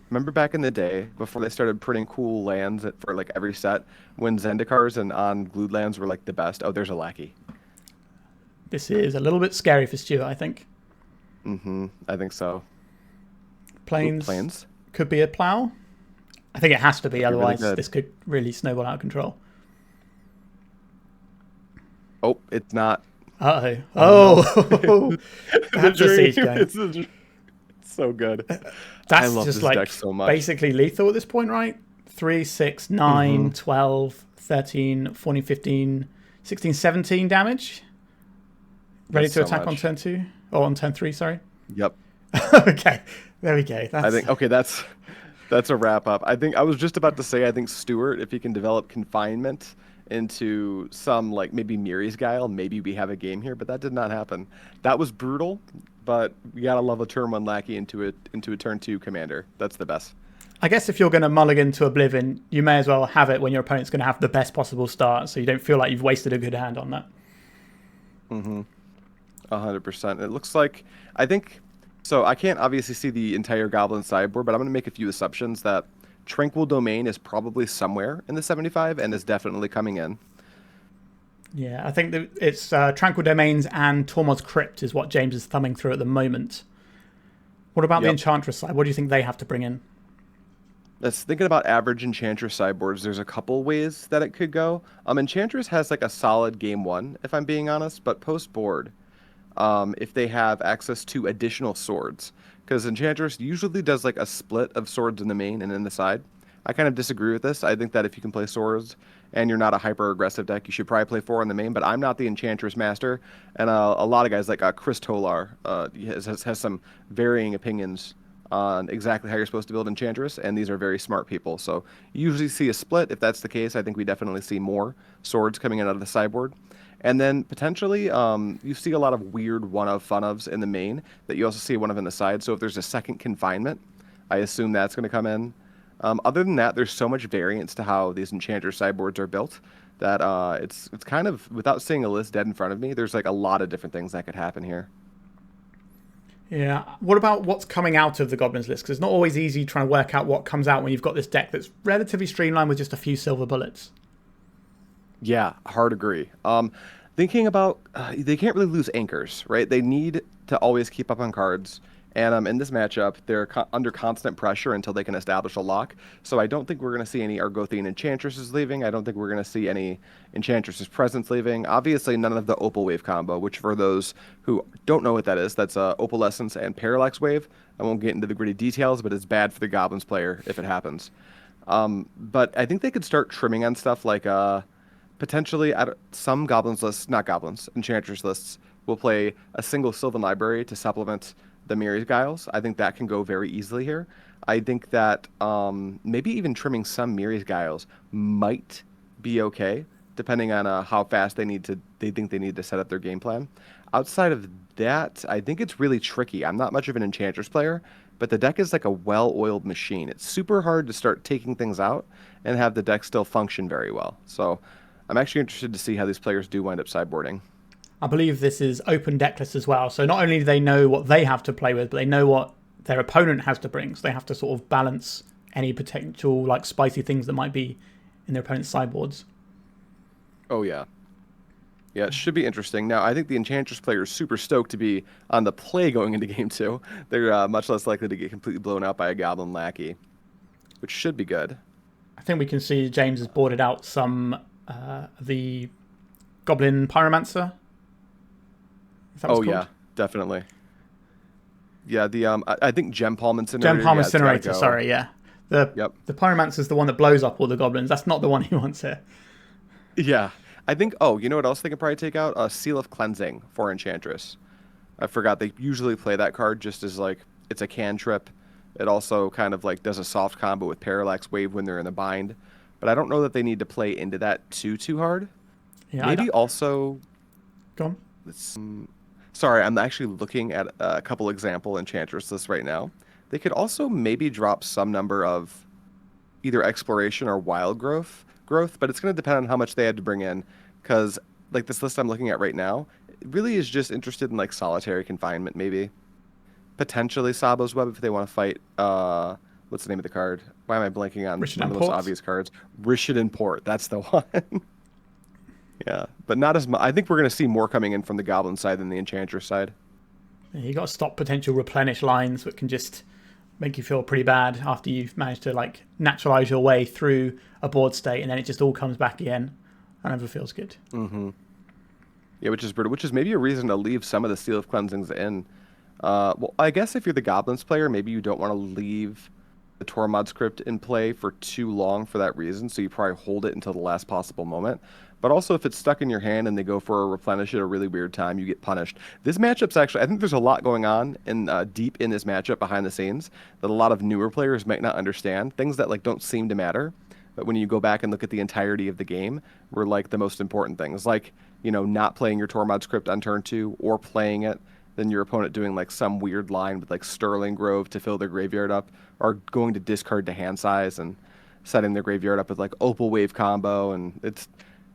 Remember back in the day, before they started printing cool lands for like every set, when Zendikars and on glued lands were like the best? Oh, there's a lackey. This is a little bit scary for Stuart, I think. I think so. Plains could be a plow. I think it has to be, That'd be really otherwise good. this could really snowball out of control. Oh, it's not. Uh-oh. Oh, Oh, that's a siege game. It's so good. That's I love just this like deck so much. basically lethal at this point, right? 3, 6, 9, 12, 13, 14, 15, 16, 17 damage. Ready That's to so attack on much. turn 2? Or on turn 3, sorry. Yep. Okay, there we go. I think okay, that's a wrap up. I was just about to say I think Stewart, if he can develop confinement into some like maybe Miri's Guile, maybe we have a game here, but that did not happen. That was brutal, but we gotta love a turn 1 lackey into a turn 2 commander. That's the best. I guess if you're going to mulligan to Oblivion, you may as well have it when your opponent's going to have the best possible start, so you don't feel like you've wasted a good hand on that. 100%. It looks like I think so. I can't obviously see the entire Goblin sideboard, but I'm going to make a few assumptions that Tranquil Domain is probably somewhere in the 75 and is definitely coming in. Yeah, I think that it's Tranquil Domains and Tormod's Crypt is what James is thumbing through at the moment. What about the Yep. Enchantress side? What do you think they have to bring in? That's thinking about average Enchantress sideboards. There's a couple ways that it could go. Enchantress has like a solid game 1, if I'm being honest, but post board, if they have access to additional swords, because Enchantress usually does like a split of swords in the main and in the side. I kind of disagree with this. I think that if you can play swords and you're not a hyper aggressive deck, you should probably play 4 in the main. But I'm not the Enchantress master, and a lot of guys like Chris Tolar has some varying opinions on exactly how you're supposed to build Enchantress, and these are very smart people. So you usually see a split. If that's the case, I think we definitely see more swords coming in out of the sideboard. And then potentially, you see a lot of weird one-of fun-ofs in the main that you also see one of in the side. So if there's a second confinement, I assume that's going to come in. Other than that, there's so much variance to how these Enchantress sideboards are built that it's kind of, without seeing a list dead in front of me, there's like a lot of different things that could happen here. Yeah. What about what's coming out of the Goblins list? Because it's not always easy trying to work out what comes out when you've got this deck that's relatively streamlined with just a few silver bullets. Yeah, hard agree. Thinking about they can't really lose anchors, right? They need to always keep up on cards, and in this matchup, they're under constant pressure until they can establish a lock. So I don't think we're going to see any Argothian Enchantresses leaving. I don't think we're going to see any Enchantresses presence leaving. Obviously, none of the Opal Wave combo, which for those who don't know what that is, that's Opalescence and Parallax Wave. I won't get into the gritty details, but it's bad for the Goblins player if it happens. But I think they could start trimming on stuff like potentially some Goblins lists, not Goblins, Enchantress lists will play a single Sylvan Library to supplement the Miri's Guiles. I think that can go very easily here. I think that maybe even trimming some Miri's Guiles might be okay, depending on how fast they think they need to set up their game plan. Outside of that, I think it's really tricky. I'm not much of an Enchantress player, but the deck is like a well-oiled machine. It's super hard to start taking things out and have the deck still function very well. So I'm actually interested to see how these players do wind up sideboarding. I believe this is open decklist as well. So not only do they know what they have to play with, but they know what their opponent has to bring. So they have to sort of balance any potential like spicy things that might be in their opponent's sideboards. Oh, yeah. Yeah, it should be interesting. Now, I think the Enchantress player is super stoked to be on the play going into Game 2. They're much less likely to get completely blown out by a Goblin Lackey, which should be good. I think we can see James has boarded out some the Goblin Pyromancer. Is that what it's called? Yeah, definitely. Yeah, the I think Gem Palm Gem Incinerator. Palm Yeah, it's gotta Incinerator, go. sorry, yeah. The Pyromancer is the one that blows up all the goblins. That's not the one he wants here. Yeah, I think. Oh, you know what else they could probably take out? A Seal of Cleansing for Enchantress. I forgot they usually play that card just as like it's a cantrip. It also kind of like does a soft combo with Parallax Wave when they're in the bind. But I don't know that they need to play into that too hard. Yeah, I Maybe don't. also. Go on. Let's, sorry, I'm actually looking at a couple example Enchantress lists right now. They could also maybe drop some number of either exploration or wild growth, but it's going to depend on how much they had to bring in. Because like this list I'm looking at right now, it really is just interested in like solitary confinement, maybe potentially Sabo's Web if they want to fight. What's the name of the card? Why am I blanking on Richard one and of the most Ports. obvious cards? Rishadan Port. That's the one. Yeah, but not as much. I think we're going to see more coming in from the Goblin side than the Enchantress side. Yeah, you got to stop potential replenish lines that can just make you feel pretty bad after you've managed to like naturalize your way through a board state, and then it just all comes back again. That never feels good. Mm-hmm. Yeah, which is brutal. Which is maybe a reason to leave some of the Seal of Cleansings in. Well, I guess if you're the Goblins player, maybe you don't want to leave the Tormod script in play for too long for that reason, so you probably hold it until the last possible moment. But also, if it's stuck in your hand and they go for a replenish at a really weird time, you get punished. This matchup's actually, I think there's a lot going on in deep in this matchup behind the scenes that a lot of newer players might not understand. Things that like don't seem to matter, but when you go back and look at the entirety of the game, were like the most important things. Like, you know, not playing your Tormod script on turn 2 or playing it, then your opponent doing like some weird line with like Sterling Grove to fill their graveyard up, or going to discard to hand size and setting their graveyard up with like Opal Wave combo, and it's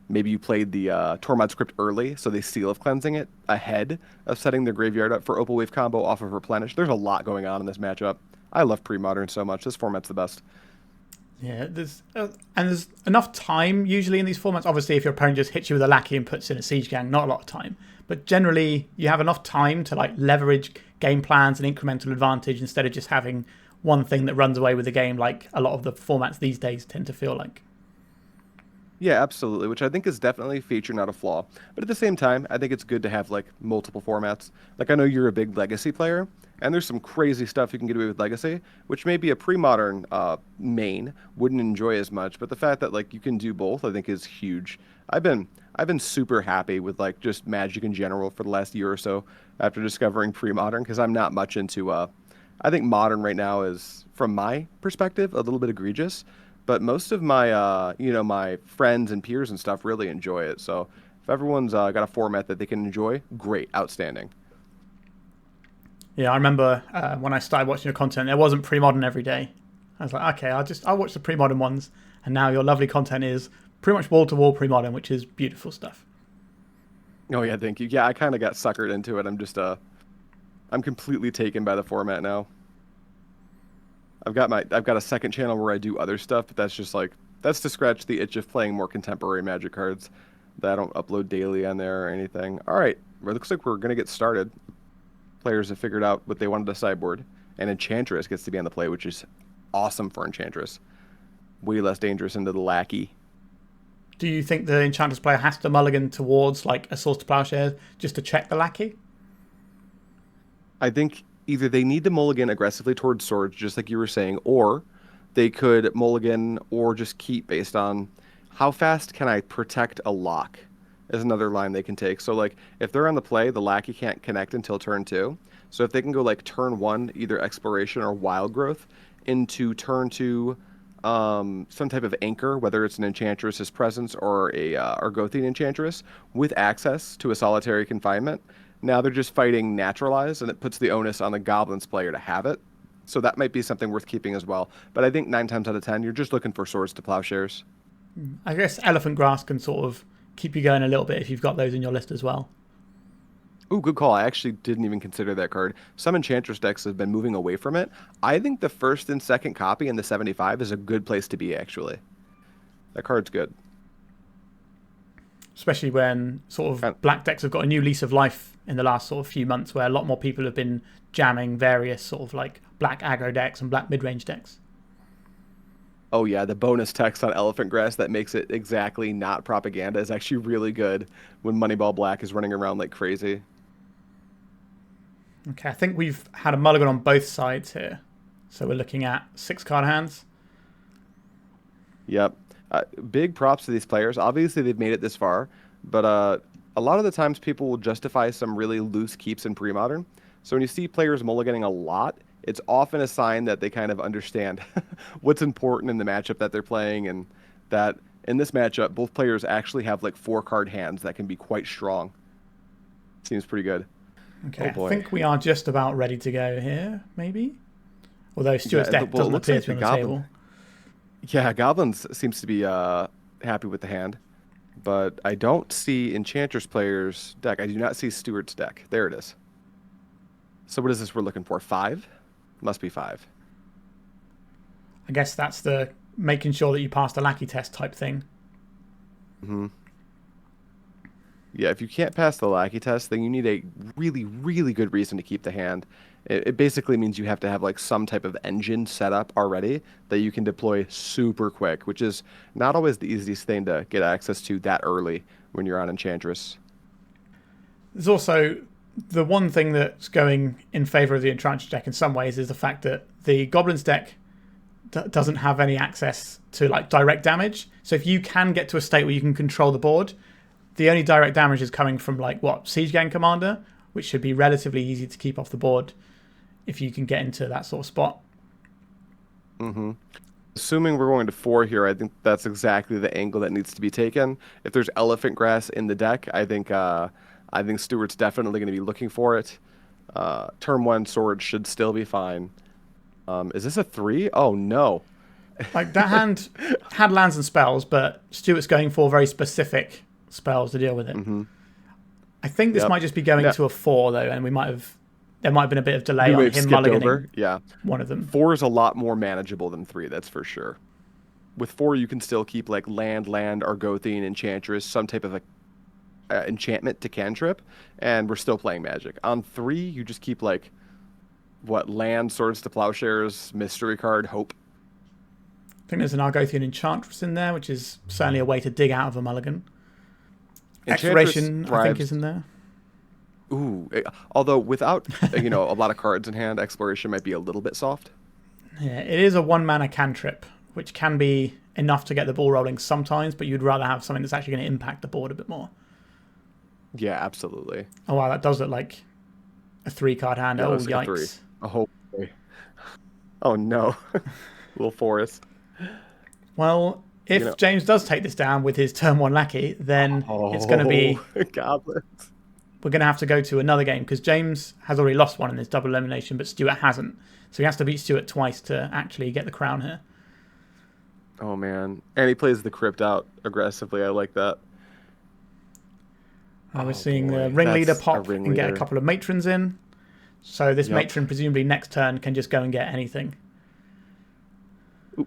maybe you played the Tormod script early, so they Seal of Cleansing it ahead of setting their graveyard up for Opal Wave combo off of Replenish. There's a lot going on in this matchup. I love Premodern so much. This format's the best. Yeah, there's enough time usually in these formats. Obviously, if your opponent just hits you with a lackey and puts in a siege gang, not a lot of time. But generally, you have enough time to like leverage game plans and incremental advantage instead of just having one thing that runs away with the game, like a lot of the formats these days tend to feel like. Yeah, absolutely, which I think is definitely a feature, not a flaw. But at the same time, I think it's good to have like multiple formats. Like I know you're a big Legacy player, and there's some crazy stuff you can get away with Legacy, which maybe a pre-modern main wouldn't enjoy as much. But the fact that like you can do both, I think, is huge. I've been super happy with like just Magic in general for the last year or so after discovering pre-modern, because I'm not much into. I think modern right now is, from my perspective, a little bit egregious. But most of my, my friends and peers and stuff really enjoy it. So if everyone's got a format that they can enjoy, great, outstanding. Yeah, I remember when I started watching your content, there wasn't pre-modern every day. I was like, okay, I'll watch the pre-modern ones, and now your lovely content is pretty much wall-to-wall pre-modern, which is beautiful stuff. Oh yeah, thank you. Yeah, I kind of got suckered into it. I'm completely taken by the format now. I've got a second channel where I do other stuff, but that's to scratch the itch of playing more contemporary Magic cards that I don't upload daily on there or anything. All right, well, it looks like we're gonna get started. Players have figured out what they wanted to sideboard, and Enchantress gets to be on the play, which is awesome for Enchantress. Way less dangerous into the lackey. Do you think the Enchantress player has to mulligan towards like a Source to Plowshares just to check the lackey? I think either they need to mulligan aggressively towards swords, just like you were saying, or they could mulligan or just keep based on how fast can I protect a lock is another line they can take. So like if they're on the play, the lackey can't connect until turn 2. So if they can go like turn 1, either exploration or wild growth, into turn 2 some type of anchor, whether it's an Enchantress's presence or a Argothian Enchantress, with access to a solitary confinement. Now they're just fighting naturalized, and it puts the onus on the Goblins player to have it. So that might be something worth keeping as well. But I think 9 times out of 10, you're just looking for Swords to Plowshares. I guess Elephant Grass can sort of keep you going a little bit if you've got those in your list as well. Ooh, good call. I actually didn't even consider that card. Some Enchantress decks have been moving away from it. I think the first and second copy in the 75 is a good place to be, actually. That card's good. Especially when sort of black decks have got a new lease of life in the last sort of few months, where a lot more people have been jamming various sort of like black aggro decks and black mid-range decks. Oh yeah, the bonus text on Elephant Grass that makes it exactly not propaganda is actually really good when Moneyball Black is running around like crazy. Okay, I think we've had a mulligan on both sides here. So we're looking at 6-card hands. Yep. Big props to these players. Obviously, they've made it this far, but a lot of the times people will justify some really loose keeps in pre-modern. So when you see players mulliganing a lot, it's often a sign that they kind of understand what's important in the matchup that they're playing, and that in this matchup, both players actually have like 4-card hands that can be quite strong. Seems pretty good. Okay, Oh boy. I think we are just about ready to go here, maybe? Although Stuart's deck doesn't appear to be on the table. Yeah, Goblins seems to be happy with the hand, but I don't see Enchantress players' deck. I do not see Stuart's deck. There it is. So what is this we're looking for? 5? Must be 5. I guess that's the making sure that you pass the lackey test type thing. Mm-hmm. Yeah, if you can't pass the lackey test, then you need a really, really good reason to keep the hand. It basically means you have to have like some type of engine set up already that you can deploy super quick, which is not always the easiest thing to get access to that early when you're on Enchantress. There's also the one thing that's going in favor of the Enchantress deck in some ways is the fact that the Goblins deck doesn't have any access to like direct damage. So if you can get to a state where you can control the board, the only direct damage is coming from like Siege Gang Commander, which should be relatively easy to keep off the board if you can get into that sort of spot. Mm-hmm. Assuming we're going to 4 here, I think that's exactly the angle that needs to be taken. If there's Elephant Grass in the deck, I think Stuart's definitely going to be looking for it. Turn 1 Sword should still be fine. Is this a 3? Oh no! Like that hand had lands and spells, but Stuart's going for very specific spells to deal with it. Mm-hmm. I think this might just be going to a 4 though, and there might have been a bit of delay on him mulliganing one of them. 4 is a lot more manageable than 3, that's for sure. With 4, you can still keep like land, Argothian, Enchantress, some type of enchantment to cantrip, and we're still playing Magic. On 3, you just keep like land, Swords to Plowshares, Mystery Card, Hope. I think there's an Argothian Enchantress in there, which is certainly a way to dig out of a mulligan. Exploration, I think, is in there. Ooh, although without a lot of cards in hand, Exploration might be a little bit soft. Yeah, it is a 1-mana cantrip, which can be enough to get the ball rolling sometimes, but you'd rather have something that's actually going to impact the board a bit more. Yeah, absolutely. Oh wow, that does look like a 3-card hand. Yeah, oh yikes! like a 3. Oh boy. Oh no, Little Forest. Well, if James does take this down with his turn 1 lackey, then it's going to be Goblins. We're going to have to go to another game because James has already lost one in this double elimination, but Stuart hasn't. So he has to beat Stuart twice to actually get the crown here. Oh, man. And he plays the crypt out aggressively. I like that. We're seeing the ringleader pop and get a couple of matrons in. So this matron, presumably next turn, can just go and get anything.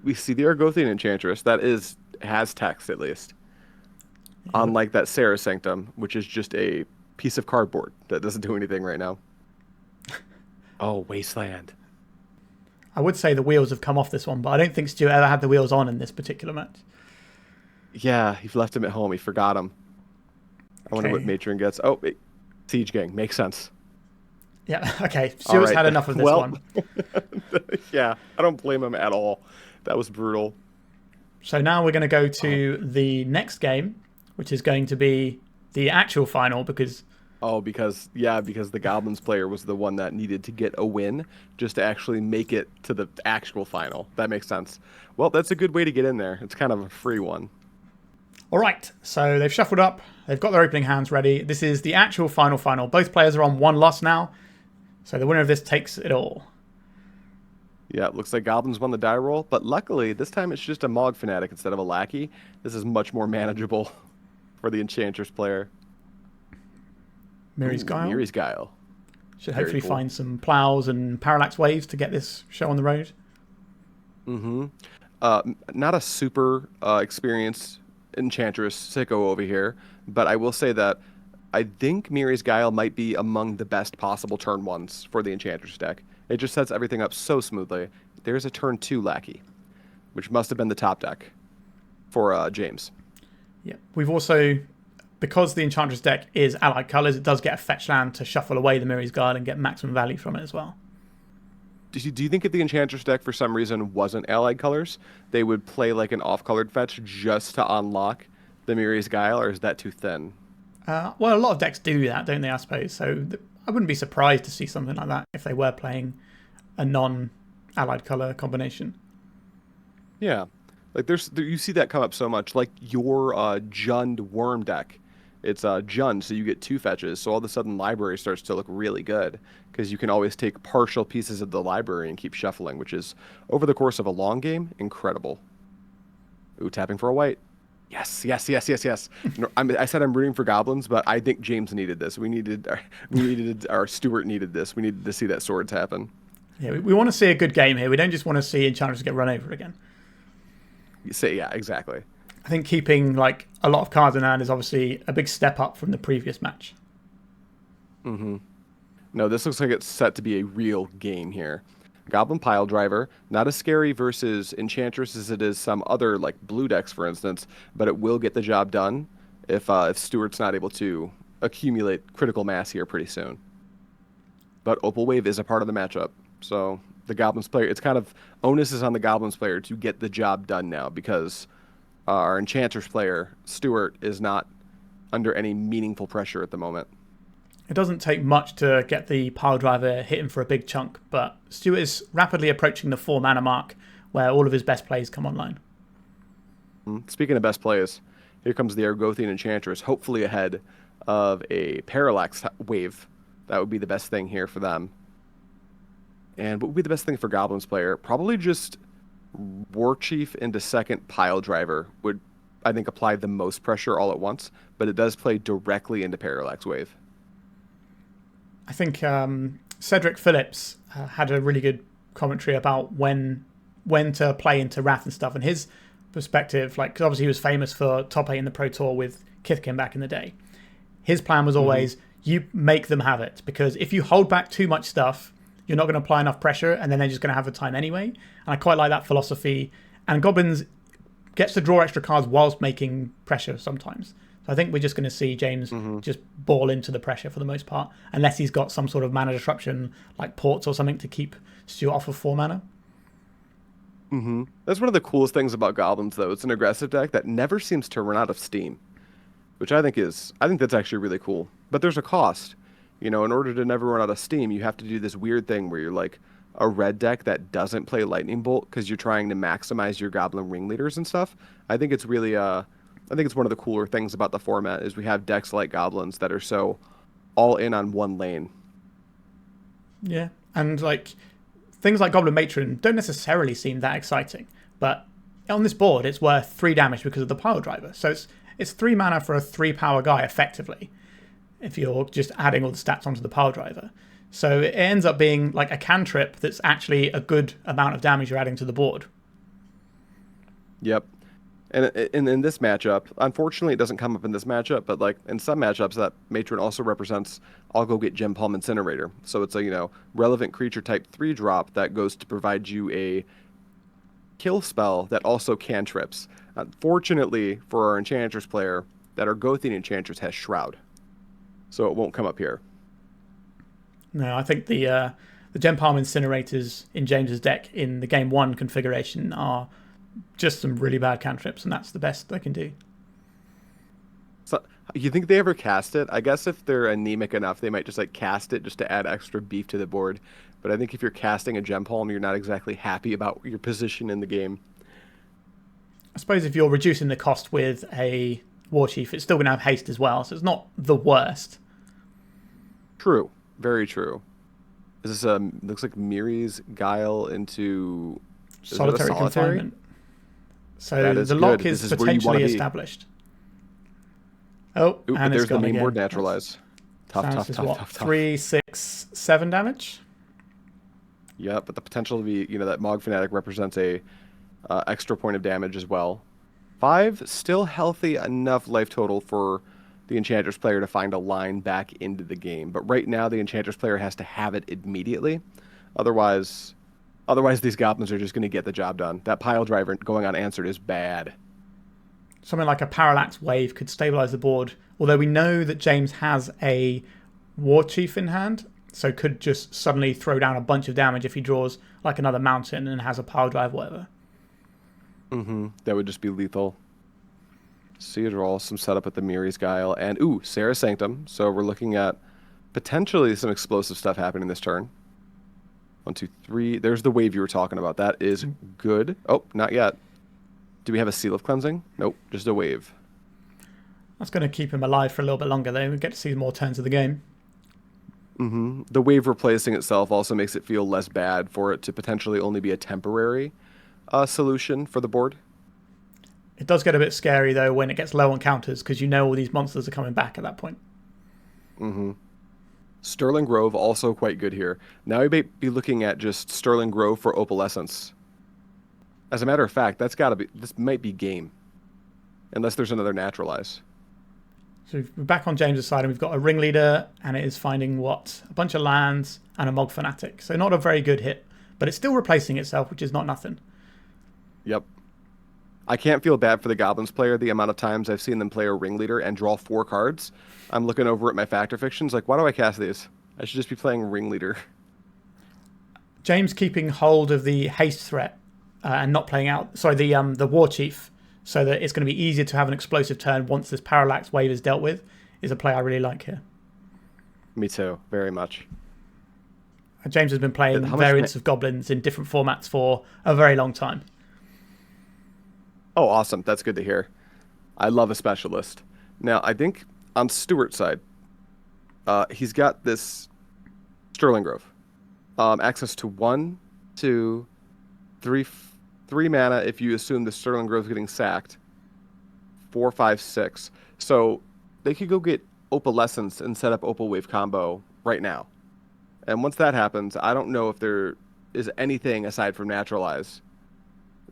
We see the Argothian Enchantress. That has text, at least. Yeah. Unlike that Sarah Sanctum, which is just a piece of cardboard that doesn't do anything right now. Oh, Wasteland. I would say the wheels have come off this one, but I don't think Stuart ever had the wheels on in this particular match. Yeah, he left him at home. He forgot him. I wonder what matron gets. Oh, Siege Gang. Makes sense. Yeah, okay. Stuart's had enough of this one. Yeah, I don't blame him at all. That was brutal. So now we're going to go to the next game, which is going to be the actual final because the Goblins player was the one that needed to get a win just to actually make it to the actual final. That makes sense. Well, that's a good way to get in there. It's kind of a free one. All right, so they've shuffled up. They've got their opening hands ready. This is the actual final. Both players are on 1 loss now, so the winner of this takes it all. Yeah, it looks like Goblins won the die roll, but luckily this time it's just a Mog Fanatic instead of a Lackey. This is much more manageable for the Enchantress player. Miri's Guile. Miri's Guile. Should hopefully find some plows and parallax waves to get this show on the road. Mm-hmm. Not a super experienced Enchantress sicko over here, but I will say that I think Miri's Guile might be among the best possible turn 1s for the Enchantress deck. It just sets everything up so smoothly. There's a turn 2 Lackey, which must have been the top deck for James. Yeah, we've also because the Enchantress deck is allied colours, it does get a fetch land to shuffle away the Mirri's Guard and get maximum value from it as well. Do you think if the Enchantress deck for some reason wasn't allied colors, they would play like an off-colored fetch just to unlock the Mirri's Guile, or is that too thin? Well, a lot of decks do that, don't they, I suppose? So I wouldn't be surprised to see something like that if they were playing a non-allied colour combination. Yeah. Like you see that come up so much. Like your Jund Worm deck. It's Jund, so you get 2 fetches. So all of a sudden library starts to look really good because you can always take partial pieces of the library and keep shuffling, which is, over the course of a long game, incredible. Ooh, tapping for a white. Yes, yes, yes, yes, yes. No, I said I'm rooting for goblins, but I think James needed this. Our Stuart needed this. We needed to see that swords happen. Yeah, we want to see a good game here. We don't just want to see Enchantress get run over again. Yeah, exactly. I think keeping like a lot of cards in hand is obviously a big step up from the previous match. Mm-hmm. No, this looks like it's set to be a real game here. Goblin Pile Driver, not as scary versus Enchantress as it is some other like blue decks, for instance, but it will get the job done if Stuart's not able to accumulate critical mass here pretty soon. But Opal Wave is a part of the matchup, so the Goblins player, it's kind of onus is on the Goblins player to get the job done now because our Enchantress player, Stuart, is not under any meaningful pressure at the moment. It doesn't take much to get the pile driver hitting for a big chunk, but Stuart is rapidly approaching the 4 mana mark where all of his best plays come online. Speaking of best plays, here comes the Argothian Enchantress, hopefully ahead of a Parallax wave. That would be the best thing here for them. And what would be the best thing for Goblins player? Probably just War Chief into second Pile Driver would, I think, apply the most pressure all at once, but it does play directly into Parallax Wave. I think Cedric Phillips had a really good commentary about when to play into Wrath and stuff, and his perspective, like, 'cause obviously he was famous for top 8 in the Pro Tour with Kithkin back in the day. His plan was always, you make them have it, because if you hold back too much stuff, you're not going to apply enough pressure, and then they're just going to have the time anyway. And I quite like that philosophy. And Goblins gets to draw extra cards whilst making pressure sometimes. So I think we're just going to see James just ball into the pressure for the most part, unless he's got some sort of mana disruption, like ports or something, to keep Stuart off of 4 mana. That's one of the coolest things about Goblins, though. It's an aggressive deck that never seems to run out of steam, which I think that's actually really cool. But there's a cost. You know, in order to never run out of steam, you have to do this weird thing where you're like a red deck that doesn't play Lightning Bolt because you're trying to maximize your Goblin ringleaders and stuff. I think it's really, I think it's one of the cooler things about the format is we have decks like Goblins that are so all in on one lane. Yeah, and like things like Goblin Matron don't necessarily seem that exciting, but on this board it's worth 3 damage because of the pile driver. So it's 3 mana for a 3 power guy effectively, if you're just adding all the stats onto the pile driver. So it ends up being like a cantrip that's actually a good amount of damage you're adding to the board. Yep. And in this matchup, unfortunately it doesn't come up in this matchup, but like in some matchups that matron also represents I'll go get Gem Palm Incinerator. So it's a, relevant creature type 3 drop that goes to provide you a kill spell that also cantrips. Unfortunately for our Enchantress player, that Argothian Enchantress has Shroud. So it won't come up here. No, I think the Gem Palm Incinerators in James's deck in the Game 1 configuration are just some really bad cantrips, and that's the best they can do. So, you think they ever cast it? I guess if they're anemic enough, they might just like cast it just to add extra beef to the board. But I think if you're casting a Gem Palm, you're not exactly happy about your position in the game. I suppose if you're reducing the cost with a War Chief, it's still going to have haste as well, so it's not the worst. True. Very true. Is this looks like Mirri's Guile into solitary confinement. So the lock is potentially established. Oh, and it's there's the gone main again. board naturalize. Tough. 3, 6, 7 damage. Yeah, but the potential to be, that Mog Fanatic represents a extra point of damage as well. 5, still healthy enough life total for the Enchantress player to find a line back into the game. But right now, the Enchantress player has to have it immediately. Otherwise these Goblins are just going to get the job done. That pile driver going unanswered is bad. something like a Parallax Wave could stabilize the board, although we know that James has a War Chief in hand, so could just suddenly throw down a bunch of damage if he draws like another mountain and has a pile drive or whatever. That would just be lethal. See a draw, some setup with the Miri's Guile, and ooh, Sarah's Sanctum. So we're looking at potentially some explosive stuff happening this turn. 1, 2, 3. There's the wave you were talking about. That is good. Oh, not yet. Do we have a Seal of Cleansing? Nope, just a wave. That's going to keep him alive for a little bit longer, though. We get to see more turns of the game. The wave replacing itself also makes it feel less bad for it to potentially only be a temporary solution for the board. It does get a bit scary, though, when it gets low on counters, because you know all these monsters are coming back at that point. Sterling Grove also quite good here. Now we may be looking at just Sterling Grove for Opalescence. As a matter of fact, this might be game. Unless there's another Naturalize. So we're back on James's side, and we've got a Ringleader, and it is finding what? A bunch of lands and a Mog Fanatic. So not a very good hit, but it's still replacing itself, which is not nothing. Yep. I can't feel bad for the Goblins player. The amount of times I've seen them play a Ringleader and draw 4 cards. I'm looking over at my Factor Fictions, like, why do I cast these? I should just be playing Ringleader. James keeping hold of the haste threat and not playing out, the War Chief, so that it's going to be easier to have an explosive turn once this Parallax Wave is dealt with, is a play I really like here. Me too, very much. James has been playing variants of Goblins in different formats for a very long time. Oh, awesome. That's good to hear. I love a specialist. Now, I think on Stuart's side, he's got this Sterling Grove. Access to 1, 2, 3 mana if you assume the Sterling Grove's getting sacked. 4, 5, 6. So they could go get Opalescence and set up Opal Wave combo right now. And once that happens, I don't know if there is anything aside from Naturalize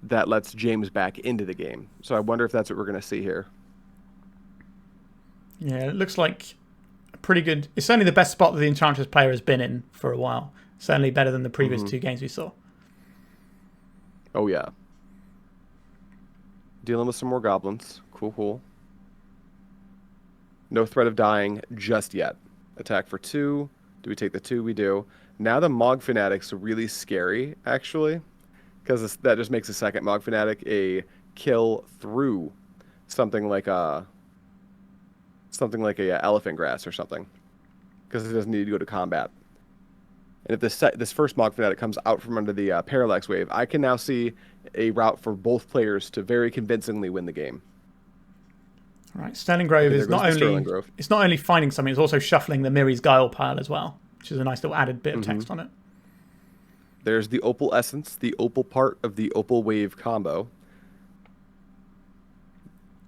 that lets James back into the game. So I wonder if that's what we're going to see here. Yeah, it looks like a pretty good... It's certainly the best spot that the Enchantress player has been in for a while. Certainly better than the previous 2 games we saw. Oh, yeah. Dealing with some more goblins. Cool. No threat of dying just yet. Attack for 2. Do we take the 2? We do. Now the Mog Fanatic's really scary, actually. Because that just makes a second Mog Fanatic a kill through something like a Elephant Grass or something. Because it doesn't need to go to combat. And if this first Mog Fanatic comes out from under the Parallax Wave, I can now see a route for both players to very convincingly win the game. All right, Sterling Grove is not only finding something, it's also shuffling the Miri's Guile pile as well, which is a nice little added bit of text on it. There's the Opal Essence, the Opal part of the Opal Wave combo.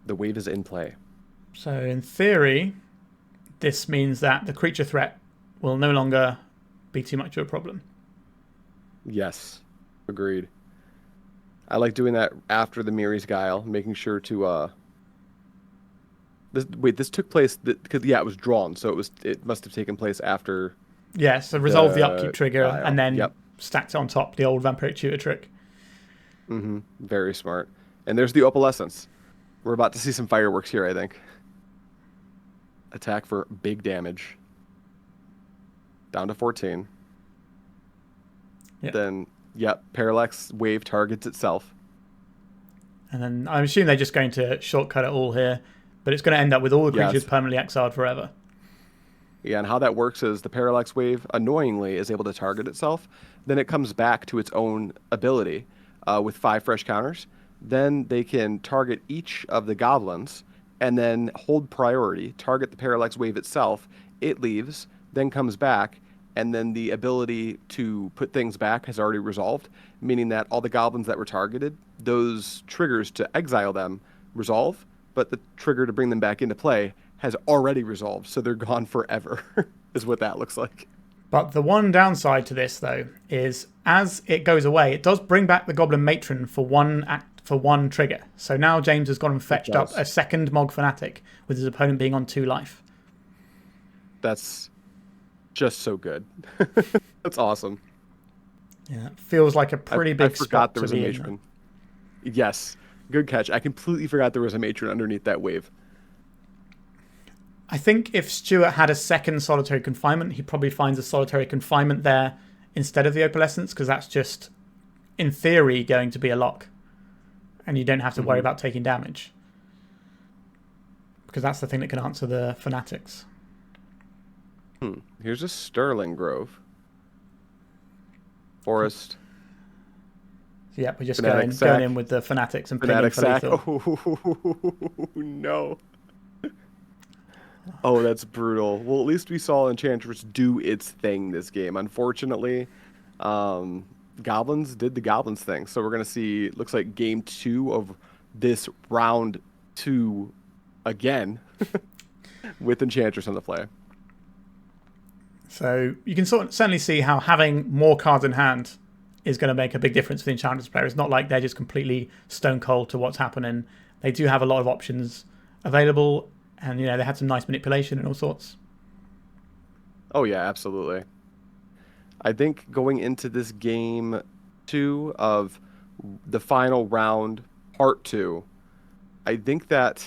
The wave is in play. So in theory, this means that the creature threat will no longer be too much of a problem. Yes, agreed. I like doing that after the Miri's Guile, making sure to... This took place... Because it was drawn, so it must have taken place after... Yeah, so resolve the upkeep trigger Guile. and then stacked it on top, the old Vampiric Tutor trick. Very smart. And there's the Opalescence. We're about to see some fireworks here, I think. Attack for big damage. Down to 14. Yep. Then, Parallax Wave targets itself. And then I assume they're just going to shortcut it all here, but it's going to end up with all the creatures permanently exiled forever. Yeah, and how that works is the Parallax Wave, annoyingly, is able to target itself. Then it comes back to its own ability with 5 fresh counters. Then they can target each of the goblins and then hold priority, target the Parallax Wave itself. It leaves, then comes back, and then the ability to put things back has already resolved, meaning that all the goblins that were targeted, those triggers to exile them resolve, but the trigger to bring them back into play has already resolved, so they're gone forever, is what that looks like. But the one downside to this, though, is as it goes away, it does bring back the Goblin Matron for one trigger. So now James has gone and fetched up a second Mog Fanatic, with his opponent being on 2 life. That's just so good. That's awesome. Yeah, it feels like a pretty big spot to be in. Yes. Good catch. I completely forgot there was a matron underneath that wave. I think if Stuart had a second solitary confinement, he probably finds a solitary confinement there instead of the opalescence, because that's just, in theory, going to be a lock. And you don't have to worry about taking damage. Because that's the thing that can answer the fanatics. Here's a Sterling Grove. Forest. Yep, we're just going in with the fanatics and pinging for lethal. Oh, no. Oh, that's brutal. Well, at least we saw Enchantress do its thing this game. Unfortunately, Goblins did the Goblins thing. So we're going to see, looks like game 2 of this round 2 again with Enchantress on the play. So you can certainly see how having more cards in hand is going to make a big difference for the Enchantress player. It's not like they're just completely stone cold to what's happening. They do have a lot of options available, and they had some nice manipulation and all sorts. Oh yeah, absolutely. I think going into this game 2 of the final round, part 2, I think that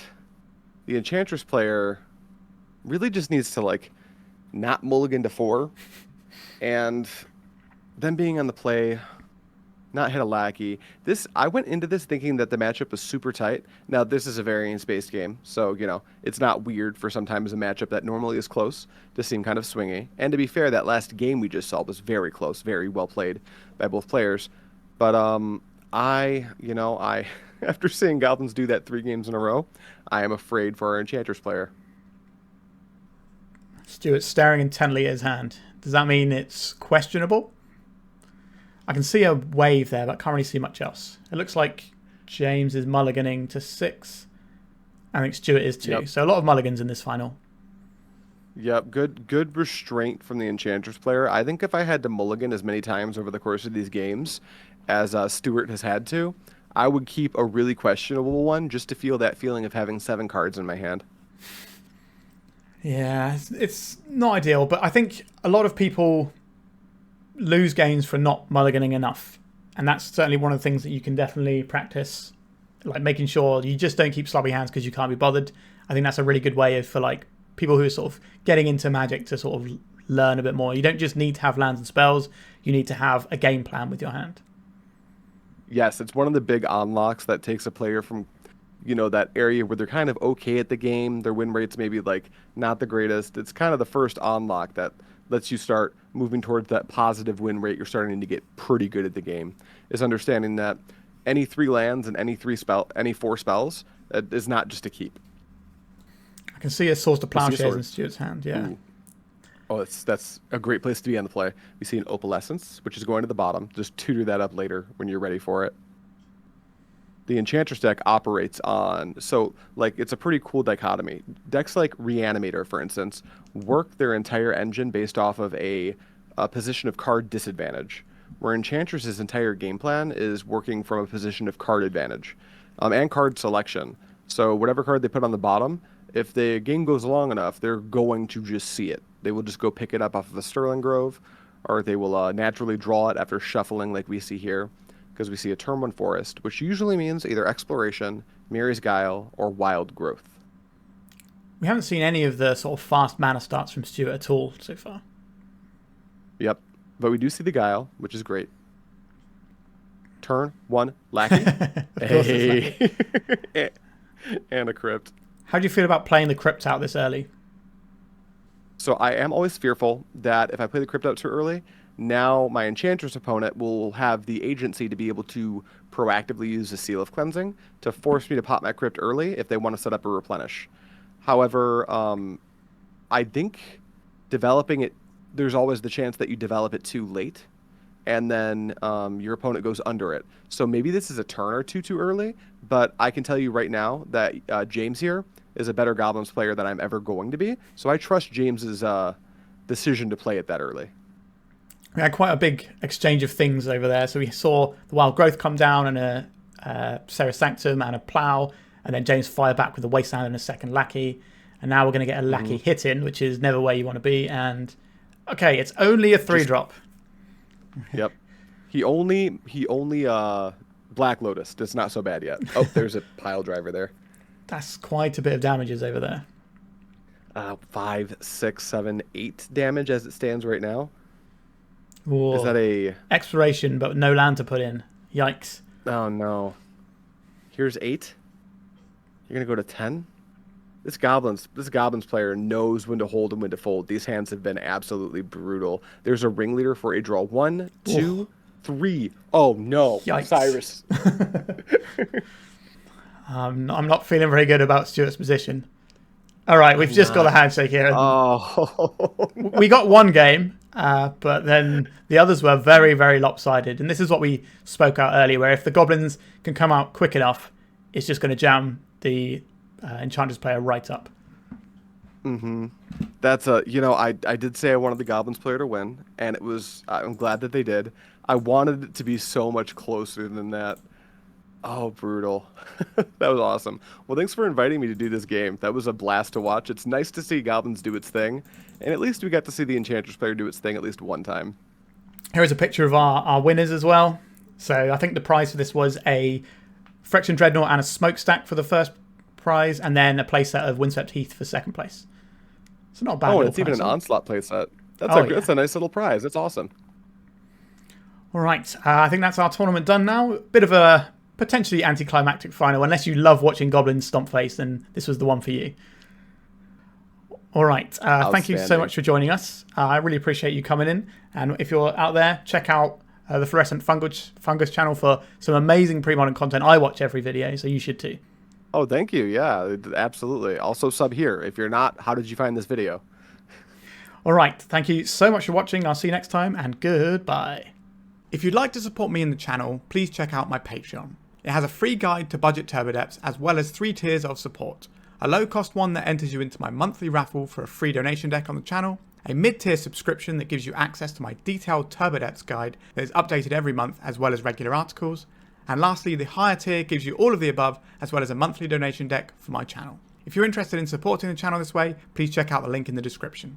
the Enchantress player really just needs to not mulligan to 4, and them being on the play, not hit a lackey. I went into this thinking that the matchup was super tight. Now, this is a variance-based game, so, it's not weird for sometimes a matchup that normally is close to seem kind of swingy. And to be fair, that last game we just saw was very close, very well played by both players. But I after seeing Goblins do that 3 games in a row, I am afraid for our Enchantress player. Stuart's staring intently at his hand. Does that mean it's questionable? I can see a wave there, but I can't really see much else. It looks like James is mulliganing to 6. I think Stuart is too. Yep. So a lot of mulligans in this final. Yep, good restraint from the Enchantress player. I think if I had to mulligan as many times over the course of these games as Stuart has had to, I would keep a really questionable one just to feel that feeling of having 7 cards in my hand. Yeah, it's not ideal, but I think a lot of people lose games for not mulliganing enough. And that's certainly one of the things that you can definitely practice, like making sure you just don't keep slobby hands because you can't be bothered. I think that's a really good way for people who are sort of getting into Magic to sort of learn a bit more. You don't just need to have lands and spells, you need to have a game plan with your hand. Yes, it's one of the big unlocks that takes a player from that area where they're kind of okay at the game. Their win rate's maybe not the greatest. It's kind of the first unlock that lets you start moving towards that positive win rate. You're starting to get pretty good at the game. Is understanding that any 3 lands and any 4 spells is not just a keep. I can see a Swords to Plowshares in Stuart's hand. Yeah. Ooh. Oh, that's a great place to be on the play. We see an Opalescence, which is going to the bottom. Just tutor that up later when you're ready for it. The Enchantress deck operates on, it's a pretty cool dichotomy. Decks like Reanimator, for instance, work their entire engine based off of a position of card disadvantage, where Enchantress's entire game plan is working from a position of card advantage and card selection. So whatever card they put on the bottom, if the game goes long enough, they're going to just see it. They will just go pick it up off of a Sterling Grove, or they will naturally draw it after shuffling like we see here. Because we see a turn 1 forest, which usually means either exploration, Mirror's Guile, or wild growth. We haven't seen any of the sort of fast mana starts from Stuart at all so far. Yep, but we do see the Guile, which is great. Turn 1 Lackey. Hey. And a Crypt. How do you feel about playing the Crypt out this early? So I am always fearful that if I play the Crypt out too early, now my Enchantress opponent will have the agency to be able to proactively use the Seal of Cleansing to force me to pop my Crypt early if they want to set up a Replenish. However, I think developing it, there's always the chance that you develop it too late, and then your opponent goes under it. So maybe this is a turn or two too early, but I can tell you right now that James here is a better Goblins player than I'm ever going to be. So I trust James's decision to play it that early. We had quite a big exchange of things over there. So we saw the Wild Growth come down and a Serra Sanctum and a Plow, and then James fire back with a Wasteland and a second Lackey. And now we're going to get a Lackey hit in, which is never where you want to be. And okay, it's only a 3-drop. Yep. He only Black Lotus. It's not so bad yet. Oh, there's a pile driver there. That's quite a bit of damages over there. 5, 6, 7, 8 damage as it stands right now. Whoa. Is that a exploration, but no land to put in? Yikes! Oh no. Here's 8. You're gonna go to 10. This Goblins player knows when to hold and when to fold. These hands have been absolutely brutal. There's a ringleader for a draw. 1, 2, 3. Oh no, Yikes. Cyrus. I'm not feeling very good about Stuart's position. All right, we've just got a handshake here. Oh. We got one game, but then the others were very, very lopsided. And this is what we spoke out earlier, where if the Goblins can come out quick enough, it's just going to jam the Enchantress player right up. Mm-hmm. That's I did say I wanted the Goblins player to win, and I'm glad that they did. I wanted it to be so much closer than that. Oh, brutal. That was awesome. Well, thanks for inviting me to do this game. That was a blast to watch. It's nice to see Goblins do its thing, and at least we got to see the Enchantress player do its thing at least one time. Here is a picture of our winners as well. So I think the prize for this was a Phyrexian Dreadnought and a Smokestack for the first prize, and then a playset of Windswept Heath for second place. So not a bad. Oh, and it's even an Onslaught playset. That's a nice little prize. That's awesome. All right. I think that's our tournament done now. Bit of a potentially anticlimactic final. Unless you love watching Goblins stomp face, then this was the one for you. All right. Thank you so much for joining us. I really appreciate you coming in. And if you're out there, check out the Fluorescent Fungus channel for some amazing pre-modern content. I watch every video, so you should too. Oh, thank you. Yeah, absolutely. Also sub here. If you're not, how did you find this video? All right. Thank you so much for watching. I'll see you next time, and goodbye. If you'd like to support me in the channel, please check out my Patreon. It has a free guide to budget TurboDeps, as well as 3 tiers of support. A low-cost one that enters you into my monthly raffle for a free donation deck on the channel, a mid-tier subscription that gives you access to my detailed TurboDeps guide that is updated every month, as well as regular articles, and lastly, the higher tier gives you all of the above, as well as a monthly donation deck for my channel. If you're interested in supporting the channel this way, please check out the link in the description.